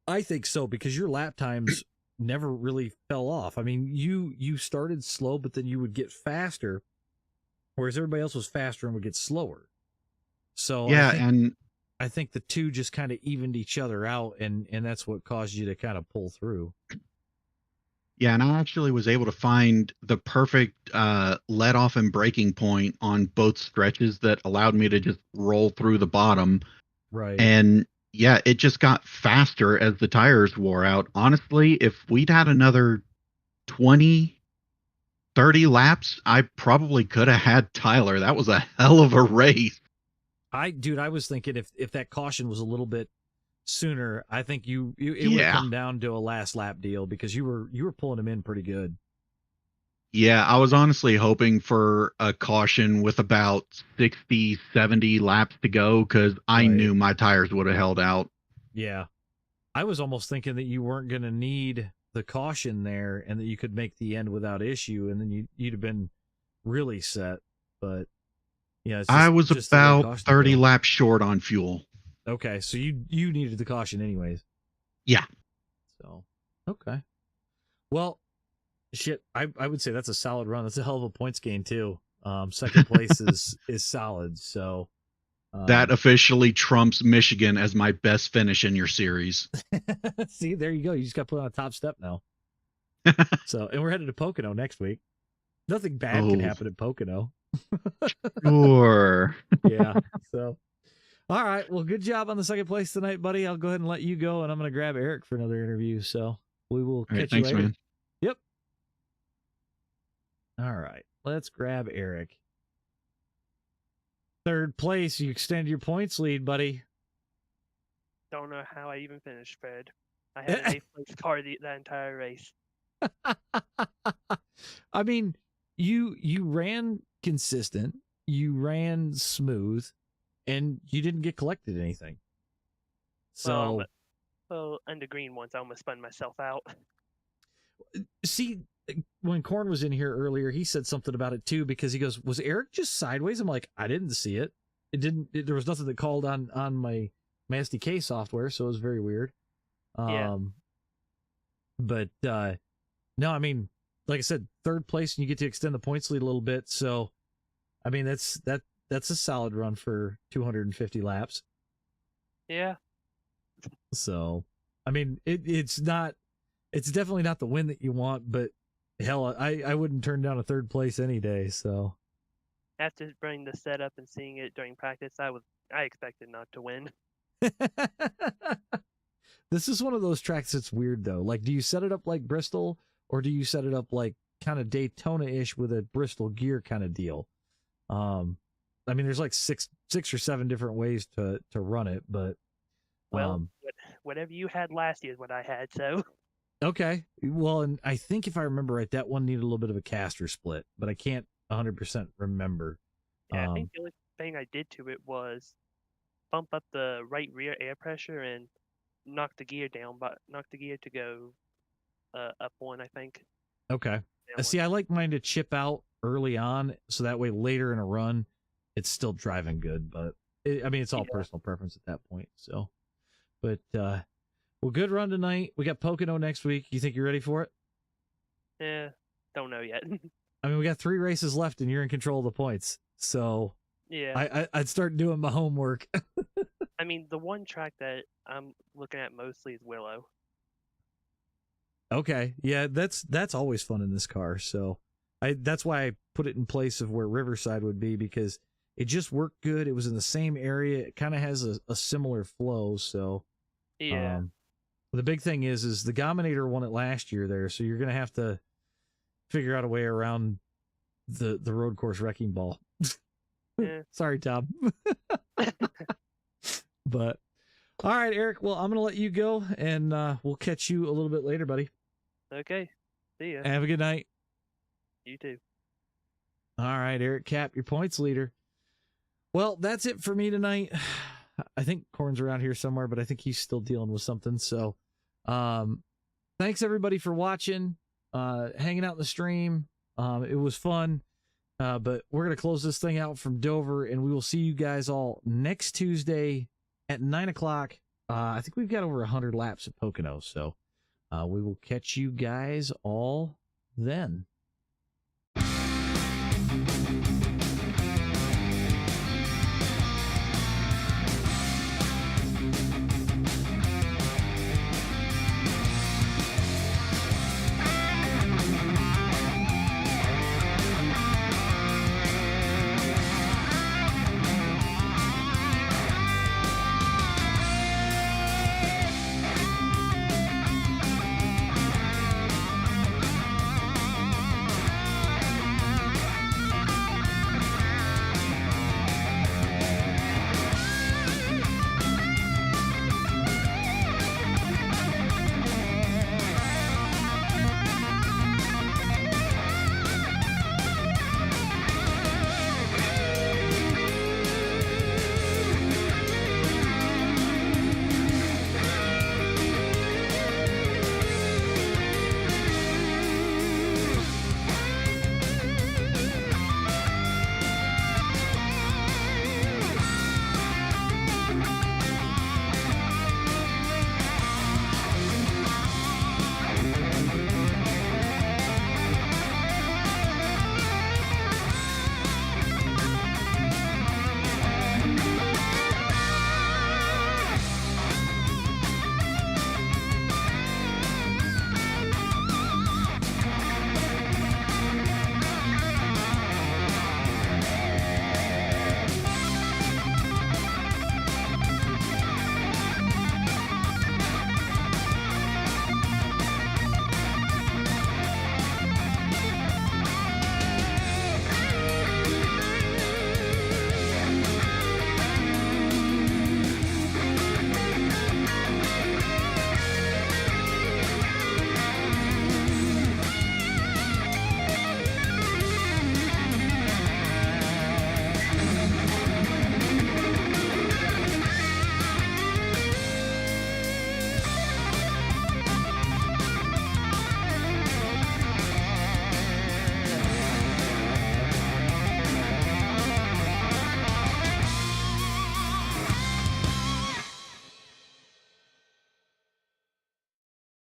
I think so, because your lap times never really fell off. I mean, you started slow, but then you would get faster, whereas everybody else was faster and would get slower. So yeah, I think the two just kind of evened each other out, and that's what caused you to kind of pull through. Yeah, and I actually was able to find the perfect let off and braking point on both stretches that allowed me to just roll through the bottom. Right. And yeah, it just got faster as the tires wore out. Honestly, if we'd had another 20, 30 laps, I probably could have had Tyler. That was a hell of a race. I was thinking if that caution was a little bit sooner, I think it would come down to a last lap deal, because you were pulling him in pretty good. Yeah, I was honestly hoping for a caution with about 60, 70 laps to go, because I knew my tires would have held out. Yeah. I was almost thinking that you weren't going to need the caution there and that you could make the end without issue, and then you'd have been really set. But yeah, I was about 30 laps short on fuel. Okay, so you needed the caution anyways. Yeah. So, okay. Well, shit, I would say that's a solid run. That's a hell of a points gain too. Second place is solid. So that officially trumps Michigan as my best finish in your series. See, there you go. You just got put on a top step now. So, and we're headed to Pocono next week. Nothing bad can happen at Pocono. Sure. Yeah. So, all right. Well, good job on the second place tonight, buddy. I'll go ahead and let you go, and I'm going to grab Eric for another interview. So we will catch you later. Man. Yep. All right. Let's grab Eric. Third place. You extend your points lead, buddy. Don't know how I even finished third. I had an 8th place car that entire race. I mean, you ran consistent, you ran smooth, and you didn't get collected anything. So Well, and the green ones, I almost spun myself out. See, when Korn was in here earlier, he said something about it too, because he goes, was Eric just sideways? I'm like, I didn't see it. There was nothing that called on my SDK software, so it was very weird. Yeah. But no, I mean, like I said, third place, and you get to extend the points lead a little bit. So, I mean, that's a solid run for 250 laps. Yeah. So, I mean, it's definitely not the win that you want, but hell, I wouldn't turn down a third place any day. So, After running the setup and seeing it during practice, I expected not to win. this is one of those tracks that's weird though. Like, do you set it up like Bristol, or do you set it up like kind of Daytona-ish with a Bristol gear kind of deal? I mean, there's like six or seven different ways to run it, but well, whatever you had last year is what I had. So okay, well, and I think if I remember right, that one needed a little bit of a caster split, but I can't 100% remember. Yeah, I think the only thing I did to it was bump up the right rear air pressure and knock the gear down, but knock the gear to go up one, I think. Okay. See, I like mine to chip out early on, so that way later in a run, it's still driving good. But I mean, it's all personal preference at that point. So, but well, good run tonight. We got Pocono next week. You think you're ready for it? Yeah, don't know yet. I mean, we got 3 races left, and you're in control of the points. So yeah, I'd start doing my homework. I mean, the one track that I'm looking at mostly is Willow. Okay, yeah, that's always fun in this car. So that's why I put it in place of where Riverside would be, because it just worked good. It was in the same area. It kind of has a similar flow. So yeah. The big thing is the Gominator won it last year there, so you're gonna have to figure out a way around the road course wrecking ball. Yeah. Sorry, Tom. But all right, Eric. Well, I'm gonna let you go, and we'll catch you a little bit later, buddy. Okay. See ya. Have a good night. You too. All right, Eric Kapp, your points leader. Well, that's it for me tonight. I think Korn's around here somewhere, but I think he's still dealing with something. So, thanks everybody for watching, hanging out in the stream. It was fun. But we're going to close this thing out from Dover, and we will see you guys all next Tuesday at 9 o'clock. I think we've got over 100 laps at Pocono, so we will catch you guys all then.